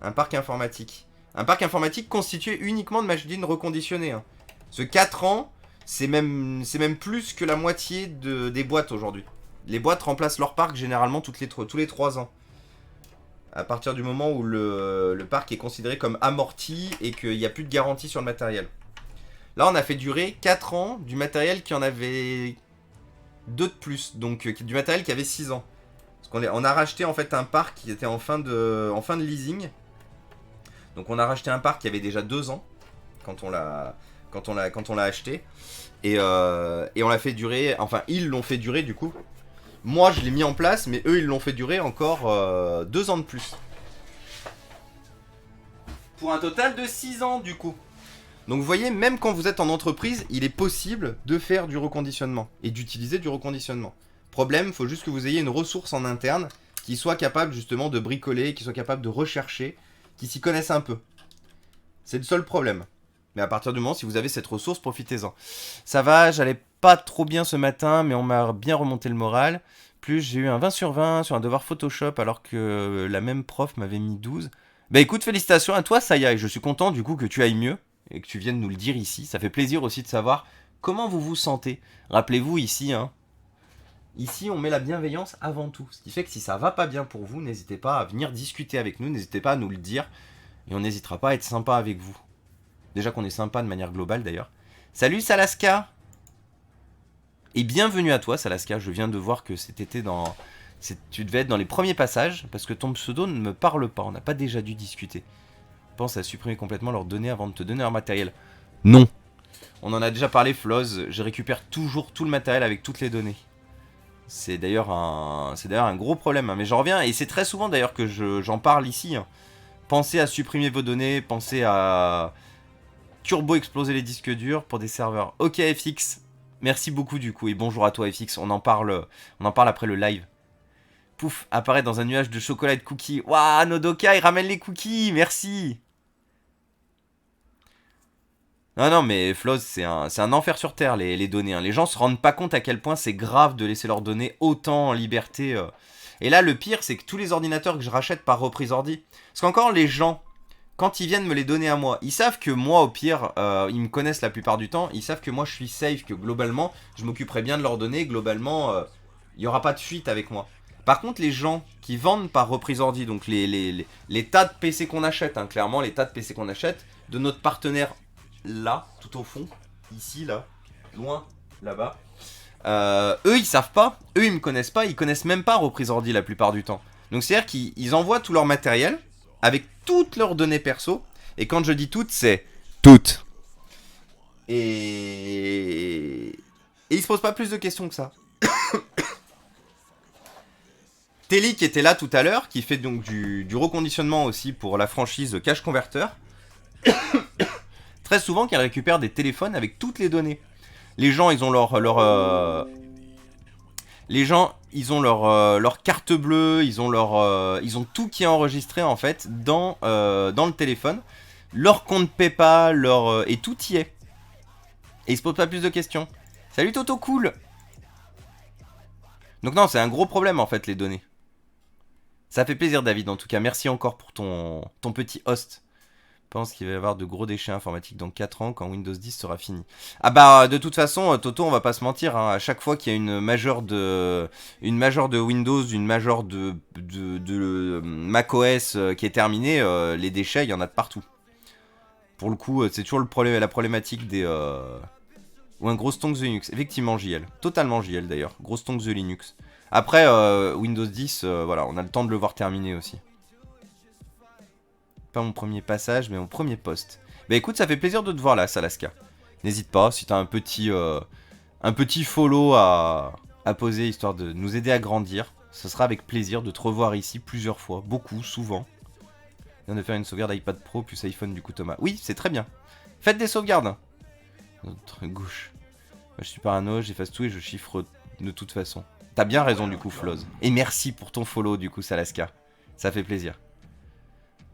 Un parc informatique. Un parc informatique constitué uniquement de machines reconditionnées. Hein. Ce 4 ans... C'est même plus que la moitié des boîtes aujourd'hui. Les boîtes remplacent leur parc généralement tous les 3 ans. À partir du moment où le parc est considéré comme amorti et qu'il n'y a plus de garantie sur le matériel. Là, on a fait durer 4 ans du matériel qui en avait 2 de plus. Donc, du matériel qui avait 6 ans. Parce on a racheté en fait un parc qui était en fin de leasing. Donc, on a racheté un parc qui avait déjà 2 ans quand on l'a acheté. Et on l'a fait durer. Enfin, ils l'ont fait durer du coup. Moi, je l'ai mis en place, mais eux, ils l'ont fait durer encore 2 ans de plus. Pour un total de 6 ans du coup. Donc vous voyez, même quand vous êtes en entreprise, il est possible de faire du reconditionnement et d'utiliser du reconditionnement. Problème, il faut juste que vous ayez une ressource en interne qui soit capable justement de bricoler, qui soit capable de rechercher, qui s'y connaisse un peu. C'est le seul problème. Mais à partir du moment, si vous avez cette ressource, profitez-en. Ça va, j'allais pas trop bien ce matin, mais on m'a bien remonté le moral. Plus j'ai eu un 20 sur 20 sur un devoir Photoshop alors que la même prof m'avait mis 12. Bah écoute, félicitations à toi, ça y est, je suis content du coup que tu ailles mieux et que tu viennes nous le dire ici. Ça fait plaisir aussi de savoir comment vous vous sentez. Rappelez-vous ici, hein. Ici, on met la bienveillance avant tout. Ce qui fait que si ça va pas bien pour vous, n'hésitez pas à venir discuter avec nous, n'hésitez pas à nous le dire. Et on n'hésitera pas à être sympa avec vous. Déjà qu'on est sympa de manière globale d'ailleurs. Salut Salaska. Et bienvenue à toi Salaska. Je viens de voir que c'était dans... Tu devais être dans les premiers passages, parce que ton pseudo ne me parle pas. On n'a pas déjà dû discuter. Pense à supprimer complètement leurs données avant de te donner leur matériel. Non. On en a déjà parlé, Floz. Je récupère toujours tout le matériel avec toutes les données. C'est d'ailleurs un gros problème. Hein. Mais j'en reviens, et c'est très souvent d'ailleurs que j'en parle ici. Hein. Pensez à supprimer vos données, pensez à turbo exploser les disques durs pour des serveurs. Ok FX, merci beaucoup du coup, et bonjour à toi FX, on en parle après le live. Pouf, apparaît dans un nuage de chocolat et de cookies. Waouh, Nodoka, il ramène les cookies, merci. Non, mais Floz, c'est un enfer sur Terre, les données. Hein. Les gens se rendent pas compte à quel point c'est grave de laisser leurs données autant en liberté. Et là, le pire, c'est que tous les ordinateurs que je rachète par reprise ordi, parce qu'encore les gens, quand ils viennent me les donner à moi, ils savent que moi, au pire, ils me connaissent la plupart du temps, ils savent que moi, je suis safe, que globalement, je m'occuperai bien de leurs données, globalement, il n'y aura pas de fuite avec moi. Par contre, les gens qui vendent par reprise ordi, donc les tas de PC qu'on achète, hein, clairement, les tas de PC qu'on achète, de notre partenaire là, tout au fond, ici, là, loin, là-bas, eux, ils savent pas, eux, ils me connaissent pas, ils connaissent même pas reprise ordi la plupart du temps. Donc, c'est-à-dire qu'ils envoient tout leur matériel, avec toutes leurs données perso, et quand je dis toutes, c'est toutes. Et ils se posent pas plus de questions que ça. Telly qui était là tout à l'heure, qui fait donc du reconditionnement aussi pour la franchise Cash Converter, très souvent qu'elle récupère des téléphones avec toutes les données. Les gens, ils ont leur carte bleue, ils ont tout qui est enregistré en fait dans le téléphone, leur compte PayPal, et tout y est. Et ils se posent pas plus de questions. Salut Toto Cool. Donc non, c'est un gros problème en fait les données. Ça fait plaisir David en tout cas, merci encore pour ton petit host. Je pense qu'il va y avoir de gros déchets informatiques dans 4 ans quand Windows 10 sera fini. Ah bah de toute façon Toto, on va pas se mentir, hein, à chaque fois qu'il y a une majeure de Windows, une majeure de macOS qui est terminée, les déchets, il y en a de partout. Pour le coup, c'est toujours la problématique des... Ou un gros stonk The Linux. Effectivement JL. Totalement JL d'ailleurs. Gros stonk The Linux. Après, Windows 10, voilà, on a le temps de le voir terminer aussi. Pas mon premier passage, mais mon premier post. Bah écoute, ça fait plaisir de te voir là, Salaska. N'hésite pas, si t'as un petit follow à poser, histoire de nous aider à grandir, ce sera avec plaisir de te revoir ici plusieurs fois, beaucoup, souvent. On vient de faire une sauvegarde iPad Pro plus iPhone du coup Thomas. Oui, c'est très bien. Faites des sauvegardes. Notre gauche. Moi je suis parano, j'efface tout et je chiffre de toute façon. T'as bien raison du coup Floz. Et merci pour ton follow du coup Salaska. Ça fait plaisir.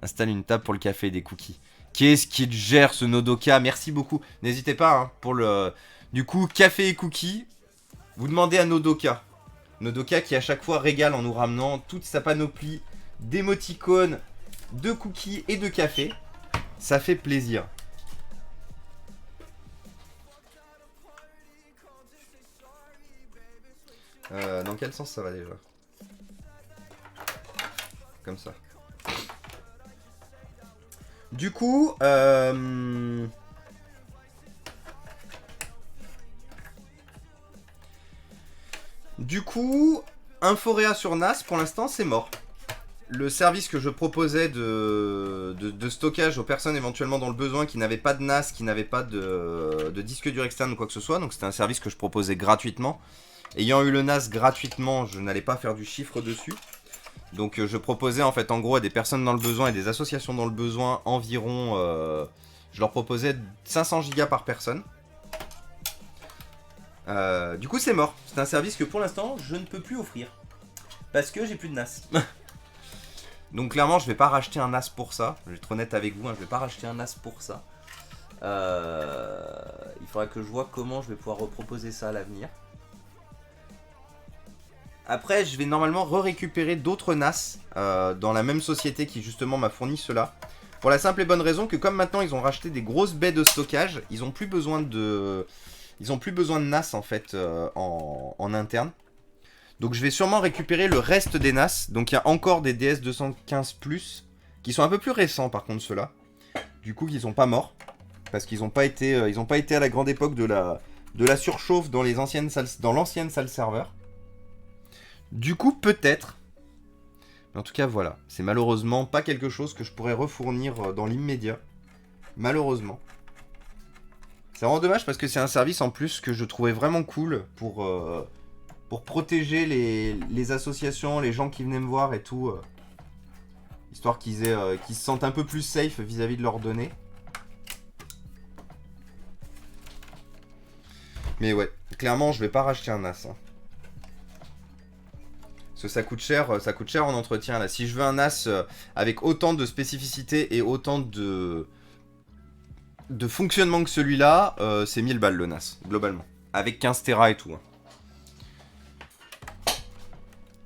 Installe une table pour le café et des cookies. Qu'est-ce qu'il gère ce Nodoka? Merci beaucoup. N'hésitez pas hein, pour le... Du coup, café et cookies. Vous demandez à Nodoka. Nodoka qui à chaque fois régale en nous ramenant toute sa panoplie d'émoticônes, de cookies et de café. Ça fait plaisir. Dans quel sens ça va déjà? Comme ça. Du coup, Du coup, Inforéa sur NAS, pour l'instant, c'est mort. Le service que je proposais de stockage aux personnes éventuellement dans le besoin qui n'avaient pas de NAS, qui n'avaient pas de disque dur externe ou quoi que ce soit, donc c'était un service que je proposais gratuitement. Ayant eu le NAS gratuitement, je n'allais pas faire du chiffre dessus. Donc je proposais en fait en gros à des personnes dans le besoin et des associations dans le besoin environ... je leur proposais 500 gigas par personne. Du coup c'est mort. C'est un service que pour l'instant je ne peux plus offrir. Parce que j'ai plus de NAS. Donc clairement je vais pas racheter un NAS pour ça. Je vais être honnête avec vous, hein, je vais pas racheter un NAS pour ça. Il faudra que je vois comment je vais pouvoir reproposer ça à l'avenir. Après je vais normalement récupérer d'autres NAS dans la même société qui justement m'a fourni cela. Pour la simple et bonne raison que comme maintenant ils ont racheté des grosses baies de stockage, ils ont plus besoin de NAS en fait en interne. Donc je vais sûrement récupérer le reste des NAS. Donc il y a encore des DS215 Plus qui sont un peu plus récents par contre ceux-là. Du coup ils sont pas morts parce qu'ils n'ont pas été à la grande époque de la surchauffe dans l'ancienne salle serveur. Du coup peut-être. Mais en tout cas voilà, c'est malheureusement pas quelque chose que je pourrais refournir dans l'immédiat. Malheureusement. C'est vraiment dommage parce que c'est un service en plus que je trouvais vraiment cool pour protéger les associations, les gens qui venaient me voir et tout. Histoire qu'ils se sentent un peu plus safe vis-à-vis de leurs données. Mais ouais, clairement je vais pas racheter un NAS. Hein. Parce que ça coûte cher en entretien là. Si je veux un NAS avec autant de spécificités et autant de fonctionnement que celui-là, c'est 1000 balles le NAS, globalement. Avec 15 Tera et tout. Hein.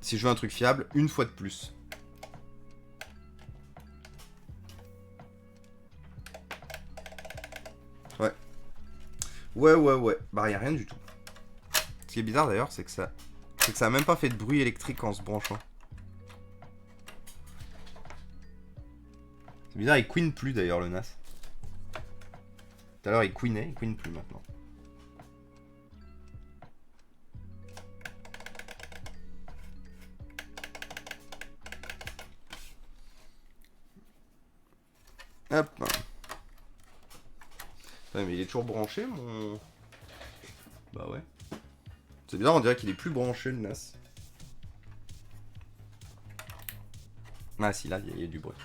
Si je veux un truc fiable, une fois de plus. Ouais. Ouais. Bah, y a rien du tout. Ce qui est bizarre d'ailleurs, c'est que ça a même pas fait de bruit électrique en se branchant. C'est bizarre, il queen plus d'ailleurs le NAS. Tout à l'heure il queen plus maintenant. Hop. Ouais, mais il est toujours branché mon... Bah ouais. C'est bizarre, on dirait qu'il est plus branché le NAS. Ah si, là, il y a du bruit.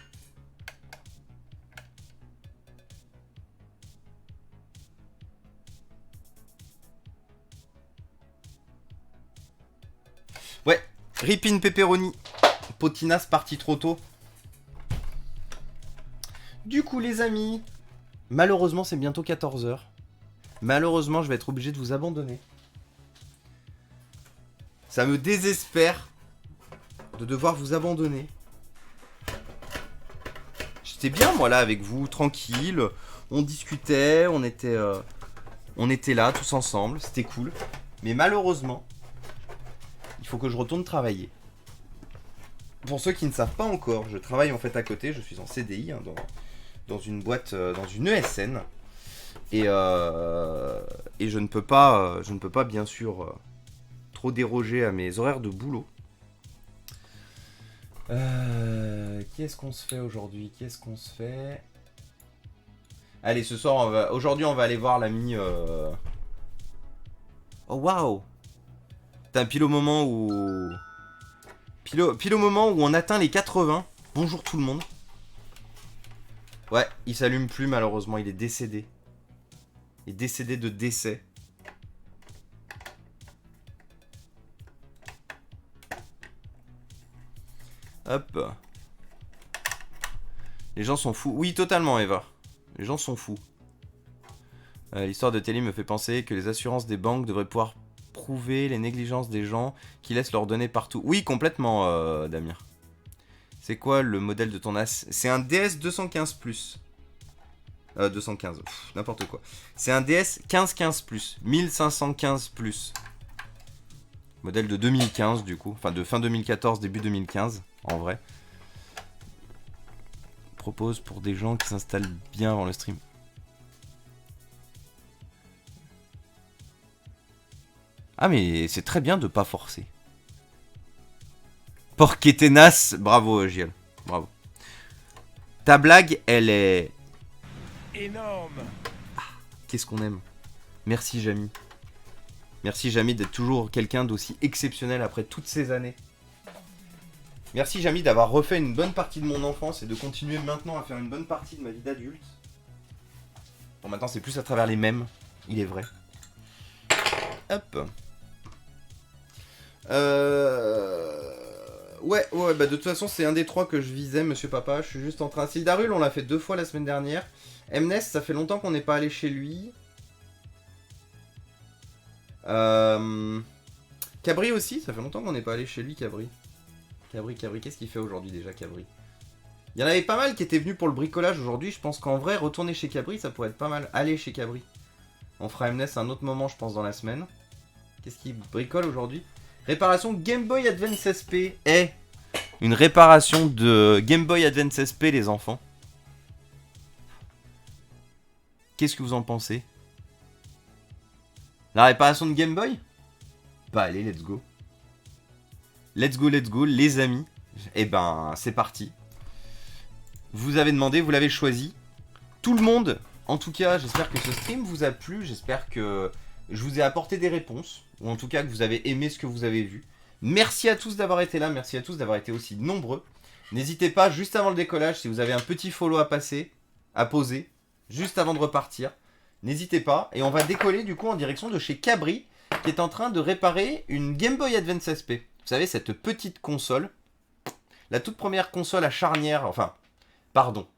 Ouais, Ripin Pepperoni. Potinas parti trop tôt. Du coup, les amis, malheureusement, c'est bientôt 14h. Malheureusement, je vais être obligé de vous abandonner. Ça me désespère de devoir vous abandonner. J'étais bien, moi, là, avec vous, tranquille. On discutait, on était là, tous ensemble. C'était cool. Mais malheureusement, il faut que je retourne travailler. Pour ceux qui ne savent pas encore, je travaille en fait à côté. Je suis en CDI hein, dans une boîte, dans une ESN. Et je ne peux pas bien sûr trop déroger à mes horaires de boulot. Qu'est-ce qu'on se fait aujourd'hui? Allez, ce soir, aujourd'hui, on va aller voir l'ami... Oh, waouh! Putain, pile au moment où on atteint les 80. Bonjour tout le monde. Ouais, il s'allume plus malheureusement, il est décédé. Il est décédé de décès. Hop. Les gens sont fous. Oui, totalement, Eva. Les gens sont fous. L'histoire de Telly me fait penser que les assurances des banques devraient pouvoir prouver les négligences des gens qui laissent leurs données partout. Oui, complètement, Damien. C'est quoi le modèle de ton NAS? C'est un DS215 Plus. 215, n'importe quoi. C'est un DS 1515 Plus. 1515 Plus. Modèle de 2015 du coup. Enfin de fin 2014, début 2015, en vrai. Propose pour des gens qui s'installent bien avant le stream. Ah mais c'est très bien de pas forcer. Porquetenas, bravo Giel, bravo. Ta blague, elle est... Énorme. Qu'est-ce qu'on aime. Merci Jamy. Merci Jamy d'être toujours quelqu'un d'aussi exceptionnel après toutes ces années. Merci Jamy d'avoir refait une bonne partie de mon enfance et de continuer maintenant à faire une bonne partie de ma vie d'adulte. Bon maintenant c'est plus à travers les mèmes, il est vrai. Hop. Ouais, bah de toute façon c'est un des 3 que je visais, monsieur papa. Je suis juste en train... Sildarul, on l'a fait 2 fois la semaine dernière. Mnes, ça fait longtemps qu'on n'est pas allé chez lui. Cabri aussi, ça fait longtemps qu'on n'est pas allé chez lui, Cabri. Cabri, qu'est-ce qu'il fait aujourd'hui déjà, Cabri? Il y en avait pas mal qui étaient venus pour le bricolage aujourd'hui. Je pense qu'en vrai, retourner chez Cabri, ça pourrait être pas mal. Aller chez Cabri. On fera Mnes à un autre moment, je pense, dans la semaine. Qu'est-ce qu'il bricole aujourd'hui? Réparation Game Boy Advance SP. Une réparation de Game Boy Advance SP, les enfants. Qu'est-ce que vous en pensez? La réparation de Game Boy? Bah allez, let's go. Let's go, les amis. Et ben, c'est parti. Vous avez demandé, vous l'avez choisi. Tout le monde, en tout cas, j'espère que ce stream vous a plu. J'espère que je vous ai apporté des réponses. Ou en tout cas que vous avez aimé ce que vous avez vu. Merci à tous d'avoir été là. Merci à tous d'avoir été aussi nombreux. N'hésitez pas, juste avant le décollage, si vous avez un petit follow à passer, à poser, juste avant de repartir. N'hésitez pas. Et on va décoller du coup en direction de chez Cabri, qui est en train de réparer une Game Boy Advance SP. Vous savez, cette petite console. La toute première console à charnière, enfin, pardon.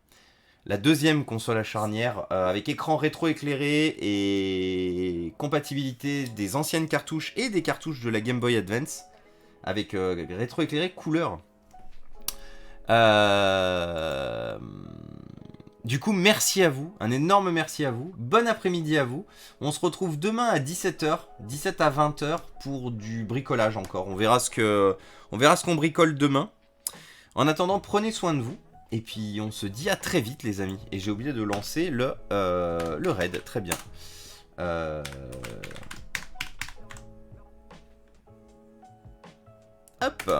La deuxième console à charnière avec écran rétro-éclairé et compatibilité des anciennes cartouches et des cartouches de la Game Boy Advance. Avec rétro-éclairé couleur. Du coup, merci à vous. Un énorme merci à vous. Bon après-midi à vous. On se retrouve demain à 17h. 17 à 20h pour du bricolage encore. On verra ce qu'on bricole demain. En attendant, prenez soin de vous. Et puis, on se dit à très vite, les amis. Et j'ai oublié de lancer le raid. Très bien. Hop.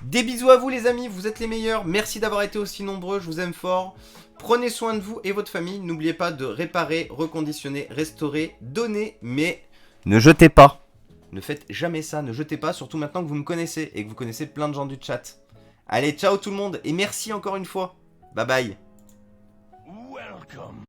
Des bisous à vous, les amis. Vous êtes les meilleurs. Merci d'avoir été aussi nombreux. Je vous aime fort. Prenez soin de vous et votre famille. N'oubliez pas de réparer, reconditionner, restaurer, donner. Mais ne jetez pas. Ne faites jamais ça. Ne jetez pas. Surtout maintenant que vous me connaissez et que vous connaissez plein de gens du chat. Allez, ciao tout le monde. Et merci encore une fois. Bye bye. Welcome.